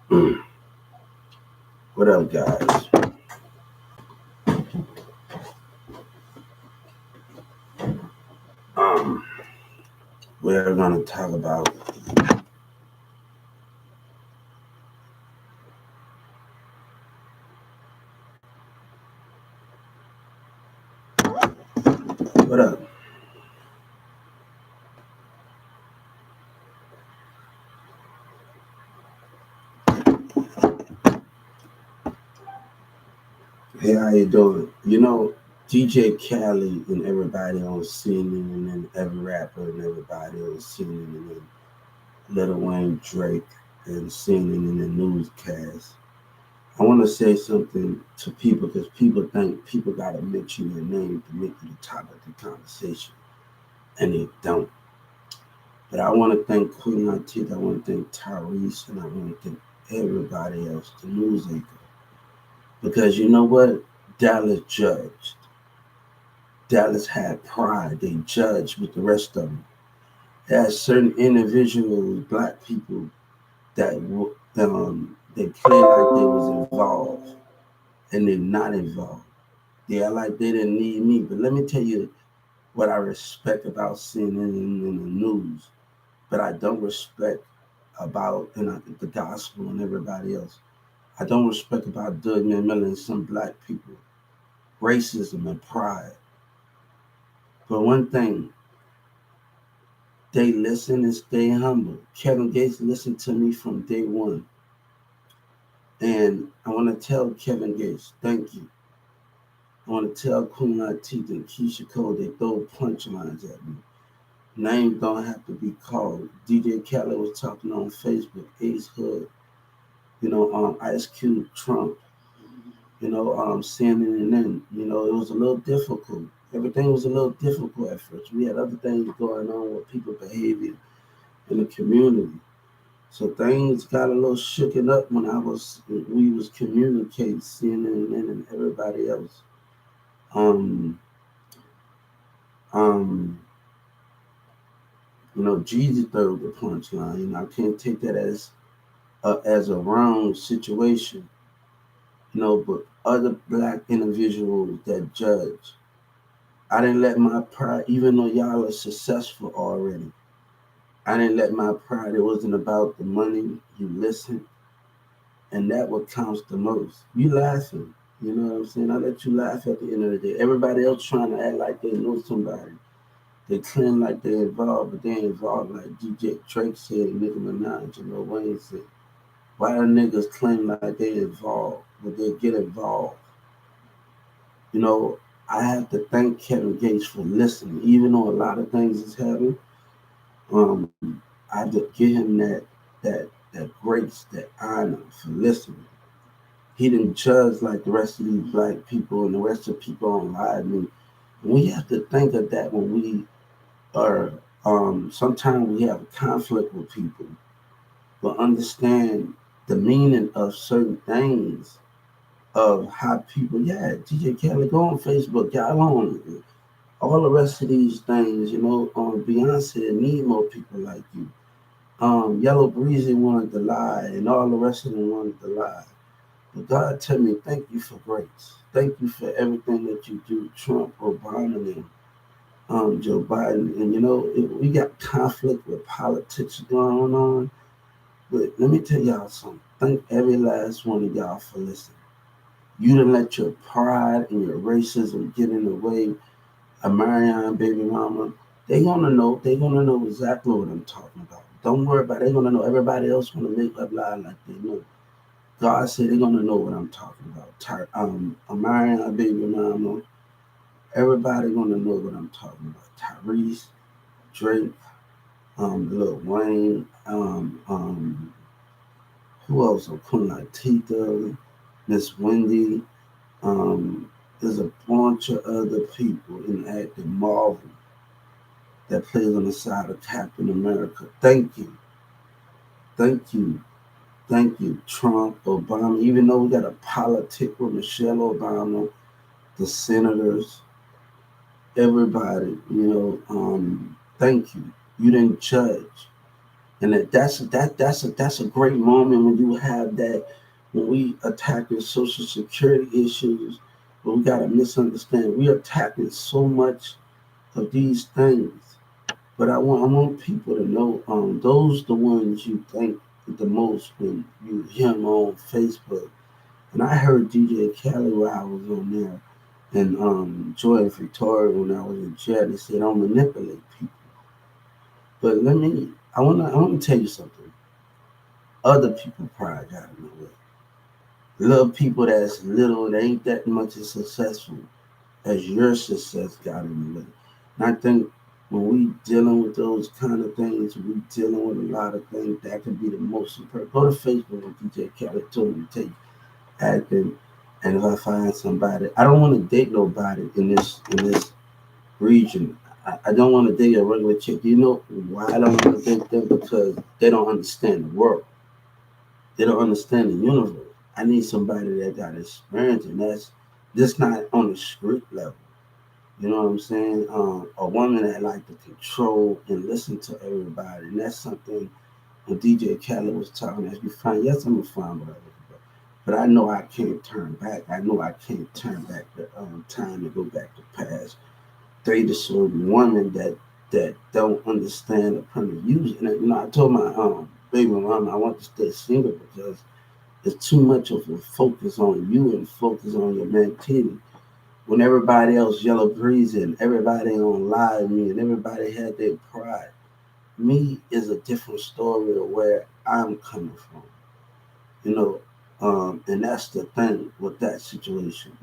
What up, guys? Um, we're gonna talk about what up? Hey, how you doing? DJ Khaled and everybody on CNN, and then every rapper and everybody on CNN, and then Lil Wayne, Drake, and CNN and the newscast. I want to say something to people because people think people gotta mention your name to make you the top of the conversation, and they don't. But I want to thank Queen Latifah, I want to thank Tyrese, and I want to thank everybody else, the news anchor. Because you know what? Dallas judged. Dallas had pride. They judged with the rest of them. There are certain individuals, black people, that they play like they was involved, and they're not involved. They are like they didn't need me. But let me tell you what I respect about CNN in the news, but I don't respect about the gospel and everybody else. I don't respect about Doug Miller and some black people. Racism and pride. But one thing, they listen and stay humble. Kevin Gates listened to me from day one. And I want to tell Kevin Gates, thank you. I want to tell Queen Latifah and Keisha Cole, they throw punchlines at me. Names don't have to be called. DJ Khaled was talking on Facebook, Ace Hood, Ice Cube, Trump, CNN. It was a little difficult. Everything was a little difficult at first. We had other things going on with people's behavior in the community. So things got a little shooken up when we was communicating, CNN and everybody else. Um, um, Jesus threw the punchline. I can't take that as a wrong situation. But other black individuals that judge. I didn't let my pride, even though y'all are successful already. I didn't let my pride. It wasn't about the money. You listen, and that what counts the most. You laughing, you know what I'm saying? I let you laugh at the end of the day. Everybody else trying to act like they know somebody. They claim like they involved, but they ain't involved like DJ Drake said, Nicki Minaj, and Lil Wayne said. Why do niggas claim like they involved, but they get involved? You know, I have to thank Kevin Gates for listening, even though a lot of things is happening. I have to give him that grace, that honor for listening. He didn't judge like the rest of these black people and the rest of the people online. I mean, we have to think of that when we are. Sometimes we have conflict with people, but understand the meaning of certain things of how people. Yeah, DJ Kelly, go on Facebook, y'all on all the rest of these things. Beyonce need more people like you. Yellow Breezy wanted to lie, and all the rest of them wanted to lie. But God tell me, thank you for grace. Thank you for everything that you do, Trump, Obama, and Joe Biden. And we got conflict with politics going on. But let me tell y'all something. Thank every last one of y'all for listening. You didn't let your pride and your racism get in the way of Marianne, baby mama. They gonna know. They gonna know exactly what I'm talking about. Don't worry about it. They gonna know. Everybody else wanna make up lie like they know. God said they're gonna know what I'm talking about. Marianne, baby mama. Everybody gonna know what I'm talking about. Tyrese, Drake, Lil Wayne, who else? Queen Latifah, Miss Wendy. There's a bunch of other people in acting Marvel that plays on the side of Captain America. Thank you. Thank you. Thank you, Trump, Obama. Even though we got a politic with Michelle Obama, the senators, everybody, thank you. You didn't judge. And that's a great moment when you have that, when we attacking social security issues, when we gotta misunderstand. We attacking so much of these things. But I want people to know, those the ones you think the most when you hear them on Facebook. And I heard DJ Khaled while I was on there, and Joy and Victoria when I was in jail. They said don't manipulate people. But I wanna tell you something. Other people pride got in the way. Little people that's little, they ain't that much as successful as your success got in the way. And I think when we dealing with those kind of things, we dealing with a lot of things that could be the most important. Go to Facebook and DJ Khaled told me to take acting, and if I find somebody, I don't want to date nobody in this region. I don't want to date a regular chick. You know why I don't want to date them? Because they don't understand the world. They don't understand the universe. I need somebody that got experience, and that's just not on the street level. You know what I'm saying? A woman that like to control and listen to everybody, and that's something when DJ Khaled was talking. As you find, yes, I'm gonna find what I look for, but I know I can't turn back. I know I can't turn back the time and go back to past. Date a certain woman that don't understand the point of view. And I told my baby mama I want to stay single because it's too much of a focus on you and focus on your mentality. When everybody else yellow breezing, everybody on live me, and everybody had their pride. Me is a different story of where I'm coming from, you know. And that's the thing with that situation.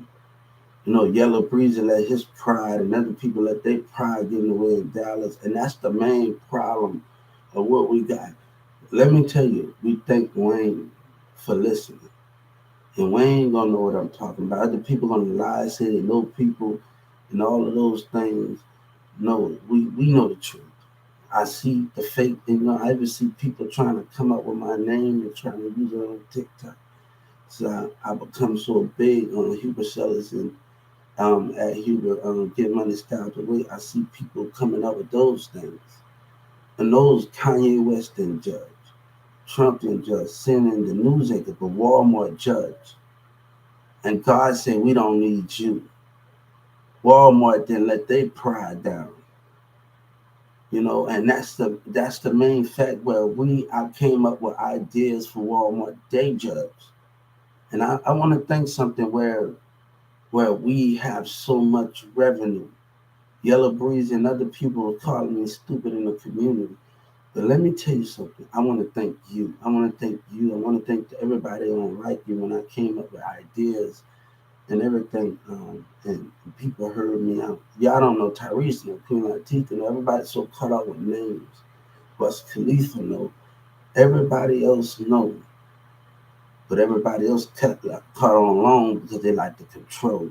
Yellow Breezy let his pride and other people let their pride get in the way in Dallas, and that's the main problem of what we got. Let me tell you, we thank Wayne for listening. And Wayne gonna know what I'm talking about. Other people gonna lie, say they know people, and all of those things. No, we know the truth. I see the fake, I even see people trying to come up with my name and trying to use it on TikTok. So I become so big on Hubert Sellers and at Hubert Get Money Style the way I see people coming up with those things. And those Kanye West didn't judge. Trump didn't judge. Sending the news anchor, but Walmart judge. And God said, we don't need you. Walmart didn't let their pride down. And that's the main fact where I came up with ideas for Walmart. They judge. And I want to think something where we have so much revenue. Yellow Breeze and other people are calling me stupid in the community. But let me tell you something. I want to thank you. I want to thank you. I want to thank everybody on like you when I came up with ideas and everything. And people heard me out. Y'all don't know Tyrese and Queen Latifah. Everybody's so caught up with names. But Khalifa know. Everybody else know. But everybody else caught on long because they like to control.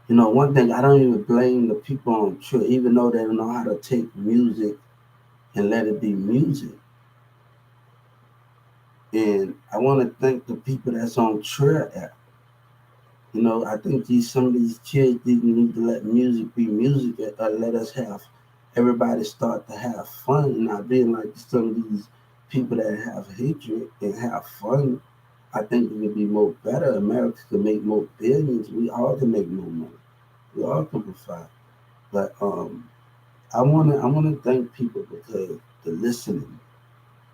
One thing, I don't even blame the people on Trill, even though they don't know how to take music and let it be music. And I want to thank the people that's on Trill app. I think some of these kids didn't need to let music be music, or let us have everybody start to have fun and not being like some of these people that have hatred and have fun. I think it would be more better. America could make more billions. We all can make more money. We all can provide. But I wanna thank people because the listening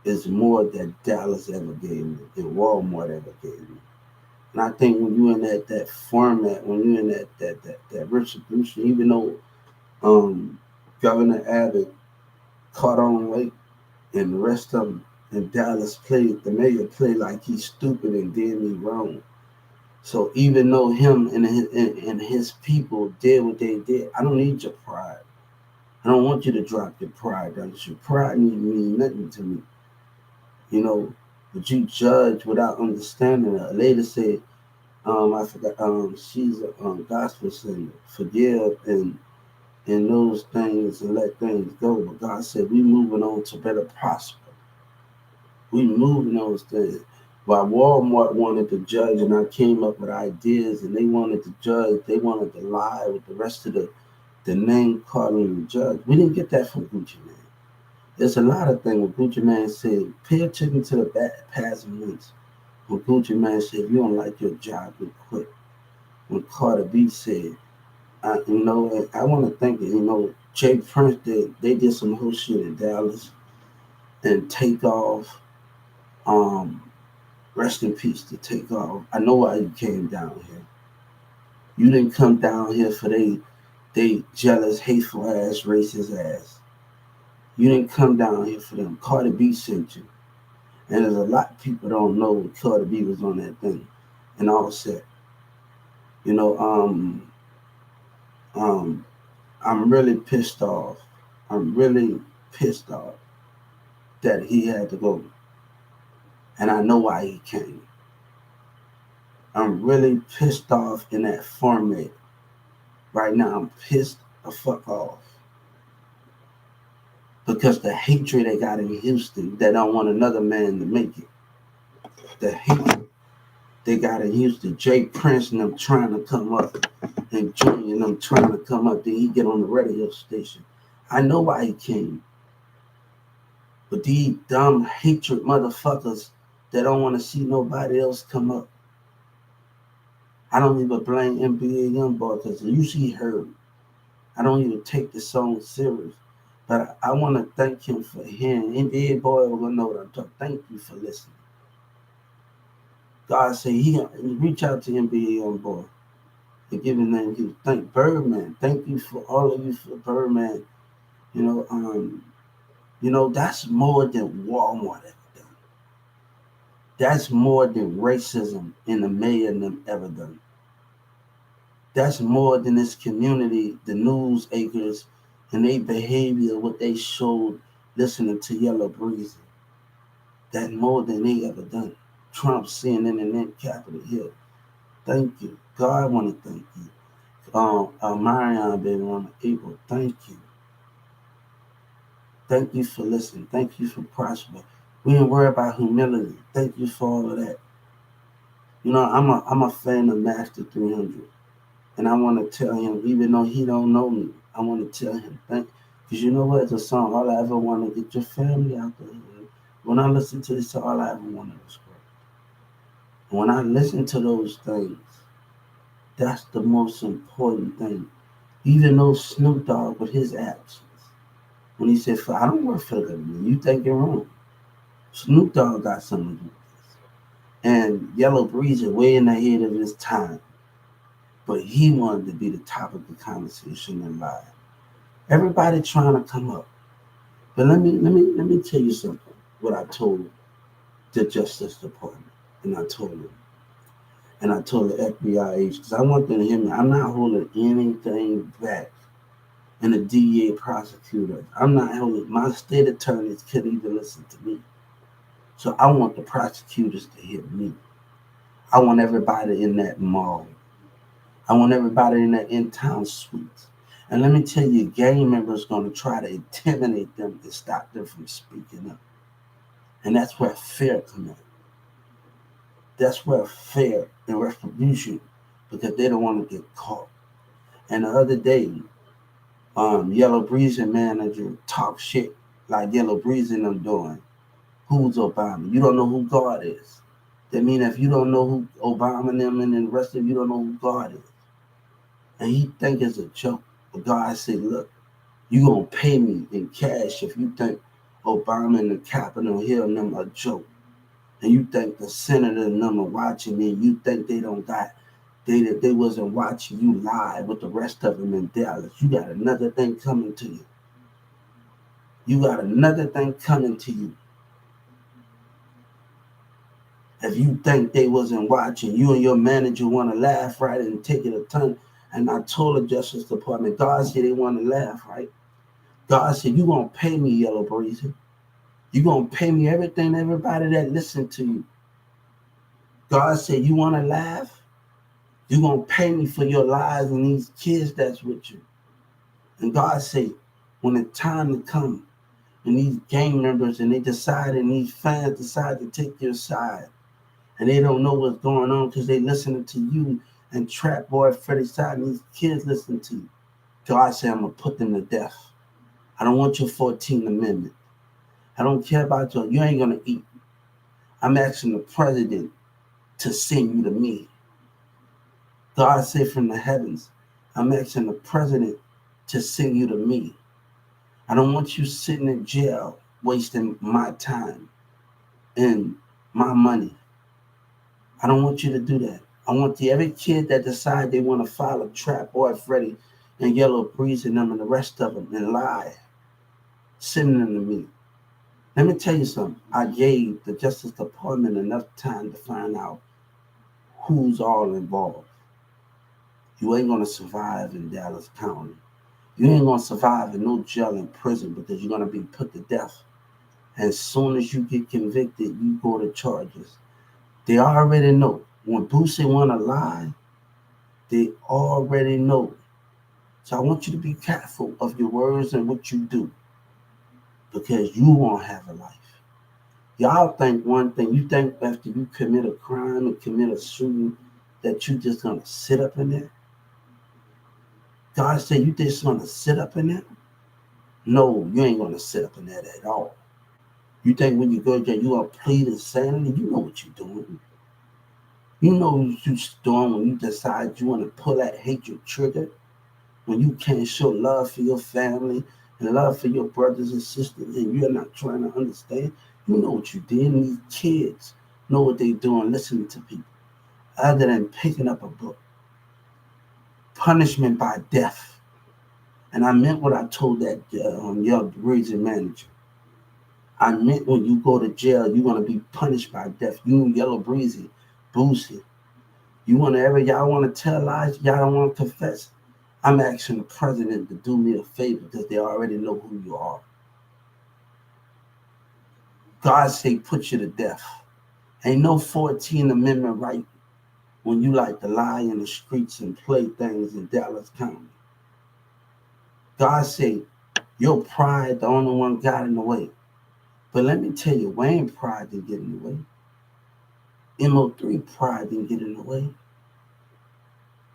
is more than Dallas ever gave me, than Walmart ever gave me. And I think when you're in that format, when you're in that retribution, even though um, Governor Abbott caught on late and the rest of them in Dallas played, the mayor played like he's stupid and did me wrong. So even though him and his people did what they did, I don't need your pride. I don't want you to drop your pride down. Your pride mean nothing to me, you know. But you judge without understanding it. A lady said, I forgot, she's a gospel singer. Forgive and those things and let things go. But God said we moving on to better prosper. We moving those things. While Walmart wanted to judge, and I came up with ideas, and they wanted to judge, they wanted to lie with the rest of the name calling and judge. We didn't get that from Gucci Man. There's a lot of things when Gucci Man said, pay attention to the past events. When Gucci Man said, if you don't like your job, you quit. When Carter B said, I want to think, Jay Prince they did some whole shit in Dallas and take off. Um, Rest in peace to take off. I know why you came down here. You didn't come down here for they jealous, hateful ass, racist ass. You didn't come down here for them. Cardi B sent you. And there's a lot of people don't know Cardi B was on that thing. And all set. You know, um, I'm really pissed off. I'm really pissed off that he had to go. And I know why he came. I'm really pissed off in that format. Right now, I'm pissed the fuck off. Because the hatred they got in Houston, they don't want another man to make it. The hatred they got in Houston, Jay Prince and them trying to come up, and Junior and them trying to come up, then he get on the radio station. I know why he came. But these dumb hatred motherfuckers that don't want to see nobody else come up. I don't even blame NBA Youngboy because you see her. I don't even take the song serious. But I want to thank him for hearing. NBA boy will know what I'm talking. Thank you for listening. God say he reach out to NBA Youngboy and give his name. He thank Birdman. Thank you for all of you for Birdman. That's more than Walmart ever done. That's more than racism in the mayor and them ever done. That's more than this community, the news anchors, and their behavior, what they showed listening to Yellow Breezy. That's more than they ever done. Trump CNN and then Capitol Hill. Thank you. God want to thank you. Marion baby on April. Thank you. Thank you for listening. Thank you for prospering. We didn't worry about humility. Thank you for all of that. I'm a fan of Master 300. And I want to tell him, even though he don't know me, I want to tell him thank you. Because you know what? It's a song. All I ever want to get your family out there. When I listen to this song, all I ever want to express. When I listen to those things, that's the most important thing. Even though Snoop Dogg with his actions, when he said, I don't work for the government, you think you're wrong. Snoop Dogg got something to do with this. And Yellow Breeze is way in the head of his time. But he wanted to be the topic of conversation in life. Everybody trying to come up. But let me tell you something, what I told the Justice Department. And I told them. And I told the FBI agents, because I want them to hear me. I'm not holding anything back. And the DA prosecutor, I'm not holding, my state attorneys couldn't even listen to me. So I want the prosecutors to hear me. I want everybody in that mall. I want everybody in that in-town suite. And let me tell you, gang members going to try to intimidate them and stop them from speaking up. And that's where fear comes in. That's where fear and retribution, because they don't want to get caught. And the other day, Yellow Breezy manager talk shit like Yellow Breezy and them doing. Who's Obama? You don't know who God is. That means if you don't know who Obama and them and the rest of you don't know who God is. And he think it's a joke. But God said, look, you going to pay me in cash if you think Obama and the Capitol Hill and them are a joke. And you think the senator and them are watching me, you think they don't got, they wasn't watching you live with the rest of them in Dallas. You got another thing coming to you. You got another thing coming to you. If you think they wasn't watching, you and your manager want to laugh, right, and take it a ton. And I told the Justice Department, God said they want to laugh, right? God said, you going to pay me, Yellow Breezy. You going to pay me everything, everybody that listened to you. God said, you want to laugh? You going to pay me for your lies and these kids that's with you. And God said, when the time to come, and these gang members and they decide, and these fans decide to take your side, and they don't know what's going on because they listening to you and Trap Boy Freddie Side and these kids listen to you. God said, I'm going to put them to death. I don't want your 14th Amendment. I don't care about you ain't gonna eat. I'm asking the president to send you to me. God said from the heavens, I'm asking the president to send you to me. I don't want you sitting in jail wasting my time and my money. I don't want you to do that. I want every kid that decide they want to file a trap or a Freddy and Yellow Breeze and them and the rest of them and lie, sending them to me. Let me tell you something. I gave the Justice Department enough time to find out who's all involved. You ain't gonna survive in Dallas County. You ain't gonna survive in no jail and prison because you're gonna be put to death. As soon as you get convicted, you go to charges. They already know. When Boosie wanna lie, they already know. So I want you to be careful of your words and what you do because you won't have a life. Y'all think one thing. You think after you commit a crime and commit a shooting that you just gonna sit up in there? God said you just gonna sit up in there? No, you ain't gonna sit up in that at all. You think when you go to jail, you gonna plead insanity? You know what you're doing. You know what you're doing when you decide you want to pull that hatred trigger, when you can't show love for your family and love for your brothers and sisters, and you're not trying to understand. You know what you did. And these kids know what they're doing listening to people, other than picking up a book. Punishment by death. And I meant what I told that young region manager. I meant when you go to jail, you're gonna be punished by death. You Yellow Breezy, Boosie. Y'all wanna tell lies, y'all don't wanna confess. I'm asking the president to do me a favor because they already know who you are. God say put you to death. Ain't no 14th Amendment right when you like to lie in the streets and play things in Dallas County. God say your pride the only one got in the way. But let me tell you, Wayne pride didn't get in the way. MO3 pride didn't get in the way.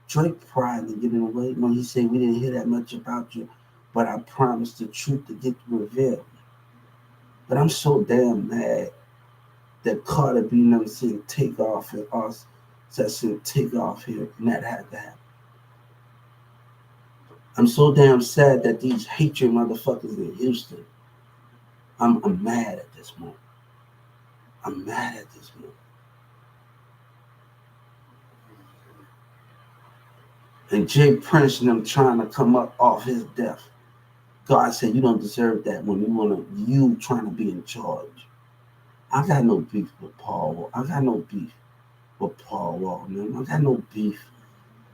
Drake pride didn't get in the way when he said we didn't hear that much about you, but I promised the truth to get revealed. But I'm so damn mad that Carter B never said take off and us said take off here, and that had to happen. I'm so damn sad that these hatred motherfuckers in Houston. I'm mad at this moment. I'm mad at this moment. And Jay Prince and them trying to come up off his death. God said you don't deserve that when you trying to be in charge. I got no beef with Paul. I got no beef with Paul Wallman. I got no beef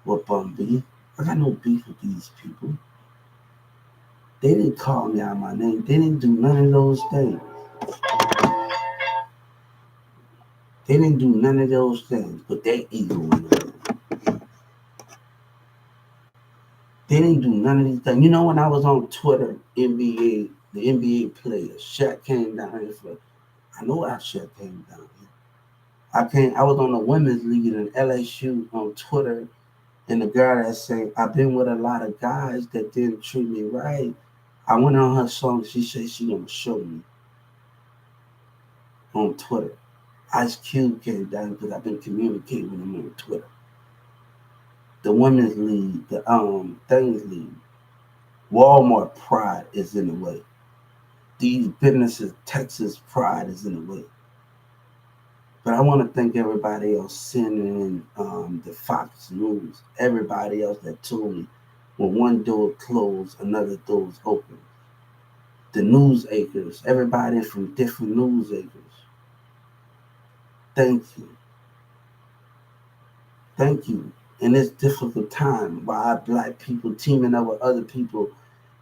with Bun B. I got no beef with these people. They didn't call me out my name. They didn't do none of those things. They didn't do none of those things, but they ego went on. They didn't do none of these things. You know, when I was on Twitter, the NBA players, Shaq came down here for. I know how Shaq came down here. I was on the women's league in LSU on Twitter, and the girl that said, I've been with a lot of guys that didn't treat me right. I went on her song. She said she gonna show me on Twitter. Ice Cube came down because I've been communicating with him on Twitter. The women's league, the things league, Walmart pride is in the way. These businesses, Texas pride is in the way. But I want to thank everybody else sending in the Fox News, everybody else that told me when one door closed, another door's open. The news acres, everybody from different news acres. Thank you. Thank you. In this difficult time, why black people teaming up with other people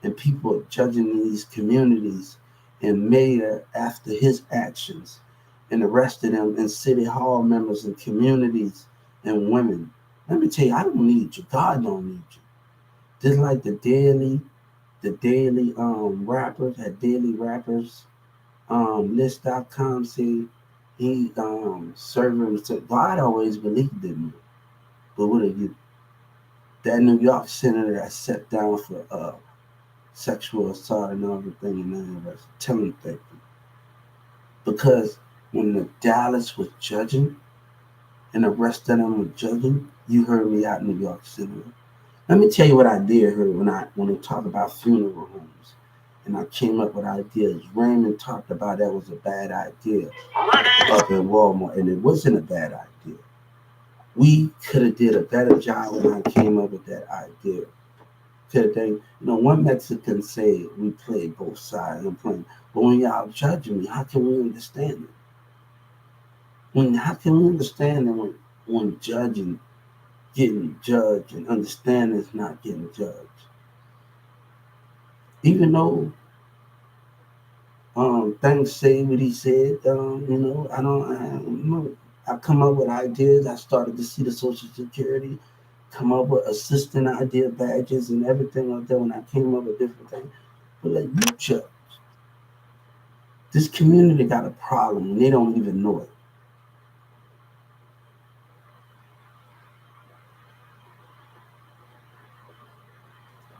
and people judging these communities and mayor after his actions and the rest of them and city hall members and communities and women. Let me tell you, I don't need you. God don't need you. Just like the daily rappers at daily rappers list.com say he serving God always believed in me. But what are you? That New York senator that sat down for sexual assault and everything and none of us. Tell him thank you. Because when the Dallas was judging and the rest of them were judging, you heard me out in New York City. Let me tell you what I did hear when we talk about funeral homes. And I came up with ideas. Raymond talked about that was a bad idea up in Walmart, and it wasn't a bad idea. We could have did a better job when I came up with that idea. Could they, one Mexican said we play both sides. I'm playing, but when y'all judging me, how can we understand it? How can we understand it when judging, getting judged, and understanding is not getting judged? Even though things say what he said, I come up with ideas. I started to see the Social Security come up with assistant idea badges and everything like that when I came up with different things. But like you judge, this community got a problem and they don't even know it.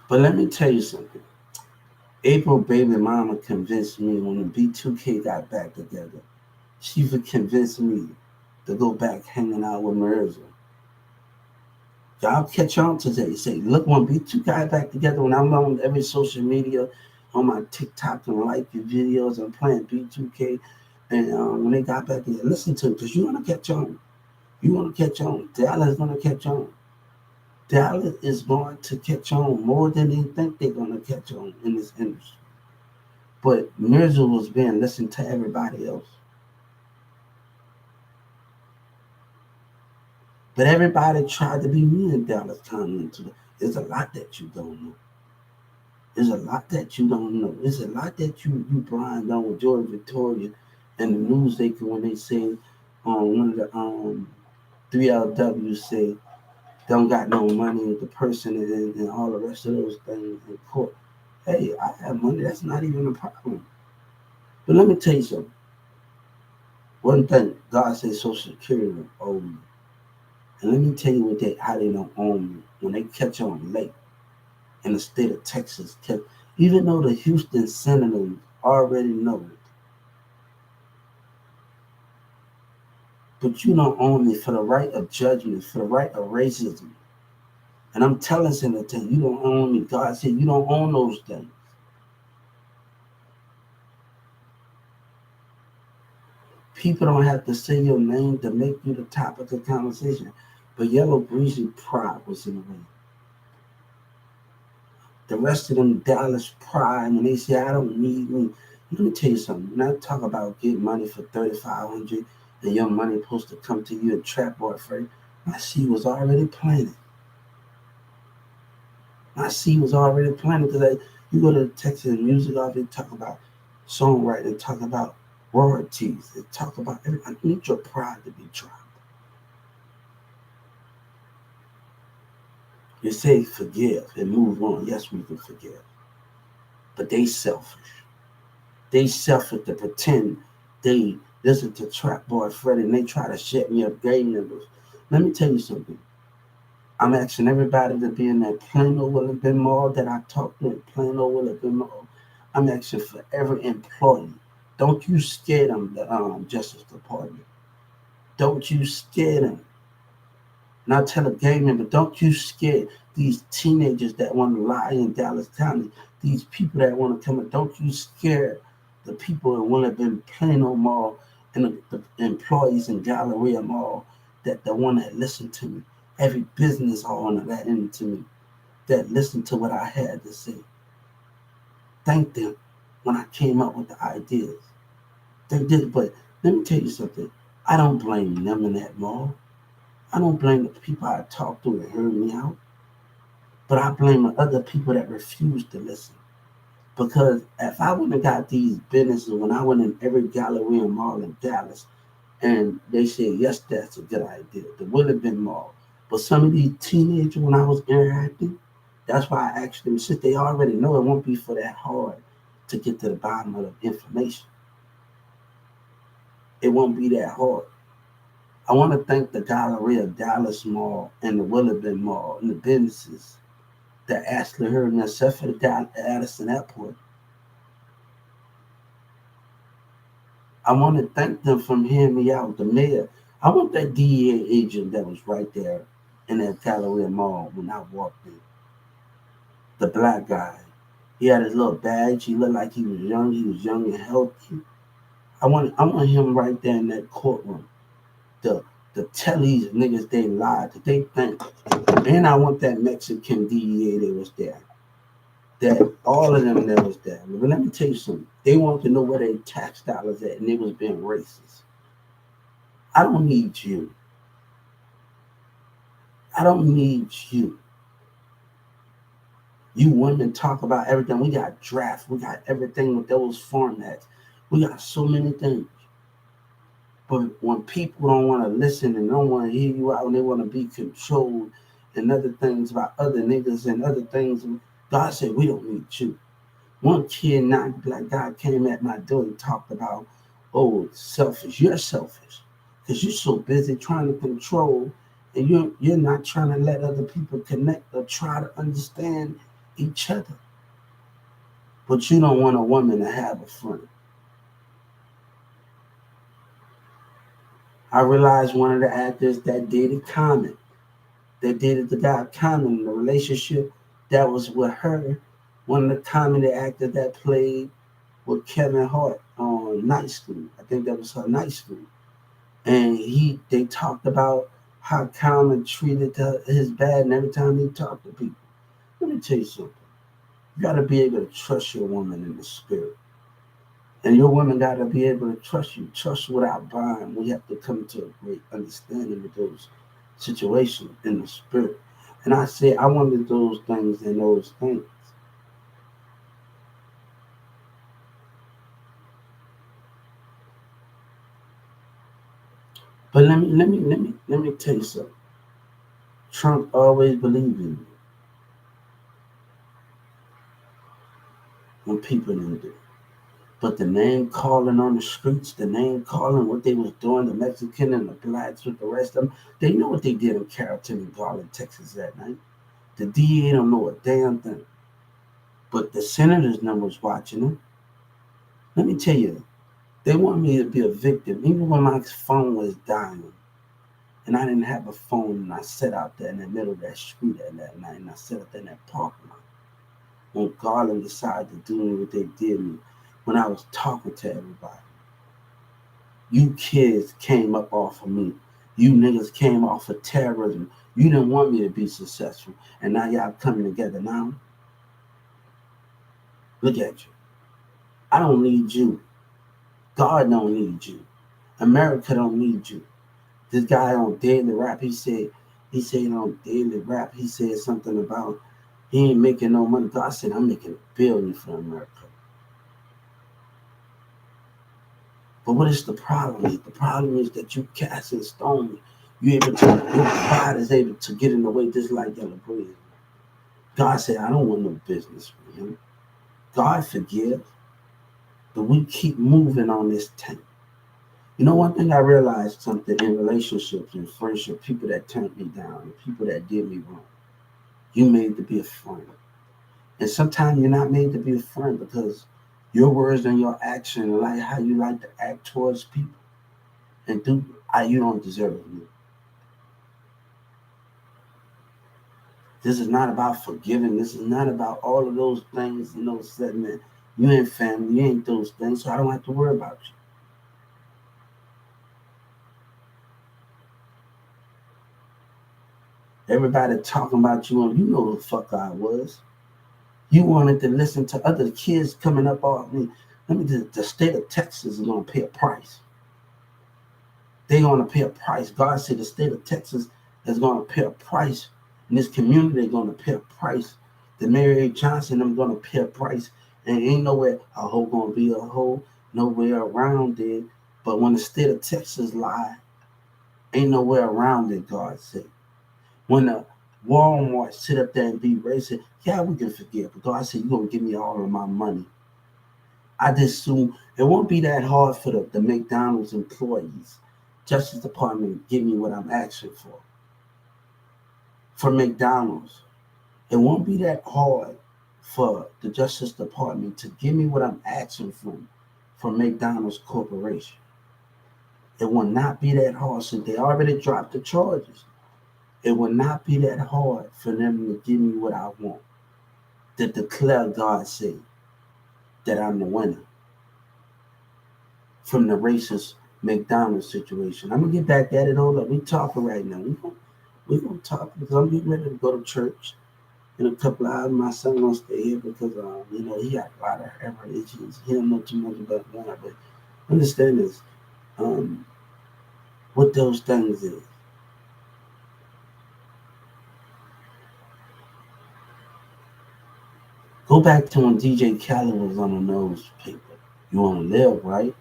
But let me tell you something. April baby mama convinced me when the B2K got back together. She convinced me to go back hanging out with Marissa. Y'all catch on today. Say, look, when B2 got back together, when I'm on every social media, on my TikTok and like your videos, I'm playing B2K. And when they got back together, listen to it because you want to catch on. You want to catch on. Dallas is going to catch on. Dallas is going to catch on more than they think they're going to catch on in this industry. But Mirza was being listened to everybody else. But everybody tried to be me in Dallas County. There's a lot that you don't know. There's a lot that you don't know. There's a lot that you Brian done with George Victoria and the news they when they say one of the 3LW say don't got no money, the person and all the rest of those things in court. Hey, I have money. That's not even a problem. But let me tell you something. One thing, God says Social Security will owe me. And let me tell you how they don't own me. When they catch on late in the state of Texas, even though the Houston Senators already know it, but you don't own me for the right of judgment, for the right of racism. And I'm telling Senator, you don't own me. God said you don't own those things. People don't have to say your name to make you the topic of conversation. But Yellow Breezy pride was in the way. The rest of them Dallas pride, when they say I don't need me. Let me tell you something. When I talk about getting money for $3,500 and your money supposed to come to you in trap boy free, my seed was already planted. My seed was already planted because you go to Texas Music Off, they talk about songwriting, talk about royalties, they talk about everything. I need your pride to be dropped. You say forgive and move on. Yes, we can forgive. But they selfish. They selfish to pretend they listen to Trap Boy Freddy and they try to shut me up gang members. Let me tell you something. I'm asking everybody to be in that Plano Willard Mall that I talked to in Plano Willard Mall. I'm asking for every employee. Don't you scare them, the Justice Department. Don't you scare them. Not tell a gang member, don't you scare these teenagers that want to lie in Dallas County, these people that want to come in, don't you scare the people that want to be Plano Mall and the employees in Galleria Mall that the one that listen to me, every business owner that into me, that listened to what I had to say. Thank them when I came up with the ideas. They did, but let me tell you something. I don't blame them in that mall. I don't blame the people I talked to and heard me out, but I blame the other people that refused to listen. Because if I wouldn't have got these businesses when I went in every Galleria Mall in Dallas and they said, yes, that's a good idea, there would have been more. But some of these teenagers, when I was interacting, that's why I asked them, since they already know it won't be for that hard to get to the bottom of the information. It won't be that hard. I want to thank the Galleria Dallas Mall and the Willard Mall and the businesses that actually heard me, except for the Addison Airport. I want to thank them for hearing me out. The mayor, I want that DEA agent that was right there in that Galleria Mall when I walked in. The black guy. He had his little badge. He looked like he was young. He was young and healthy. I want him right there in that courtroom. The the tell these niggas they lied, that they think. And I want that Mexican DEA that was there. That all of them that was there. But let me tell you something. They wanted to know where their tax dollars at, and they was being racist. I don't need you. I don't need you. You women talk about everything. We got drafts. We got everything with those formats. We got so many things. But when people don't want to listen and don't want to hear you out and they want to be controlled and other things about other niggas and other things, God said, we don't need you. One kid, not black guy, came at my door and talked about, oh, selfish. You're selfish because you're so busy trying to control and you're not trying to let other people connect or try to understand each other. But you don't want a woman to have a friend. I realized one of the actors that dated Common, that dated the guy Common in the relationship that was with her, one of the comedy actors that played with Kevin Hart on Night School. I think that was her Night School. And they talked about how Common treated his bad and every time he talked to people. Let me tell you something. You gotta be able to trust your woman in the spirit. And your woman gotta be able to trust you. Trust without buying. We have to come to a great understanding with those situations in the spirit. And I said I wanted those things and those things. But let me tell you something. Trump always believed in me when people didn't do. But the name calling on the streets, the name calling what they was doing, the Mexican and the blacks with the rest of them, they know what they did in Carrollton and Garland, Texas that night. The DA don't know a damn thing. But the senators numbers watching them. Let me tell you, they want me to be a victim. Even when my phone was dying and I didn't have a phone and I sat out there in the middle of that street that night and I sat out there in that parking lot. When Garland decided to do me what they did me, when I was talking to everybody. You kids came up off of me. You niggas came off of terrorism. You didn't want me to be successful. And now y'all coming together now. Look at you. I don't need you. God don't need you. America don't need you. This guy on Daily Rap, he said on Daily Rap, he said something about he ain't making no money. God said, I'm making $1 billion for America. But what is the problem? The problem is that you casting stones. You able to, your pride is able to get in the way just like Yellow Breeze. God said, I don't want no business with him. God forgive, but we keep moving on this tank. You know, one thing I realized something in relationships and friendship, people that turned me down, and people that did me wrong, you made to be a friend. And sometimes you're not made to be a friend because your words and your action, like how you like to act towards people, and you don't deserve me. This is not about forgiving. This is not about all of those things, saying that you ain't family, you ain't those things, so I don't have to worry about you. Everybody talking about you, and you know who the fuck I was. You wanted to listen to other kids coming up off me. The state of Texas is going to pay a price. They're going to pay a price. God said the state of Texas is going to pay a price. In this community, they're going to pay a price. The Mary A. Johnson, them going to pay a price. And ain't nowhere a hoe going to be a hoe, nowhere around it. But when the state of Texas lie, ain't nowhere around it, God said. When the Walmart sit up there and be racist, yeah, we can forgive. But God said, you're going to give me all of my money. I just assume it won't be that hard for the McDonald's employees, Justice Department, give me what I'm asking for. For McDonald's, it won't be that hard for the Justice Department to give me what I'm asking from McDonald's Corporation. It will not be that hard since they already dropped the charges. It will not be that hard for them to give me what I want. To declare God said that I'm the winner from the racist McDonald's situation. I'm gonna get back at it. Hold up, we talking right now. We gonna talk because I'm getting ready to go to church in a couple of hours. My son gonna stay here because he got a lot of error issues. He don't know too much about God, but understand this. Um, what those things is. Go back to when DJ Khaled was on the newspaper. You want to live, right?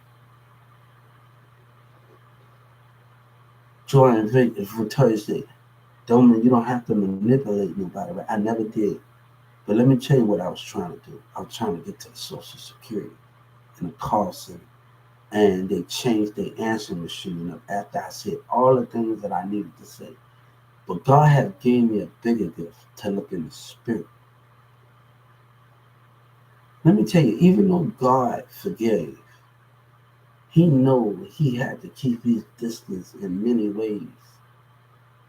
Jordan Vic is said, don't mean you don't have to manipulate nobody, right? I never did. But let me tell you what I was trying to do. I was trying to get to the Social Security and the call center. And they changed their answering machine up after I said all the things that I needed to say. But God had gave me a bigger gift to look in the spirit. Let me tell you, even though God forgave, he knew he had to keep his distance in many ways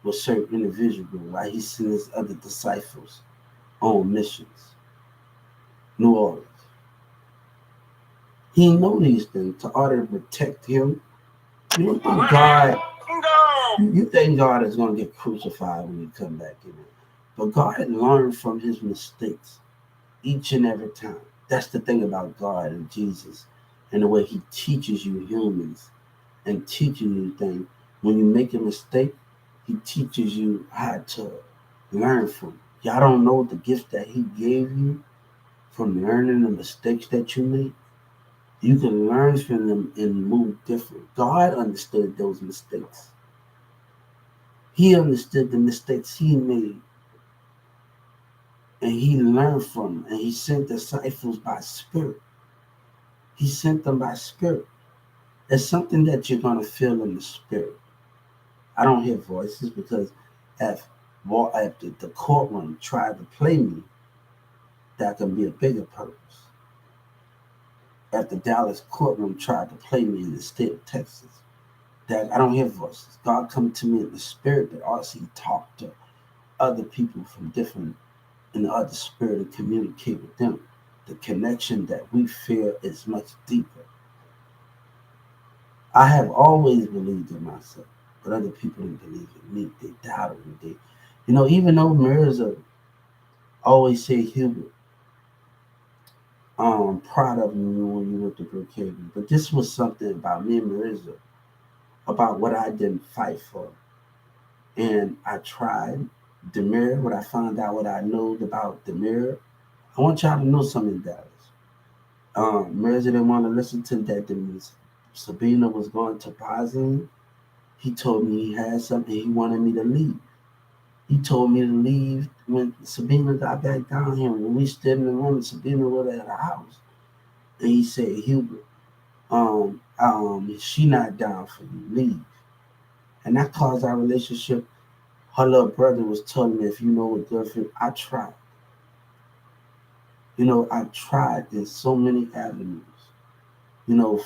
with certain individuals while he sent his other disciples on missions. New Orleans. He knew these things to order to protect him. You don't think God you think God is gonna get crucified when you come back in it. But God had learned from his mistakes each and every time. That's the thing about God and Jesus and the way he teaches you humans and teaches you things. When you make a mistake, he teaches you how to learn from it. Y'all don't know the gift that he gave you from learning the mistakes that you make. You can learn from them and move different. God understood those mistakes. He understood the mistakes he made and he learned from them. And he sent disciples by spirit. He sent them by spirit. It's something that you're going to feel in the spirit. I don't hear voices because if the courtroom tried to play me, that can be a bigger purpose. If the Dallas courtroom tried to play me in the state of Texas, that I don't hear voices. God come to me in the spirit, but also he talked to other people from different in the other spirit and communicate with them. The connection that we feel is much deeper. I have always believed in myself, but other people didn't believe in me. They doubted me. Even though Mirza always say Hubert, proud of you when you went to Brookhaven. But this was something about me and Mirza, about what I didn't fight for. And I tried Demir, what I found out what I know about Demir. I want y'all to know something, Dallas. Mirza didn't want to listen to that. Sabina was going to Pazin. He told me he had something. He wanted me to leave. He told me to leave when Sabina got back down here. When we stood in the room, Sabina was at the house. And he said, Hubert, she not down for you. Leave. And that caused our relationship. Her little brother was telling me, if you know a girlfriend, I tried. I tried in so many avenues.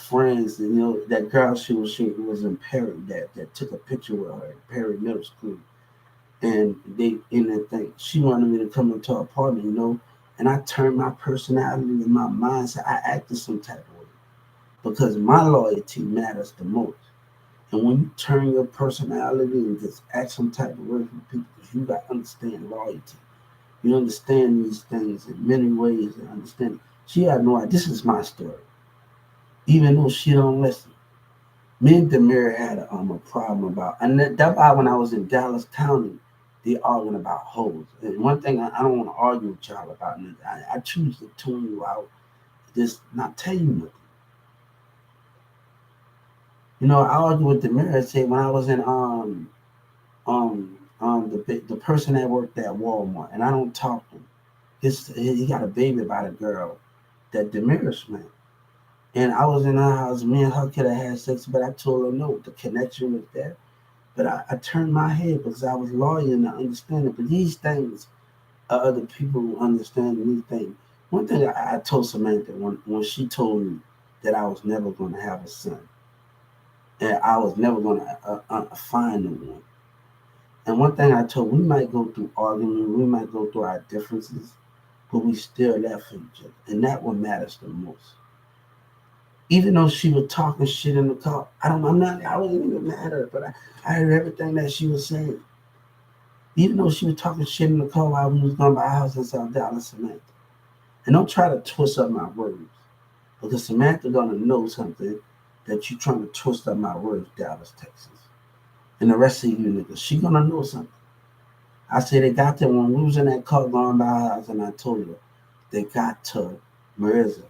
Friends, and that girl she was in Perry that took a picture with her at Perry Middle School. And they in that thing, she wanted me to come into her apartment, and I turned my personality and my mindset. I acted some type of way because my loyalty matters the most. And when you turn your personality and just act some type of way for people, because you got to understand loyalty. You understand these things in many ways and understand. She had no idea. This is my story. Even though she don't listen. Me and Demir had a problem about, and that's why when I was in Dallas County, they arguing about hoes. And one thing I don't want to argue with y'all about, and I choose to tune you out, just not tell you nothing. I argued with Demir and said when I was in the person that worked at Walmart, and I don't talk to him. He got a baby by the girl that Demir's man. And I was in her house, me and her could have had sex, but I told her no, the connection was there. But I turned my head because I was loyal and I understand it. But these things are other people who understand these things. One thing I told Samantha when she told me that I was never going to have a son. And I was never going to find a one. And one thing I told, we might go through arguments, we might go through our differences, but we still there for each other. And that what matters the most. Even though she was talking shit in the car, I wasn't even mad at her, but I heard everything that she was saying. Even though she was talking shit in the car while we was going by our house in South Dallas, Samantha. And don't try to twist up my words. Because Samantha gonna know something that you trying to twist up my words, Dallas, Texas. And the rest of you niggas, she gonna know something. I said they got there when we was in that car going by our house, and I told her they got to Marissa.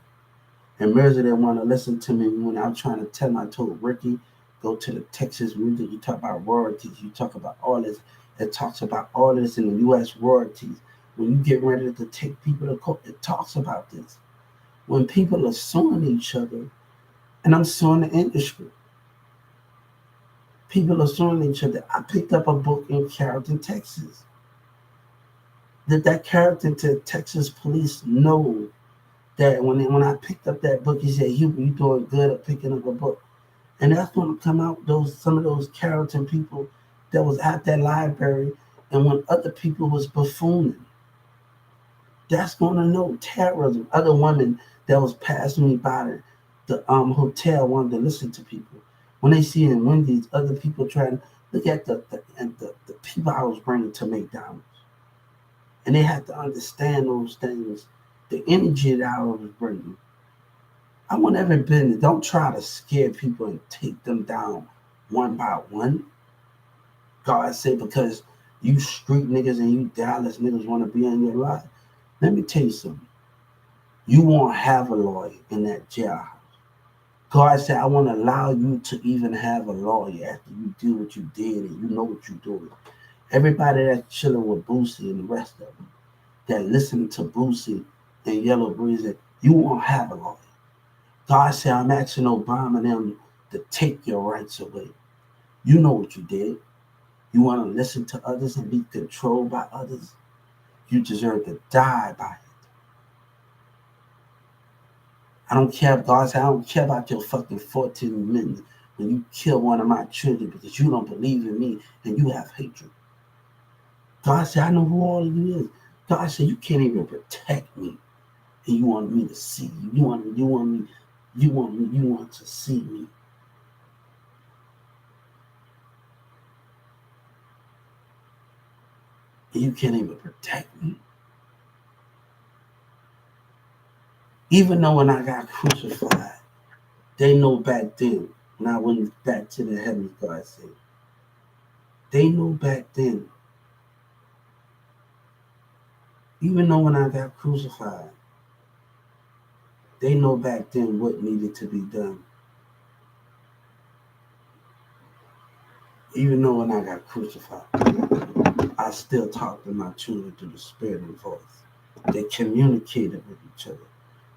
And Mirza didn't want to listen to me when I was trying to tell him. I told Ricky, go to the Texas music. You talk about royalties. You talk about all this. It talks about all this in the U.S. royalties. When you get ready to take people to court, it talks about this. When people are suing each other, and I'm suing the industry. People are suing each other. I picked up a book in Carrollton, Texas. Did that Carrollton Texas police know that when I picked up that book, he said, you doing good at picking up a book. And that's going to come out some of those Carrollton people that was at that library and when other people was buffooning. That's going to know terrorism. Other women that was passing me by the hotel wanted to listen to people. When they see in Wendy's, other people trying to look at the people I was bringing to McDonald's. And they had to understand those things, the energy that I was bringing. I want every business. Don't try to scare people and take them down one by one. God said, because you street niggas and you Dallas niggas want to be in your life. Let me tell you something. You won't have a lawyer in that jailhouse. God said, I want to allow you to even have a lawyer after you do what you did and you know what you're doing. Everybody that's chilling with Boosie and the rest of them, that listen to Boosie and Yellow Breeze, you won't have a lawyer. God said, I'm asking Obama and them to take your rights away. You know what you did. You want to listen to others and be controlled by others? You deserve to die by it. I don't care if God said, I don't care about your fucking 14 minutes when you kill one of my children because you don't believe in me and you have hatred. God said, I know who all of you is. God said, you can't even protect me. And you want me to see you. You want to see me. And you can't even protect me. Even though when I got crucified, they know back then, when I went back to the heavens, God said, they know back then, even though when I got crucified, they know back then what needed to be done. Even though when I got crucified, I still talked to my children through the spirit and voice. They communicated with each other.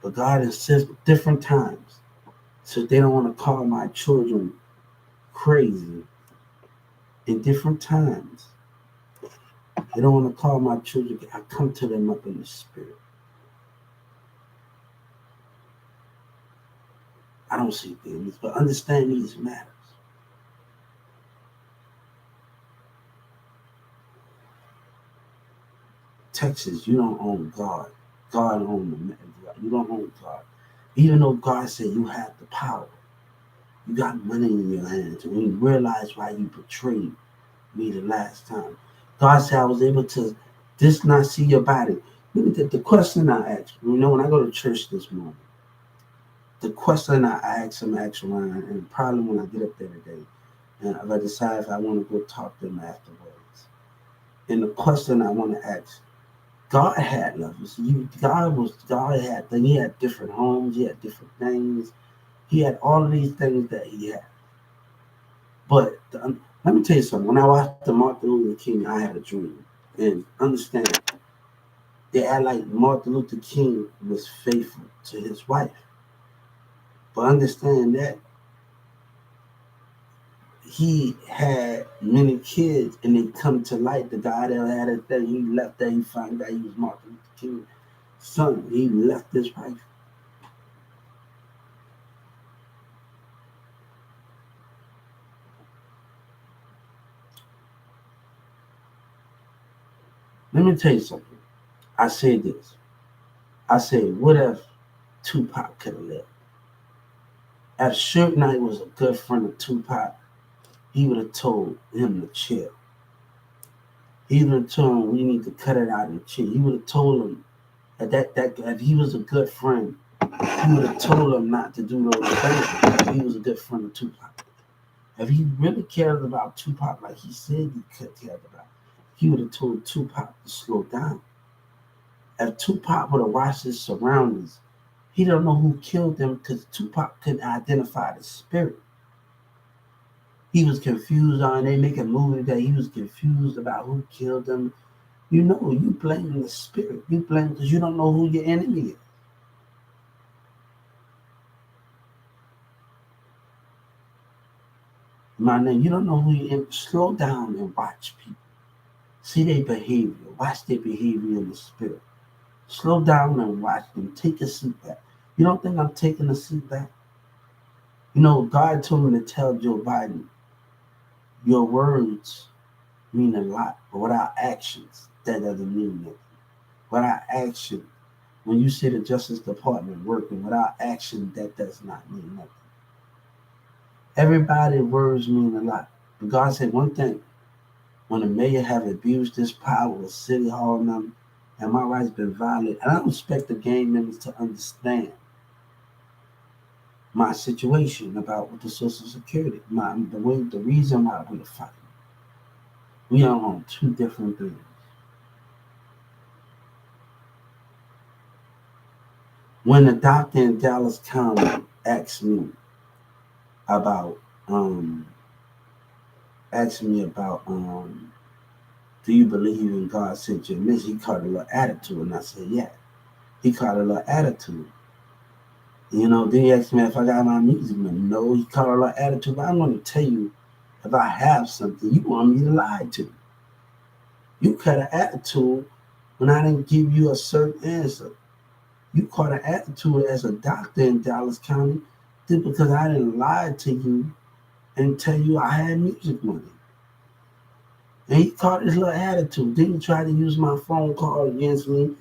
But God insists different times. So they don't want to call my children crazy in different times. They don't want to call my children. I come to them up in the spirit. I don't see things, but understand these matters. Texas, you don't own God. God owns the man. You don't own God. Even though God said you have the power, you got money in your hands. And you realize why you betrayed me the last time. God said I was able to just not see your body. The question I asked, when I go to church this morning, the question I ask him, Ryan, and probably when I get up there today, and if I decide if I want to go talk to him afterwards. And the question I want to ask, God had levels. He had different homes, he had different things, he had all of these things that he had. But let me tell you something. When I watched the Martin Luther King, I had a dream. And understand, they act like Martin Luther King was faithful to his wife. But understand that he had many kids and they come to light. The guy that had a thing, he left there, he found out he was Martin Luther King's son. He left his wife. Let me tell you something. I said this. I said, what if Tupac could have lived? If Suge Knight was a good friend of Tupac, he would have told him to chill. He would have told him we need to cut it out and chill. He would have told him that if he was a good friend, he would have told him not to do those things. He was a good friend of Tupac. If he really cared about Tupac like he said he could care about, he would have told Tupac to slow down. If Tupac would have watched his surroundings, he don't know who killed them because Tupac couldn't identify the spirit. He was confused on they make a movie that he was confused about who killed them. You know, you blame the spirit. You blame because you don't know who your enemy is. My name, you don't know who you are. Slow down and watch people. See their behavior. Watch their behavior in the spirit. Slow down and watch them. Take a seat back. You don't think I'm taking a seat back? You know, God told me to tell Joe Biden, your words mean a lot, but without actions, that doesn't mean nothing. Without action, when you say the Justice Department working, without action, that does not mean nothing. Everybody's words mean a lot. But God said one thing, when the mayor have abused this power with City Hall and my rights been violated, and I don't expect the gang members to understand my situation about with the Social Security, the reason why we're fighting. We are on two different things. When the doctor in Dallas County asked me about do you believe in God sent you a message? He called it a little attitude, and I said, yeah. He called it a little attitude. You know, then he asked me if I got my music money. No, he called it a little attitude, but I'm going to tell you, if I have something, you want me to lie to. You cut an attitude when I didn't give you a certain answer. You caught an attitude as a doctor in Dallas County just because I didn't lie to you and tell you I had music money. And he caught his little attitude. Then he tried to use my phone call against me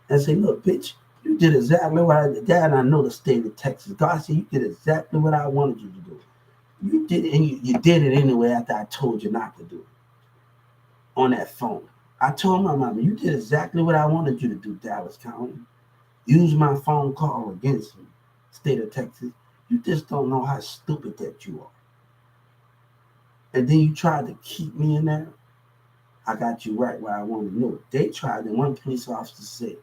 and say, look, bitch, you did exactly what I did. Dad, I know the state of Texas. God said you did exactly what I wanted you to do. You did it, and you did it anyway after I told you not to do it on that phone. I told my mama, you did exactly what I wanted you to do, Dallas County. Use my phone call against me, state of Texas. You just don't know how stupid that you are. And then you tried to keep me in there. I got you right where I want to know. They tried, and one police officer said,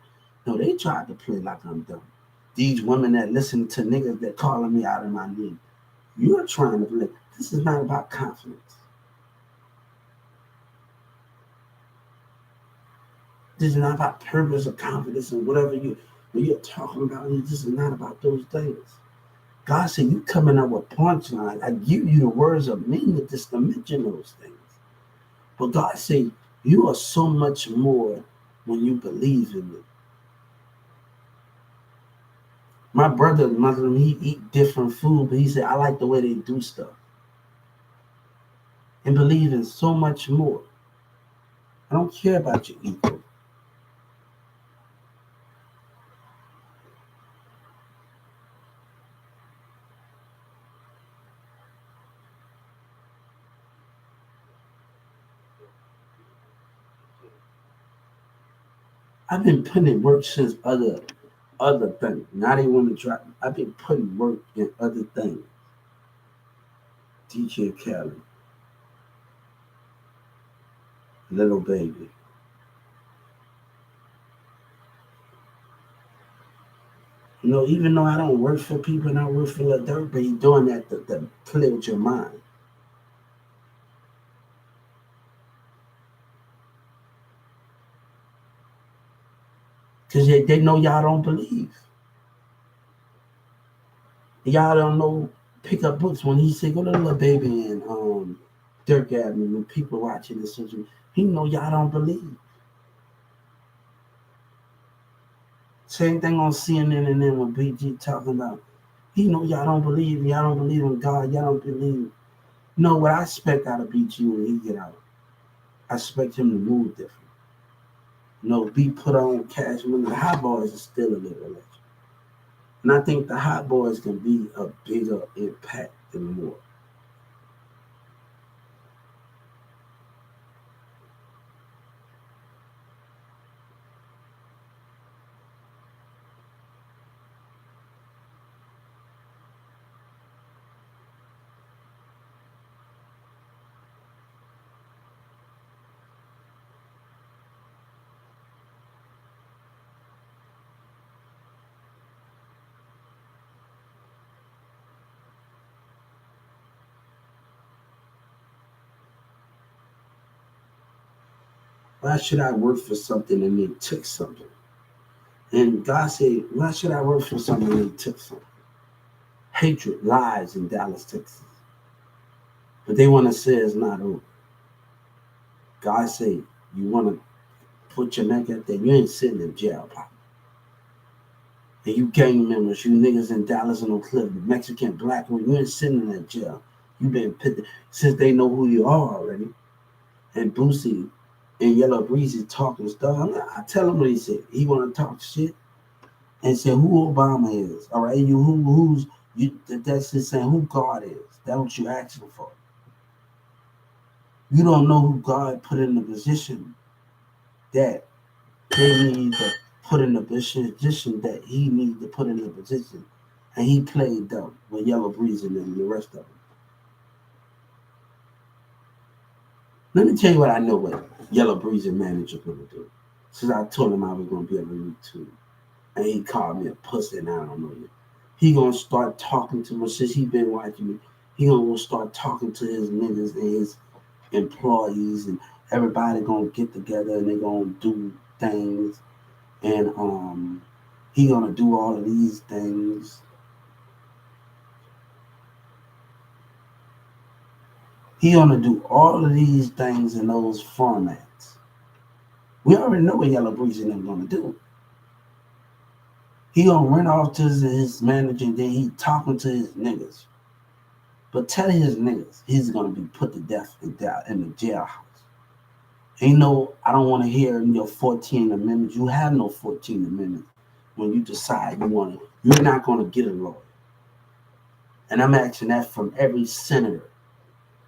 no, they tried to play like I'm dumb. These women that listen to niggas that calling me out of my name. You're trying to play. This is not about confidence. This is not about purpose or confidence or whatever you're talking about. This is not about those things. God said, you coming up with punchlines. I give you the words of meaning just to mention those things. But God said, you are so much more when you believe in it. My brother, Muslim, he eat different food, but he said, I like the way they do stuff. And believe in so much more. I don't care about your ego. I've been putting in work since other things. Now they want to try. I've been putting work in other things. DJ Khaled, Little Baby. You know, even though I don't work for people and I work for the dirt, but you're doing that to play with your mind. Because they know y'all don't believe. Y'all don't know, pick up books. When he said, go to Little Baby and Dirk Avenue, when people watching this, he know y'all don't believe. Same thing on CNN and then when BG talking about, he know y'all don't believe in God, y'all don't believe. You know what I expect out of BG when he get out? I expect him to move different. be put on cash money. The hot boys are still a little electric. And I think the hot boys can be a bigger impact than more. Why should I work for something and they took something? And God said, why should I work for something and they took something? Hatred lies in Dallas, Texas. But they want to say it's not over. God said, you want to put your neck out there, you ain't sitting in jail, pop. And you gang members, you niggas in Dallas and Oak Cliff, the Mexican black one, you ain't sitting in that jail. You been put since they know who you are already. And Boosie and Yellow Breezy talking stuff. I tell him what he said. He want to talk shit and say who Obama is. All right, you who's you? That's just saying who God is. That's what you asking for. You don't know who God put in the position that they need to put in the position that he needs to put in the position, and he played dumb with Yellow Breezy and the rest of them. Let me tell you what I know what Yellow Breezy manager gonna do. Since I told him I was gonna be on YouTube, and he called me a pussy, and I don't know you. He gonna start talking to me since he been watching me. He gonna start talking to his niggas and his employees, and everybody gonna get together and they gonna do things, and he gonna do all of these things. He gonna do all of these things in those formats. We already know what Yellow Breezy and them gonna do. He gonna run off to his manager and then he talking to his niggas. But tell his niggas he's gonna be put to death in the jailhouse. Ain't no, I don't want to hear your 14th Amendment. You have no 14th Amendment when you decide you want to. You're not gonna get a lawyer. And I'm asking that from every senator,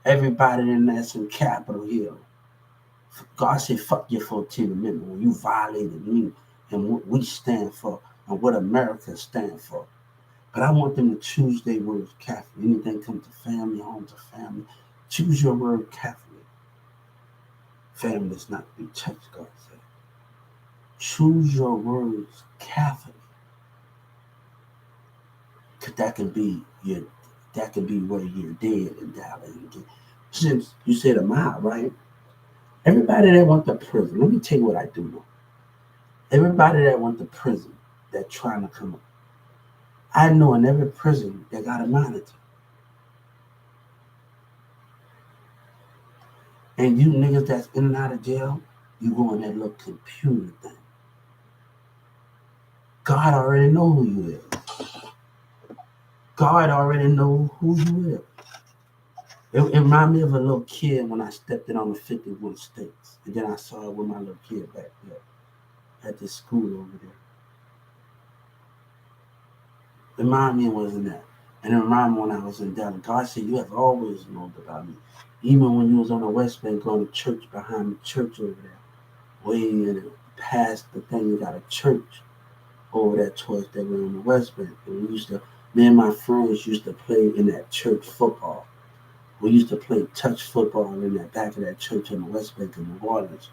everybody that's in Capitol Hill. God said, fuck your 14th Amendment when you violated me and what we stand for and what America stands for. But I want them to choose their words carefully. Anything come to family, home to family, choose your word carefully. Family is not to be touched, God said. Choose your words carefully. Cause that can be where you're dead and dying. Since you said a mile, right? Everybody that went to prison, let me tell you what I do know. Everybody that went to prison that trying to come up. I know in every prison they got a monitor. And you niggas that's in and out of jail, you go in that little computer thing. God already know who you is. God already know who you is. It reminded me of a little kid when I stepped in on the 51 states. And then I saw it with my little kid back there at the school over there. It reminded me it wasn't that. And it reminded me when I was in Dallas. God said, you have always known about me. Even when you was on the West Bank going to church behind the church over there. Way in past the thing, you got a church over there towards that way on the West Bank. And me and my friends used to play in that church football. We used to play touch football in that back of that church on the West Bank in New Orleans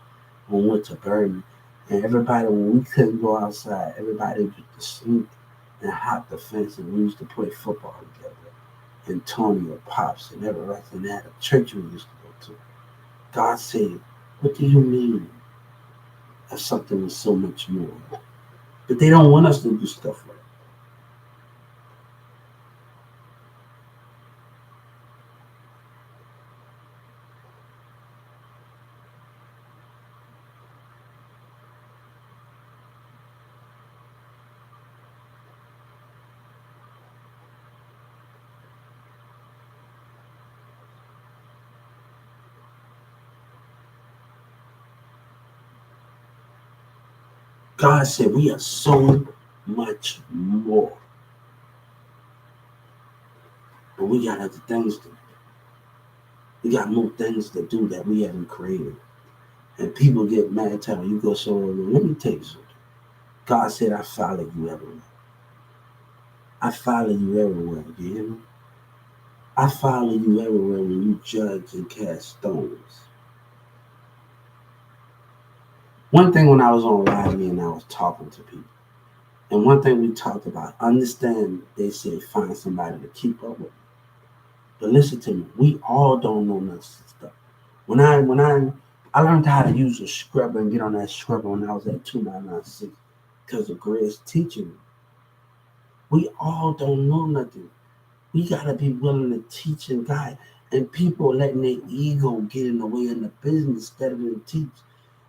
when we went to Berman. And everybody, when we couldn't go outside, everybody used to sneak and hop the fence, and we used to play football together. Antonio, Pops, and every rest of that, a church we used to go to. God said, what do you mean if something was so much more? But they don't want us to do stuff like that. God said we are so much more, but we got other things to do. We got more things to do that we haven't created. And people get mad telling you go somewhere. Let me tell you something. God said, I follow you everywhere. I follow you everywhere. Do you hear me? I follow you everywhere when you judge and cast stones. One thing when I was on live and I was talking to people, and one thing we talked about, understand they said find somebody to keep up with. But listen to me, we all don't know none of this stuff. When I learned how to use a scrubber and get on that scrubber when I was at 2996 because of Greg's teaching me. We all don't know nothing. We gotta be willing to teach and guide. And people letting their ego get in the way in the business instead of to teach.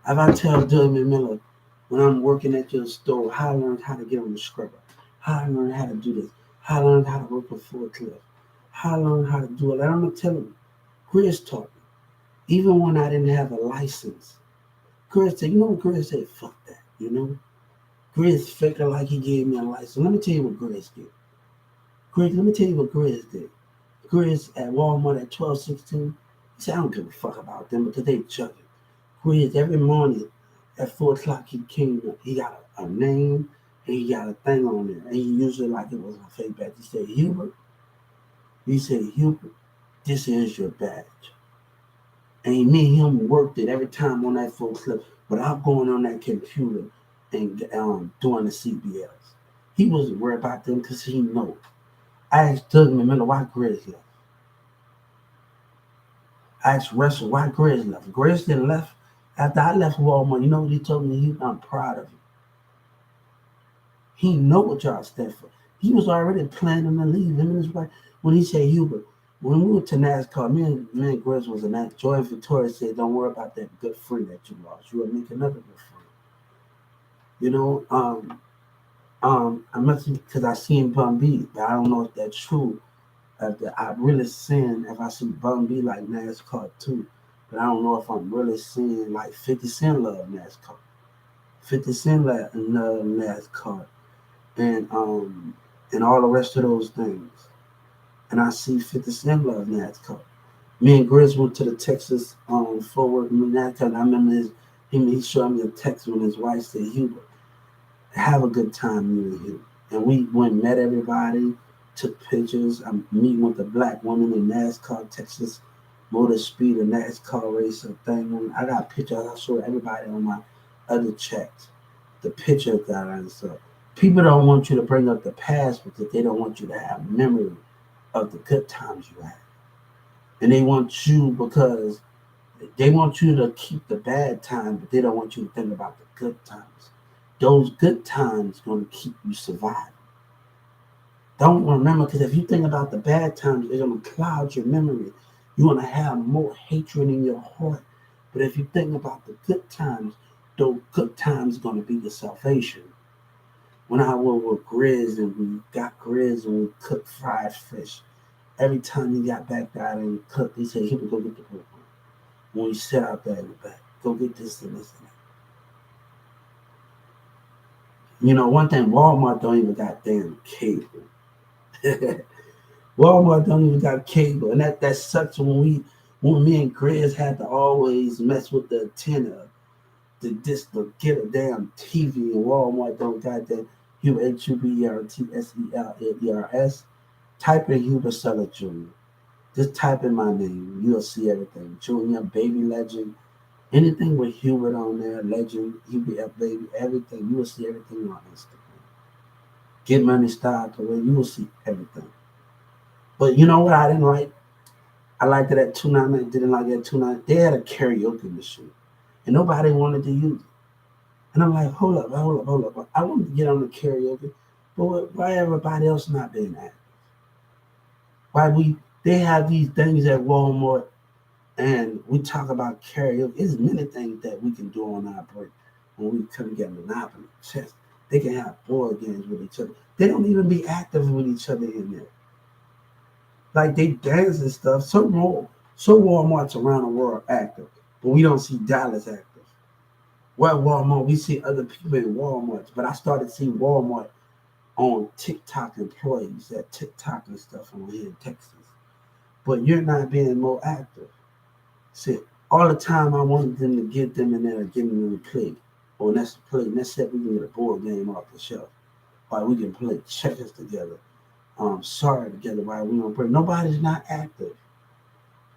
If I tell Dylan Miller when I'm working at your store how I learned how to get on the scrubber, how I learned how to do this, how I learned how to work a forklift, how I learned how to do it, and I'm gonna tell him, Chris taught me. Even when I didn't have a license. Chris said, Chris said, fuck that. Chris figured like he gave me a license. Let me tell you what Chris did. Let me tell you what Chris did. Chris at Walmart at 1216. He said, I don't give a fuck about them because they chugging. Chris, every morning at 4 o'clock, he came up. He got a name and he got a thing on there. And he used it like it was a fake badge. Hubert, this is your badge. And me and him worked it every time on that full clip without going on that computer and doing the CBLs. He wasn't worried about them because he knows. I asked Doug Miller why Grizz left. I asked Russell why Grizz left. Grizz didn't left after I left Walmart. You know what he told me? I'm proud of him. He know what y'all stand for. He was already planning to leave. Him and his wife. When he said, Hubert, when we went to NASCAR, me and Grizz was in that. Joy Victoria said, don't worry about that good friend that you lost. You will make another good friend. I must because I seen Bun B, but I don't know if that's true. I really seeing if I see Bun B like NASCAR too, but I don't know if I'm really seeing like 50 Cent love NASCAR. 50 Cent love NASCAR and all the rest of those things. And I see 50 Cent love NASCAR. Me and Grizz went to the Texas forward NASCAR. I remember he showed me a text when his wife said, Hubert, have a good time, you and him. And we went and met everybody, took pictures. I'm meeting with the black woman in NASCAR, Texas Motor Speed, a NASCAR racer thing. I got pictures. I showed everybody on my other checks the picture that I saw. People don't want you to bring up the past because they don't want you to have memory of the good times you had. And they want you because they want you to keep the bad times, but they don't want you to think about the good times. Those good times going to keep you surviving. Don't remember, because if you think about the bad times, they're going to cloud your memory. You're going to have more hatred in your heart. But if you think about the good times, those good times are going to be the salvation. When I was with Grizz and we got Grizz and we cooked fried fish, every time he got back out and cooked, he said, here we go get the program. When we sat out there in the back, go get this and this and that. One thing, Walmart don't even got damn cable. Walmart don't even got cable. And that sucks when me and Grizz had to always mess with the antenna to get a damn TV, and Walmart don't got that HUBERTSELLERS. Type in Hubert Seller Jr. Just type in my name. You'll see everything. Junior, Baby Legend, anything with Hubert on there, Legend, UBF Baby, everything. You will see everything on Instagram. Get Money Style to where you will see everything. But you know what I didn't like? I liked it at 299, didn't like it at 299. They had a karaoke machine. And nobody wanted to use it. And I'm like, hold up. I wanted to get on the karaoke, but why everybody else not being active? They have these things at Walmart and we talk about karaoke. There's many things that we can do on our break when we come get Monopoly, chess. They can have board games with each other. They don't even be active with each other in there. Like they dance and stuff. So Walmart's around the world active, but we don't see Dallas active. We're at Walmart. We see other people in Walmart, but I started seeing Walmart on TikTok employees at TikTok and stuff on here in Texas. But you're not being more active. See, all the time I wanted them to get them in there and get them to play. Or let's play. Let's say we can get a board game off the shelf. Or we can play checkers together. Sorry together while we don't play. Nobody's not active.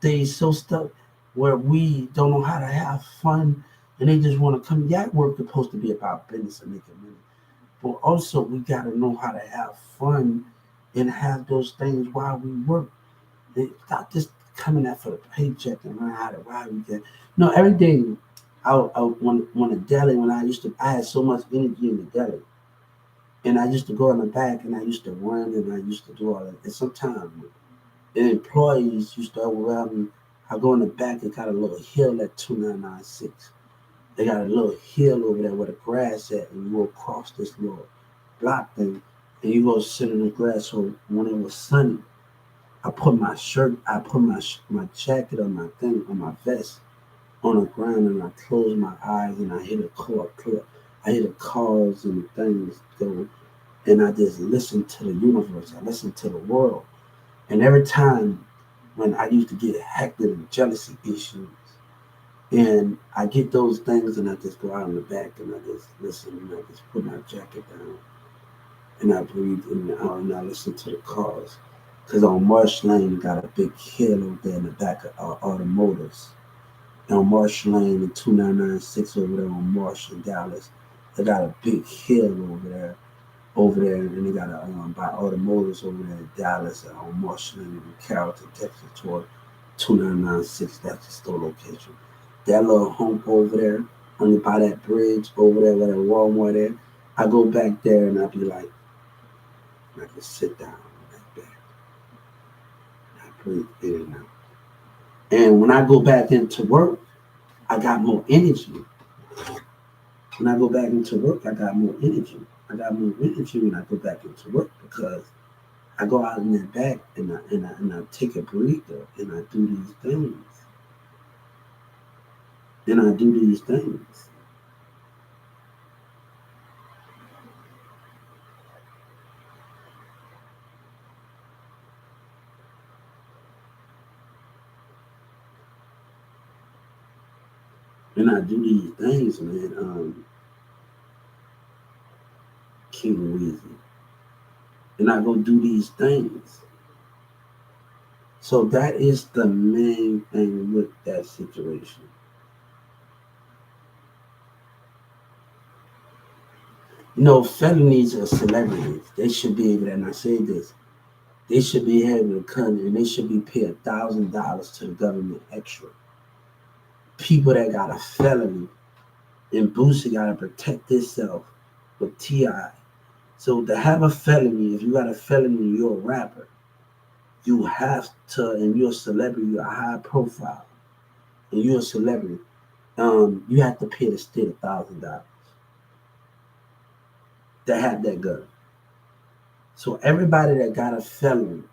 They so stuck where we don't know how to have fun and they just want to come. Yeah, work is supposed to be about business and making money. But also we gotta know how to have fun and have those things while we work. It's not just coming out for the paycheck and learn how to why we get. No, every day I when a deli when I had so much energy in the deli. And I used to go in the back and I used to run and I used to do all that. And sometimes the employees used to overwhelm me. I go in the back, it got a little hill at 2996. They got a little hill over there where the grass at, and you go across this little block thing, and you go sit in the grass. So when it was sunny, I put my jacket on my thing, on my vest, on the ground, and I close my eyes, and I hear the car clear. I hear the cars and the things go, and I just listen to the universe. I listen to the world. And every time when I used to get hectic and jealousy issues, and I get those things, and I just go out in the back and I just listen, and I just put my jacket down, and I breathe in and out, and I listen to the cars. Because on Marsh Lane, you got a big hill over there in the back of automotives. And on Marsh Lane and 2996 over there on Marsh in Dallas, they got a big hill over there, and they got a by automotives over there in Dallas and on Marsh Lane in Carrollton, Texas, toward 2996. That's the store location. That little hump over there, only by that bridge over there where that Walmart is, I go back there and I be like, I can sit down like that. I breathe in and out. And when I go back into work, I got more energy. When I go back into work, I got more energy. I got more energy when I go back into work because I go out in that back and I take a breather and I do these things. And I do these things. And I do these things, man. King Weezy. And I go do these things. So that is the main thing with that situation. You know, felonies are celebrities. They should be able to, and I say this, they should be able to come and they should be paid $1,000 to the government extra. People that got a felony and Boosie got to protect themselves with T.I. So to have a felony, if you got a felony, you're a rapper. You have to, and you're a celebrity, you're a high profile, and you're a celebrity. You have to pay the state $1,000 to have that gun. So everybody that got a felony,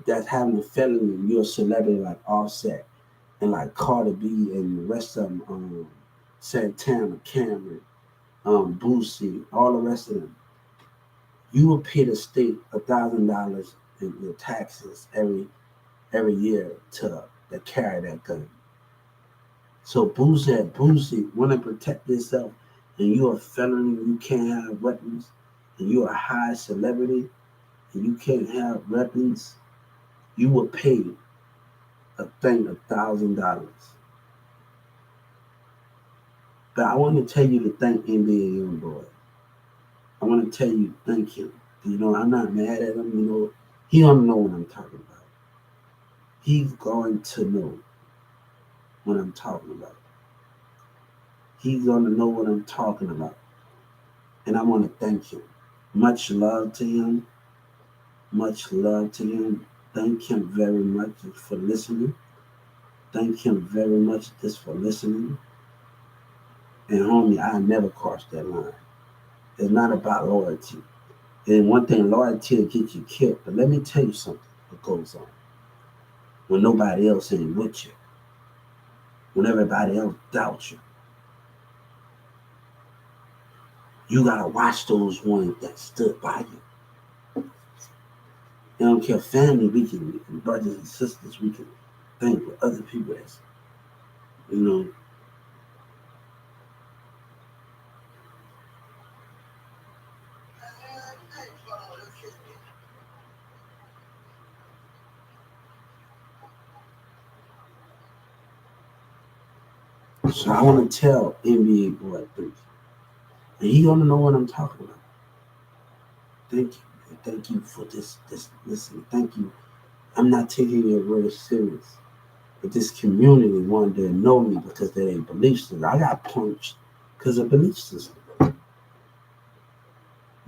that's having a felony, you're a celebrity like Offset and like Carter B and the rest of them, Santana, Cameron, Boosie, all the rest of them. You will pay the state $1,000 in your taxes every year to carry that gun. So Boosie want to protect yourself, and you're a felony, you can't have weapons, and you're a high celebrity, and you can't have weapons, you will pay $1,000. But I want to tell you to thank NBA Youngboy. I want to tell you thank him. You know, I'm not mad at him. You know, he don't know what I'm talking about. He's going to know what I'm talking about. He's going to know what I'm talking about. And I want to thank him. Much love to him. Much love to him. Thank him very much for listening. Thank him very much just for listening. And homie, I never crossed that line. It's not about loyalty. And one thing, loyalty will get you killed. But let me tell you something that goes on. When nobody else ain't with you. When everybody else doubts you. You gotta watch those ones that stood by you. You don't care, family, we can, brothers and sisters, we can think with other people that's, you know. So I want to tell NBA boy, and he gonna know what I'm talking about. Thank you, thank you for this. Listen, thank you. I'm not taking your word serious, but this community wanted to know me because of their belief system. I got punched because of belief system.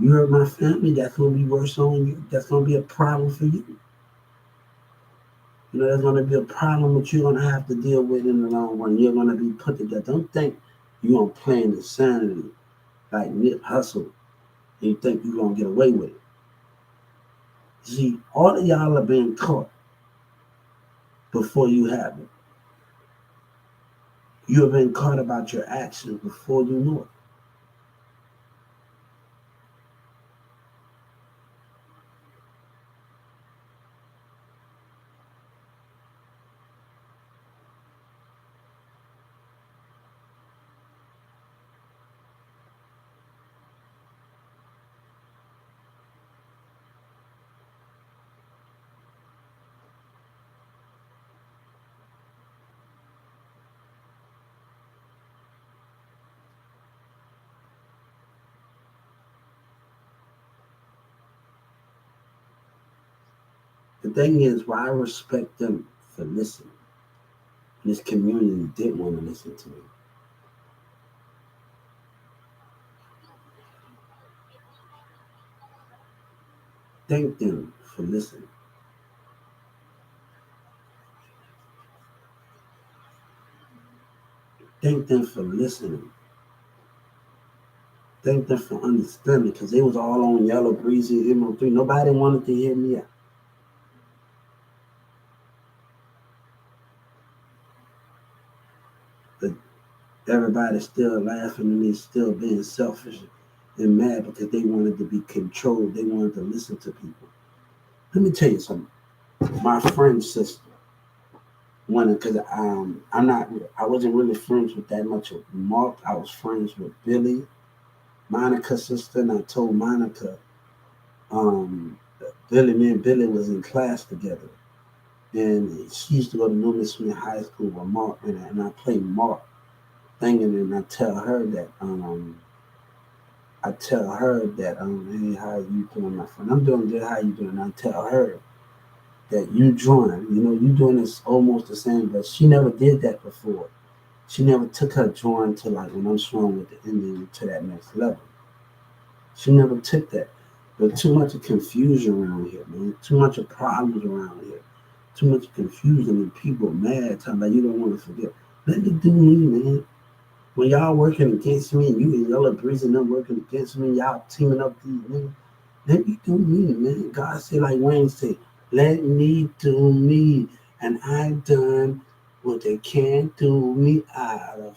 You hurt my family, that's gonna be worse on you. That's gonna be a problem for you. You know, there's gonna be a problem that you're gonna have to deal with in the long run. You're gonna be put to death. Don't think you're gonna play in insanity like Nip Hustle and you think you're gonna get away with it. See, all of y'all are being caught before you have it. You have been caught about your actions before you know it. The thing is, why I respect them for listening. This community didn't want to listen to me. Thank them for listening. Thank them for listening. Thank them for understanding because they was all on Yellow Breezy MO3. Nobody wanted to hear me out. But everybody's still laughing and they still being selfish and mad because they wanted to be controlled. They wanted to listen to people. Let me tell you something. My friend's sister wanted because I wasn't really friends with that much of Mark. I was friends with Billy, Monica's sister, and I told Monica, me and Billy was in class together. And she used to go to New Miss Smith High School with Mark, and I played Mark thinking, and I tell her that, hey, how you doing, my friend? I'm doing good. How you doing? I tell her that you join. You know, you doing this almost the same, but she never did that before. She never took her join to like when I'm strong with the Indian to that next level. She never took that. There's too much of confusion around here, man. Too much of problems around here. Too much confusion and people mad talking about you don't want to forget. Let me do me, man. When y'all working against me and you and Yellow Breeze and them working against me, y'all teaming up these niggas, let me do me, man. God said, like Wayne said, let me do me. And I done what they can't do me out of.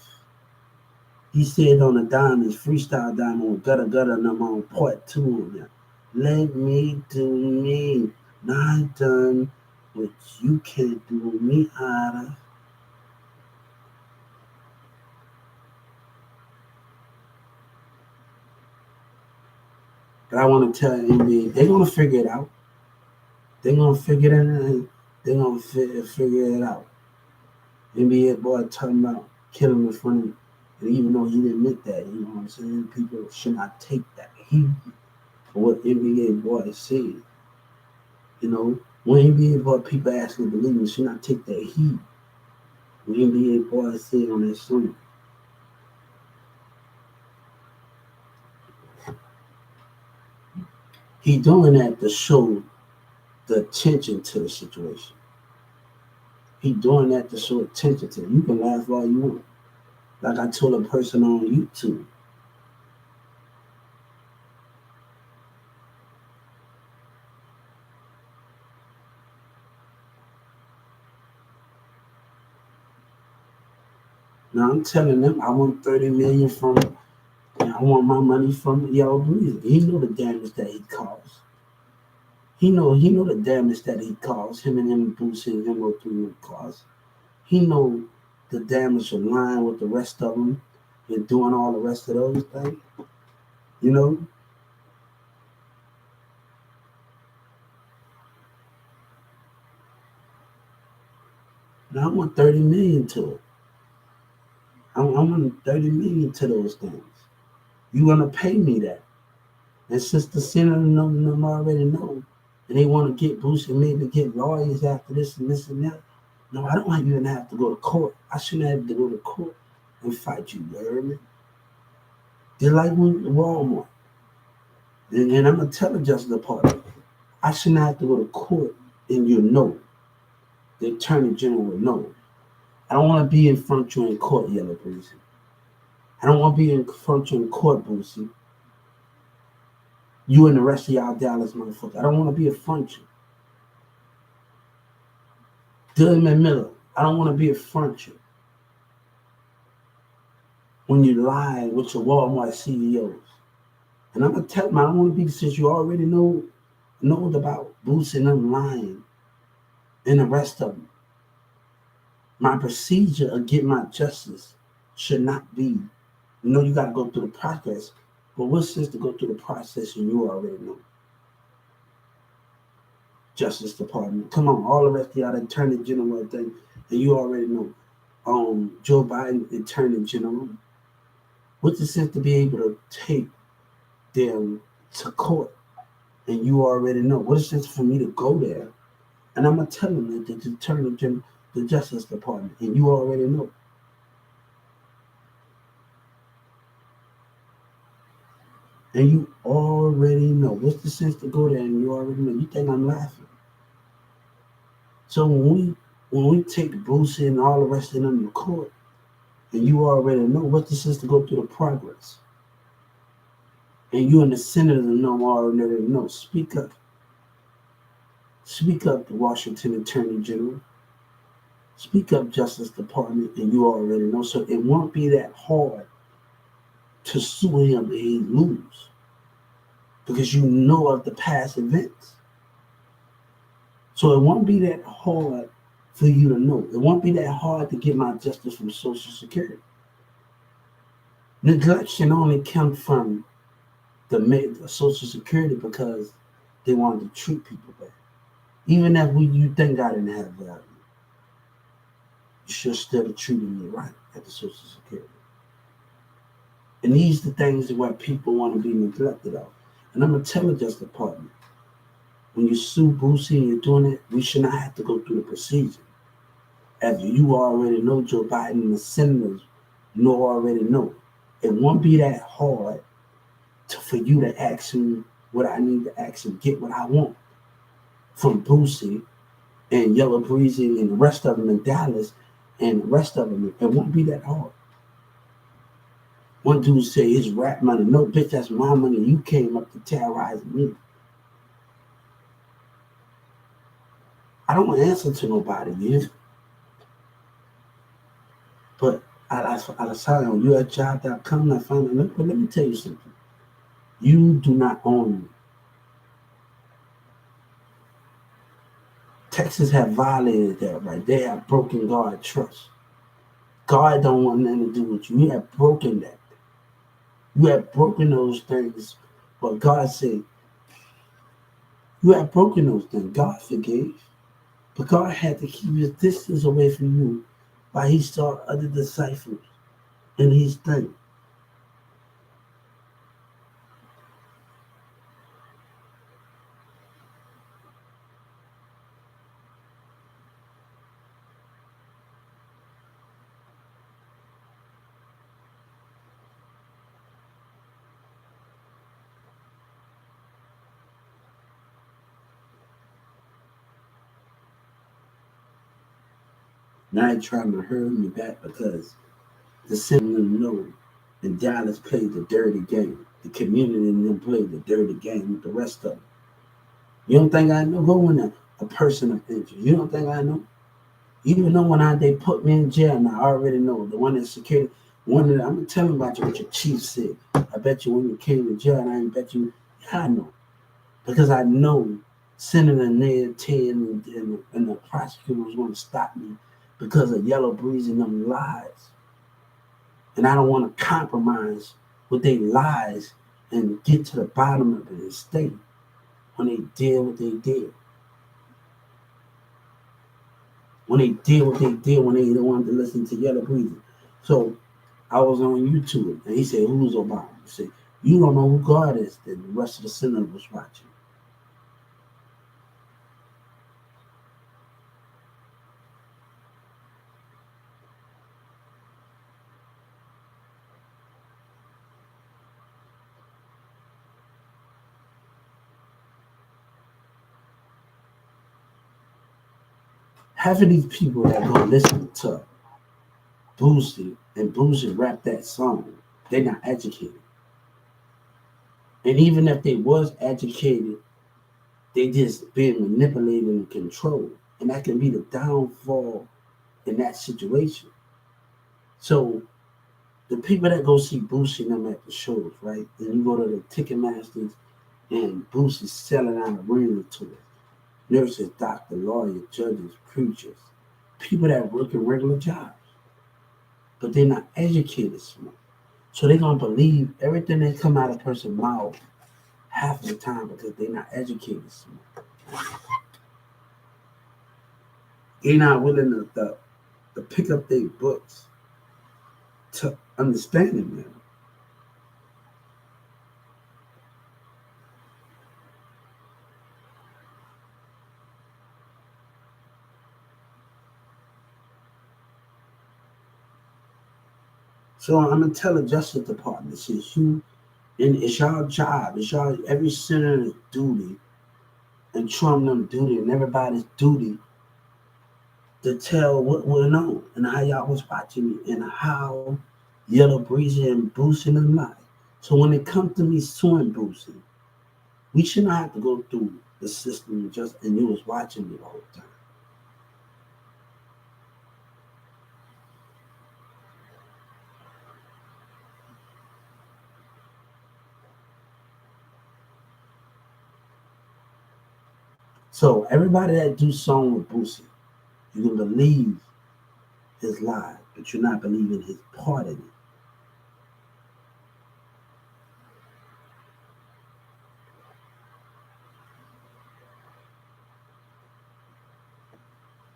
He said on the diamonds, freestyle diamond with gutter gutter and I'm on part two on there. Let me do me. And I done what you can't do me out of. But I want to tell you, they're gonna figure it out. They're gonna figure it out. They're gonna figure it out. NBA boy talking about killing in front of him. And even though he didn't admit that, you know what I'm saying? People should not take that heat for what NBA boy said. You know, when NBA boy people actually believe me, should not take that heat. When NBA boy said on that song. He doing that to show the attention to the situation. He doing that to show attention to it. You can laugh all you want. Like I told a person on YouTube. Now I'm telling them I want 30 million from I want my money from Yellow Breeze. He know the damage that he caused. He know the damage that he caused. Him and him boosting him go through the cause. He know the damage of lying with the rest of them and doing all the rest of those things. You know, and I want 30 million to it. I want 30 million to those things. You gonna pay me that? And since the senator them already know, and they want to get boosted, maybe get lawyers after this and this and that. No, I don't even have to go to court. I shouldn't have to go to court and fight you. You heard me? They're like when Walmart. And I'm gonna tell the Justice Department, I shouldn't have to go to court and you know. The Attorney General will know. I don't want to be in front of you in court, Yellow Breezy. I don't want to be in front of you in court, Boosie. You and the rest of y'all Dallas motherfuckers. I don't want to be in front of you. Dylan Miller, I don't want to be in front of you. When you lie with your Walmart CEOs. And I'm going to tell them, I don't want to be, since you already know about Boosie and them lying and the rest of them. My procedure of getting my justice should not be, you got to go through the process. But what's sense to go through the process and you already know? Justice Department. Come on, all the rest of y'all, the Attorney General thing, and you already know. Joe Biden, Attorney General. What's the sense to be able to take them to court and you already know? What's the sense for me to go there? And I'm going to tell them that the Attorney General, the Justice Department, and you already know. And you already know. What's the sense to go there and you already know? You think I'm laughing? So when we take Boosie and all the rest of them to court, and you already know, what's the sense to go through the progress? And you and the senators already know. Speak up. Speak up, the Washington Attorney General. Speak up, Justice Department, and you already know. So it won't be that hard to sue him and he lose. Because you know of the past events. So it won't be that hard for you to know. It won't be that hard to get my justice from Social Security. Neglection only comes from the Social Security because they wanted to treat people bad. Even if you think I didn't have value, you should still have treated me right at the Social Security. And these are the things that people want to be neglected of. And I'm going to tell the Justice Department, when you sue Boosie and you're doing it, we should not have to go through the procedure. As you already know, Joe Biden and the senators already know. It won't be that hard for you to ask me what I need to ask and get what I want from Boosie and Yellow Breezy and the rest of them in Dallas and the rest of them. It won't be that hard. One dude say his rap money. No, bitch, that's my money. You came up to terrorize me. I don't answer to nobody, man. But I saw on USJob.com, I found out, but let me tell you something. You do not own me. Texas have violated that right. They have broken God trust. God don't want nothing to do with you. You have broken that. You have broken those things. But God said, you have broken those things. God forgave. But God had to keep his distance away from you while he saw other disciples in his thing. Now they're trying to hurt me back because the Sentinel know and Dallas played the dirty game. The community and them played the dirty game with the rest of them. You don't think I know who when a person of interest? You don't think I know? Even though when they put me in jail, and I already know the one that's security, I'm gonna tell him about you what your chief said. I bet you when you came to jail, and I ain't bet you. Yeah, I know because I know Senator Ned Ted and the prosecutor was going to stop me because of Yellow Breeze and them lies, and I don't want to compromise with their lies and get to the bottom of the state when they did what they did. When they did what they did, when they didn't want to listen to Yellow Breeze. So I was on YouTube, and he said, "Who's Obama?" I said, "You don't know who God is." Then the rest of the Senate was watching. Half of these people that go listen to Boosie and Boosie rap that song, they're not educated. And even if they was educated, they just being manipulated and controlled. And that can be the downfall in that situation. So the people that go see Boosie and them at the shows, right? Then you go to the Ticketmasters and Boosie's selling out arenas to it. Nurses, doctors, lawyers, judges, preachers, people that work in regular jobs, but they're not educated smart. So they're gonna believe everything that come out of a person's mouth half of the time because they're not educated smart. They're not willing to pick up their books to understand it, man. So I'm gonna tell the Justice Department, since you and it's your job, it's your every senator's duty and Trump them duty and everybody's duty to tell what went on and how y'all was watching me and how Yellow Breezy and Boosie and life. So when it comes to me suing Boosie, we should not have to go through the system just and you was watching me the whole time. So everybody that do song with Boosie, you can believe his lie, but you're not believing his part in it.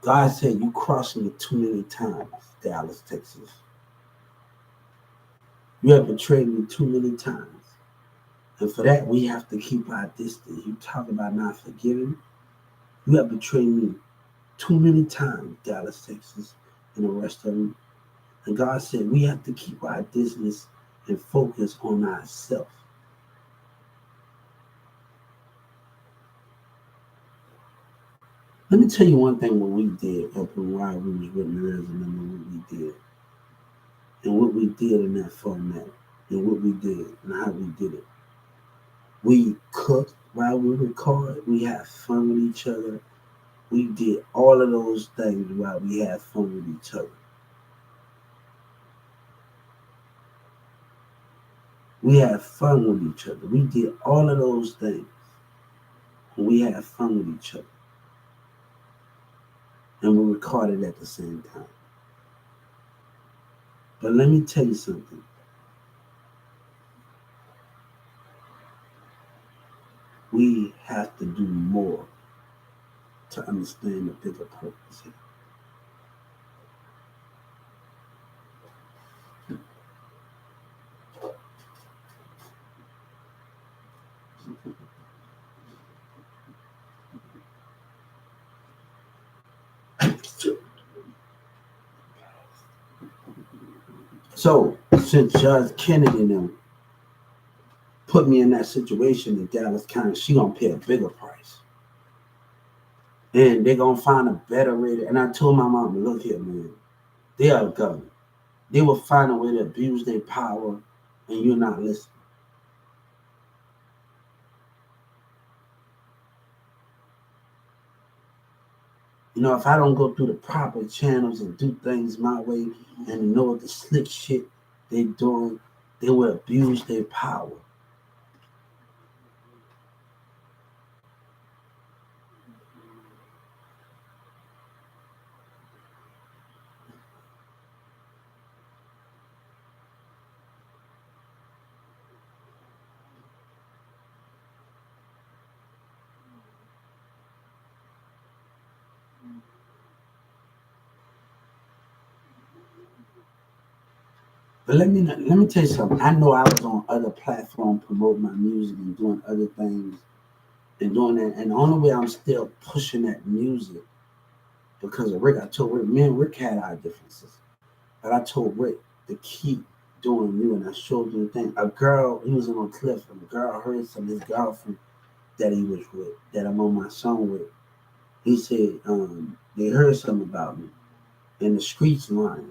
God said you crossed me too many times, Dallas, Texas. You have betrayed me too many times. And for that, we have to keep our distance. You talk about not forgiving. You have betrayed me too many times, Dallas, Texas, and the rest of them. And God said we have to keep our distance and focus on ourselves. Let me tell you one thing what we did up in why we was with Mirrors and what we did. And what we did in that format. And what we did and how we did it. We cooked while we recorded. We had fun with each other. We did all of those things while we had fun with each other. We had fun with each other. We did all of those things. And we had fun with each other. And we recorded at the same time. But let me tell you something. We have to do more to understand the bigger purpose here. So, since Judge Kennedy and them put me in that situation in Dallas County, she gonna pay a bigger price. And they're gonna find a better way. And I told my mom, look here, man, they are government. They will find a way to abuse their power and you're not listening. You know, if I don't go through the proper channels and do things my way and know the slick shit, They will abuse their power. But let me tell you something. I know I was on other platforms promoting my music and doing other things and doing that. And the only way I'm still pushing that music because of Rick, I told Rick, me and Rick had our differences. But I told Rick to keep doing you, and I showed him the thing. A girl, he was on a cliff, and a girl heard some of his girlfriend that he was with, that I'm on my song with. He said, they heard something about me in the streets lying.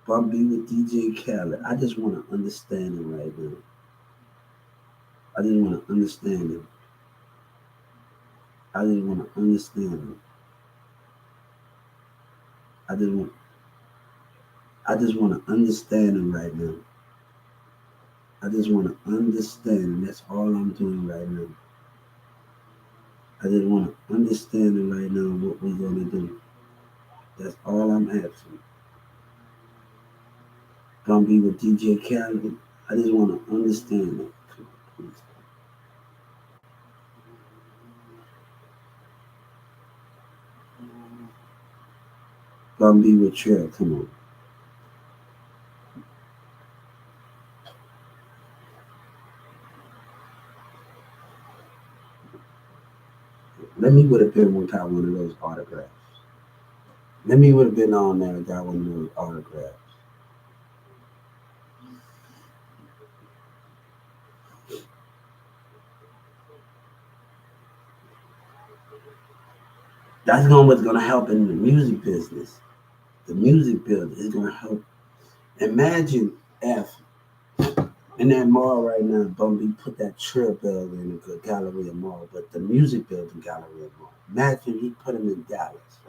Bumpy with DJ Khaled. I just want to understand him right now. I just want to understand him. I just want to understand him. I just want I just want to understand him right now. I just want to understand him. That's all I'm doing right now. I just want to understand him right now what we're gonna do. That's all I'm asking. Gonna be with DJ Khaled. I just want to understand it. Come on, please. Gonna be with Trail. Come on. Let me would have been one got one of those autographs. Let me would have been on there and got one of those autographs. That's what's gonna help in the music business. The music business is gonna help. Imagine if in that mall right now, Bumby put that Trill building in the Galleria Mall, but the music building Galleria Mall. Imagine he put him in Dallas.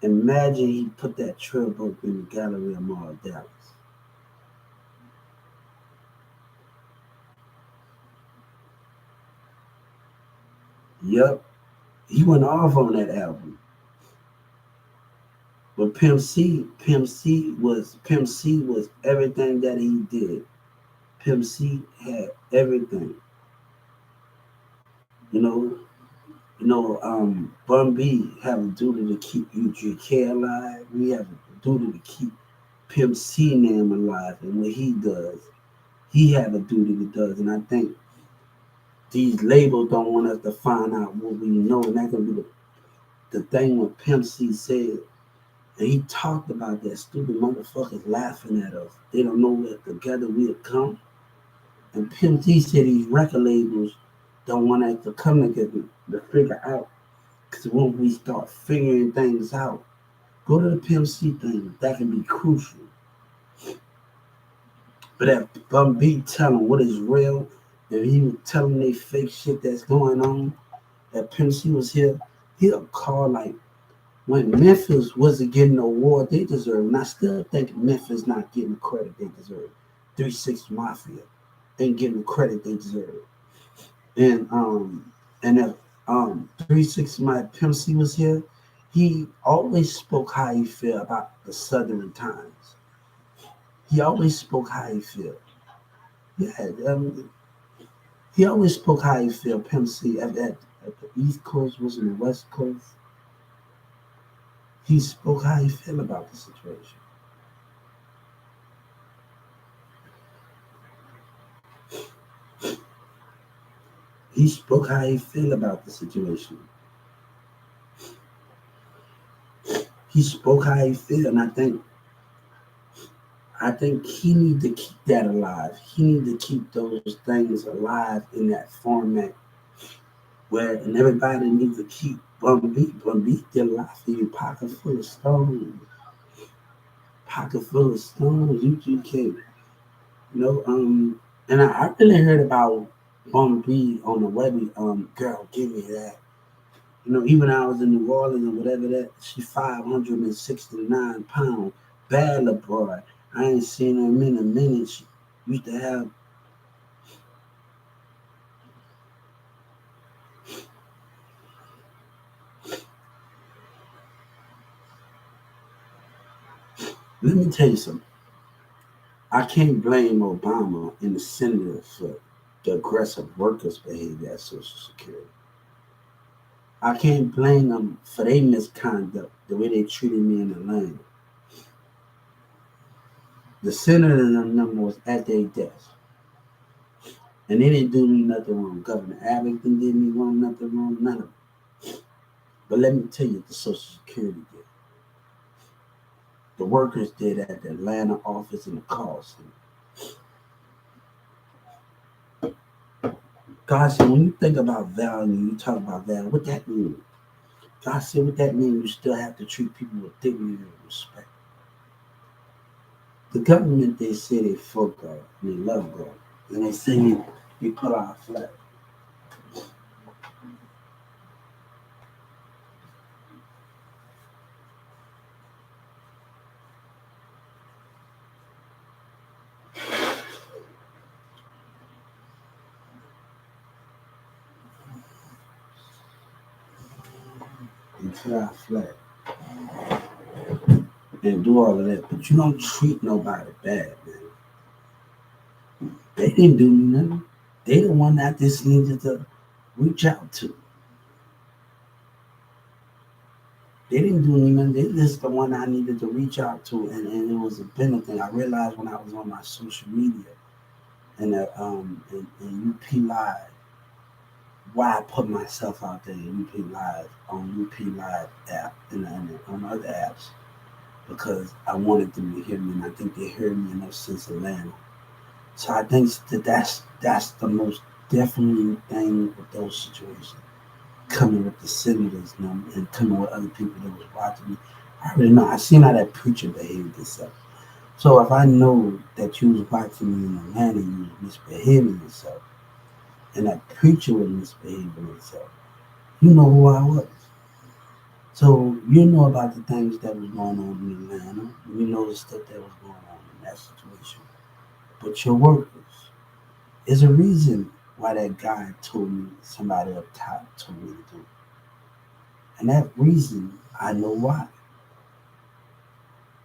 Imagine he put that Trill book in the Galleria Mall, Dallas. Yup, he went off on that album. But Pimp C was everything that he did. Pimp C had everything. You know, Bun B have a duty to keep UGK alive. We have a duty to keep Pimp C name alive. And what he does, he have a duty to does. And I think these labels don't want us to find out what we know. And that can be the thing what Pimp C said. And he talked about that stupid motherfuckers laughing at us. They don't know where together we'll come. And Pimp C said these record labels don't want us to come together to figure out. Because when we start figuring things out, go to the Pimp C thing. That can be crucial. But if Bum B tell them what is real, and he was telling they fake shit that's going on, that Pimp C was here, he'll call like when Memphis wasn't getting the award they deserve. And I still think Memphis not getting the credit they deserve. 3-6 Mafia ain't getting the credit they deserve. And if 3-6 my Pimp C was here, he always spoke how he feel about the Southern Times. He always spoke how he feel. Yeah, he always spoke how he feel. Pimp C at the East Coast was in the West Coast. He spoke how he feel about the situation. He spoke how he feel about the situation. He spoke how he feel, and I think he need to keep that alive. He need to keep those things alive in that format where and everybody needs to keep Bun B did a lot for you. Pocket full of stones. Pocket full of stones. You can't, you know, and I really heard about Bun B on the Webby. Girl, give me that. Even when I was in New Orleans or whatever that, she 569 pounds, bad little boy. I ain't seen her in a minute. She used to have. Let me tell you something. I can't blame Obama and the senator for the aggressive workers' behavior at Social Security. I can't blame them for their misconduct, the way they treated me in Atlanta. The senator and them was at their desk, and they didn't do me nothing wrong. Governor Abington did me wrong, nothing wrong, none of them. But let me tell you, the Social Security did. The workers did at the Atlanta office and the call center. God said, when you think about value, you talk about value. What that mean? God said, what that mean? You still have to treat people with dignity and respect. The government, they say they for God and they love God, and they say you put our flag. You put our flag and do all of that, but you don't treat nobody bad, man. They didn't do nothing. They the one that this needed to reach out to. They didn't do nothing. They just the one I needed to reach out to, and it was a benefit. I realized when I was on my social media and and UP Live, why I put myself out there in UP Live on UP Live app and on other apps because I wanted them to hear me, and I think they heard me enough since Atlanta. So I think that's the most definitely thing with those situations. Coming with the senators and coming with other people that was watching me. I already know. I seen how that preacher behaved himself. So if I know that you was watching me in Atlanta, you was misbehaving yourself, and that preacher was misbehaving himself, you know who I was. So you know about the things that was going on in Atlanta. You know the stuff that was going on in that situation. But your workers, there's a reason why that guy told me, somebody up top told me to do it. And that reason, I know why.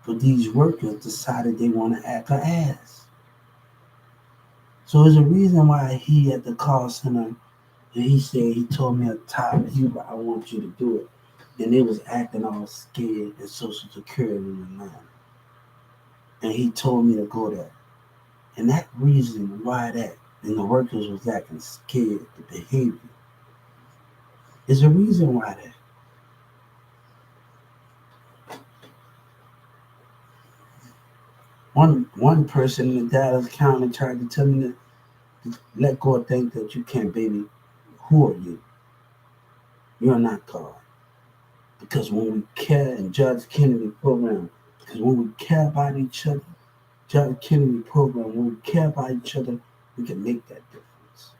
But these workers decided they want to act an ass. So there's a reason why he at the call center and he said he told me at the top, I want you to do it. And they was acting all scared at Social Security in Atlanta. And he told me to go there. And that reason why that and the workers was acting scared, the behavior, is a reason why that. One person in the Dallas County tried to tell me to let God think that you can't, baby. Who are you? You're not God. Because when we care in Judge Kennedy program, because when we care about each other, Judge Kennedy program, when we care about each other, we can make that difference.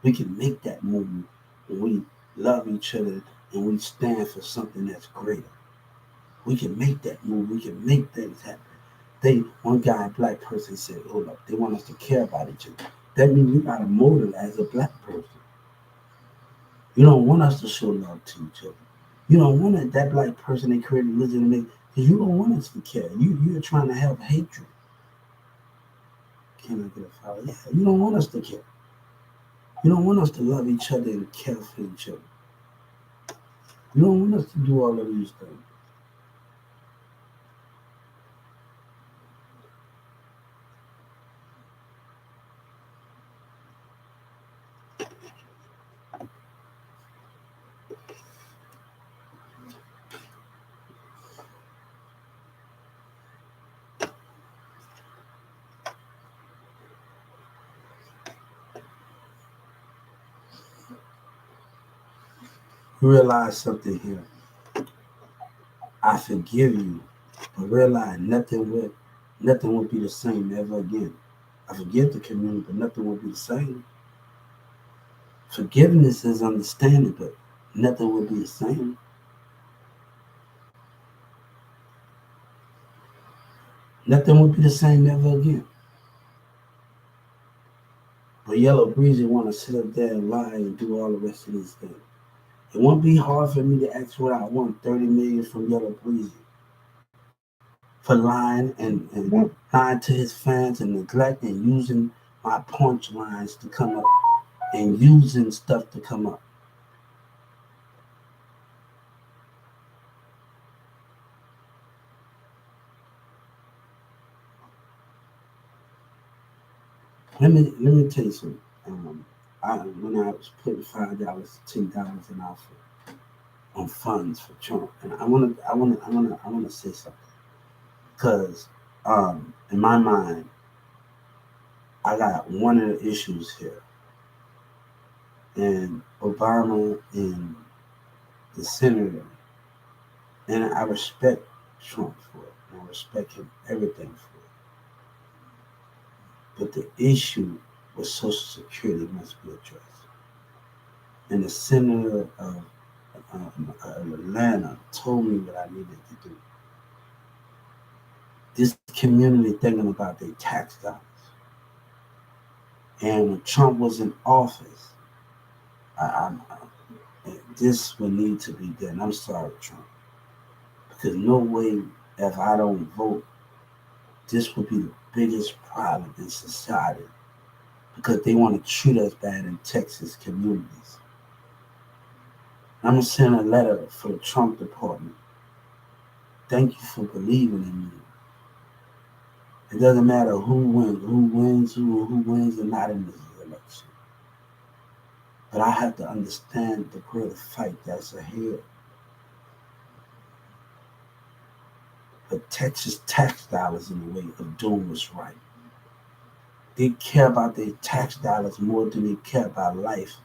We can make that movement when we love each other and we stand for something that's greater. We can make that move. We can make things happen. One guy, a black person, said, "Hold up, they want us to care about each other." That means you got a motive as a black person. You don't want us to show love to each other. You don't want that black person they created religion to make because you don't want us to care. You're trying to have hatred. Can I get a follow? Yeah, you don't want us to care. You don't want us to love each other and care for each other. You don't want us to do all of these things. You realize something here. I forgive you, but realize nothing would be the same ever again. I forgive the community, but nothing will be the same. Forgiveness is understanding, but nothing will be the same. Nothing will be the same ever again. But Yellow Breezy want to sit up there and lie and do all the rest of these things. It won't be hard for me to ask what I want 30 million from Yellow Breezy for lying and lying to his fans and neglecting using my punchlines to come up and using stuff to come up. Let me tell you something. When I was putting $5, $10 in offer on funds for Trump, and I wanna say something because in my mind I got one of the issues here, and Obama and the senator, and I respect Trump for it, and I respect him everything for it. But the issue with Social Security must be addressed. And the senator of Atlanta told me what I needed to do. This community thinking about their tax dollars. And when Trump was in office, this would need to be done. I'm sorry, Trump. Because no way, if I don't vote, this would be the biggest problem in society. Because they want to treat us bad in Texas communities. I'm going to send a letter for the Trump department. Thank you for believing in me. It doesn't matter who wins or not in this election. But I have to understand the greater fight that's ahead. But Texas tax dollars in the way of doing what's right. They care about their tax dollars more than they care about life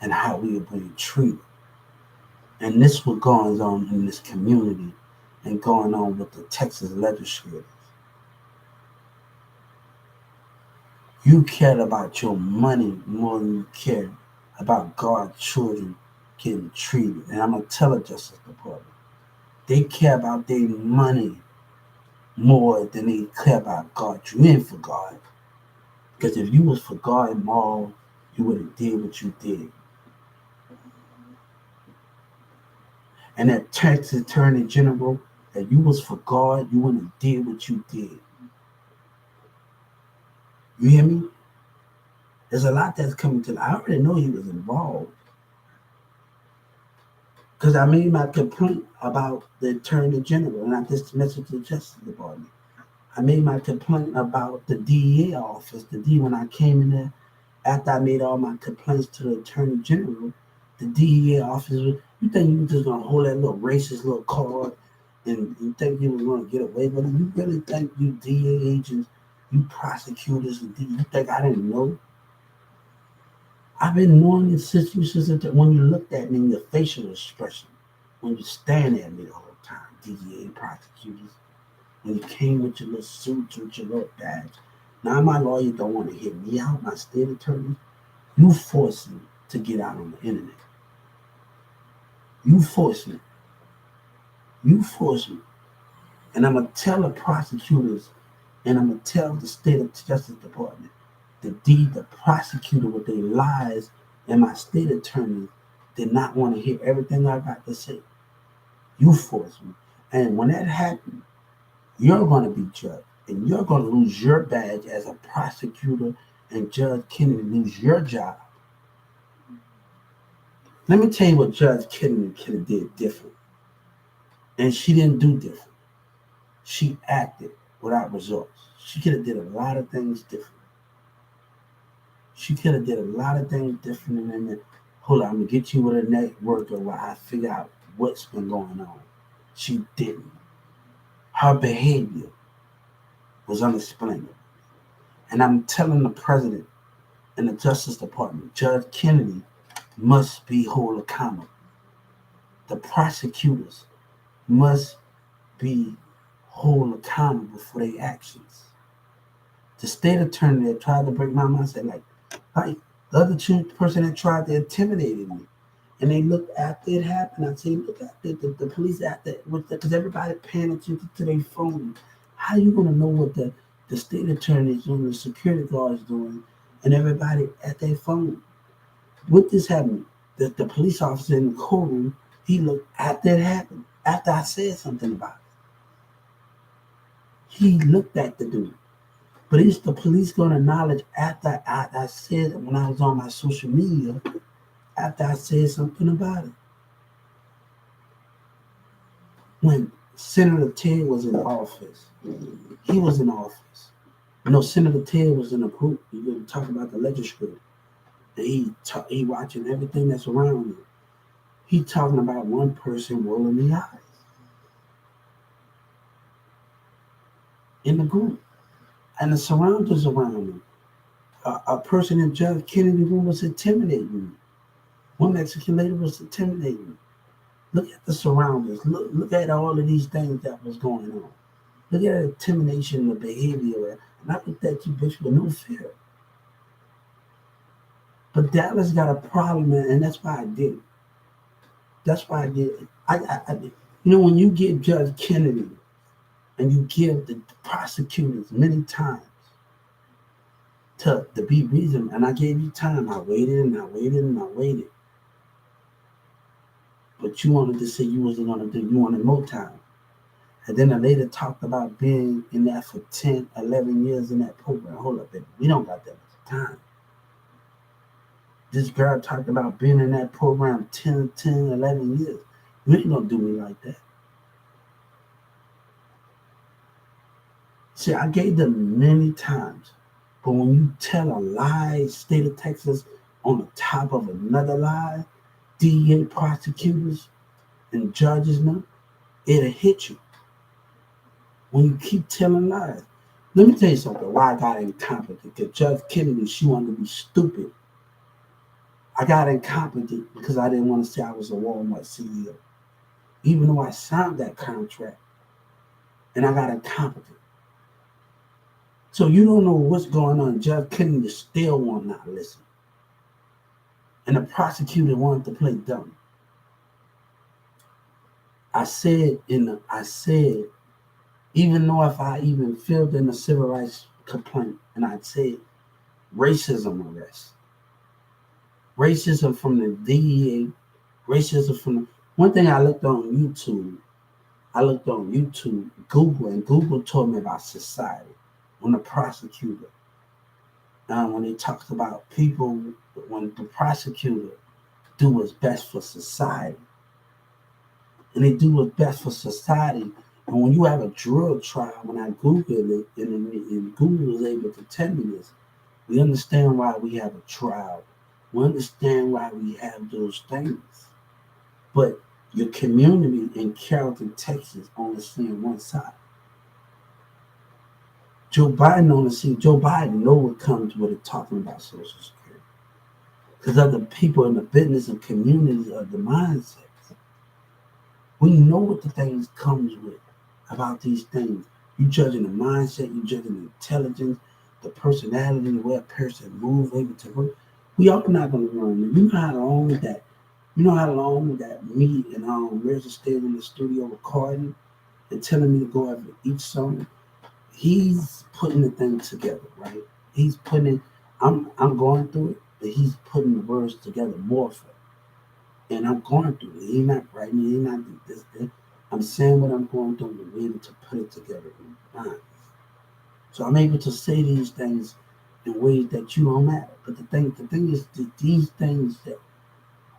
and how we are being treated. And this what goes on in this community and going on with the Texas legislators. You cared about your money more than you care about God's children getting treated. And I'm going to tell the Justice Department. They care about their money more than they care about God. You ain't for God. Because if you was for God more, you would have did what you did. And that Texas Attorney General, if you was for God, you wouldn't have did what you did. You hear me? There's a lot that's coming to. I already know he was involved. Because I made my complaint about the Attorney General, and I just messaged the Justice Department. I made my complaint about the DEA office. When I came in there, after I made all my complaints to the Attorney General, the DEA office, you think you were just going to hold that little racist little card and you think you were going to get away with it? You really think you DEA agents, you prosecutors, you think I didn't know? I've been knowing this since when you looked at me in your facial expression, when you stand at me the whole time, DEA prosecutors, when you came with your little suits, with your little badge. Now my lawyer don't want to hear me out, my state attorney. You force me to get out on the internet. You force me. And I'm going to tell the prosecutors and I'm going to tell the state of Justice Department the prosecutor with their lies and my state attorney did not want to hear everything I got to say. You force me. And when that happens, you're going to be judged. And you're going to lose your badge as a prosecutor and Judge Kennedy lose your job. Let me tell you what Judge Kennedy could have did different. And she didn't do different. She acted without results. She could have did a lot of things different. And then, hold on, I'm going to get you with a networker while I figure out what's been going on. She didn't. Her behavior was unexplainable. And I'm telling the president and the Justice Department, Judge Kennedy must be held accountable. the prosecutors must be held accountable for their actions. The state attorney that tried to break my mind said, like the other person that tried to intimidate me. And they looked after it happened. I said, look at the police after, because everybody paying attention to their phone. How you going to know what the state attorney is doing, the security guard is doing, and everybody at their phone? What this happened? The police officer in the courtroom, he looked after it happened, after I said something about it. He looked at the dude. But is the police going to acknowledge after I said, when I was on my social media, after I said something about it? When Senator Ted was in office, he was in office. Senator Ted was in a group. He was talking about the legislature. And he watching everything that's around him. He talking about one person rolling the eyes in the group. And the surroundings around him. A person in Judge Kennedy room was intimidating me. One Mexican lady was intimidating me. Look at the surroundings. Look at all of these things that was going on. Look at the intimidation, the behavior. And I looked at you, bitch, with no fear. But Dallas got a problem, and that's why I did it. That's why I did it. I did. When you give Judge Kennedy and you give the prosecutors many times to be reasonable, and I gave you time. I waited and I waited and I waited. But you wanted to say you wasn't going to do, you wanted more time. And then I later talked about being in that for 10, 11 years in that program. Hold up, baby. We don't got that much time. This girl talked about being in that program 10, 11 years. You ain't going to do me like that. See, I gave them many times. But when you tell a lie, state of Texas, on the top of another lie, DEA prosecutors and judges now, it'll hit you. When you keep telling lies. Let me tell you something, why I got incompetent. Because Judge Kennedy, she wanted to be stupid. I got incompetent because I didn't want to say I was a Walmart CEO. Even though I signed that contract. And I got incompetent. So you don't know what's going on. Judge Kennedy still won't not listen. And the prosecutor wanted to play dumb. I said, even though if I even filled in a civil rights complaint, and I'd say racism arrest. Racism from the DEA, racism from the... One thing I looked on YouTube, Google, and Google told me about society. When the prosecutor, when he talks about people, when the prosecutor do what's best for society, and they do what's best for society, and when you have a drug trial, when I Googled it, and Google was able to tell me this, we understand why we have a trial. We understand why we have those things. But your community in Carrollton, Texas, only seeing one side. Joe Biden know what comes with it talking about Social Security. Because other people in the business and communities are the mindsets. We know what the things comes with about these things. You judging the mindset, you judging the intelligence, the personality, the way a person moves, able to work. We all not gonna learn. You know how long that me and Mirza stayed in the studio recording and telling me to go after each song. He's putting the thing together, right? He's putting it, I'm going through it, but he's putting the words together more for it. And I'm going through it. He's not writing, he's not this. I'm saying what I'm going through and we're able to put it together in mind. So I'm able to say these things in ways that you don't matter. But the thing is that these things that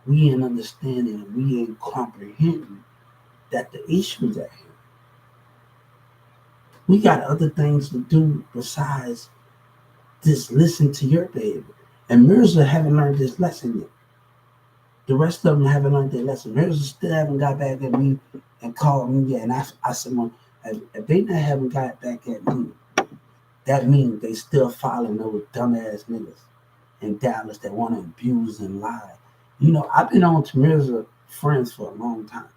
we ain't understanding and we ain't comprehending that the issues at hand. We got other things to do besides just listen to your behavior. And Mirza haven't learned this lesson yet. The rest of them haven't learned their lesson. Mirza still haven't got back at me and called me yet. And I said, well, if they haven't got back at me, that means they still following those dumbass niggas in Dallas that want to abuse and lie. I've been on to Mirza friends for a long time.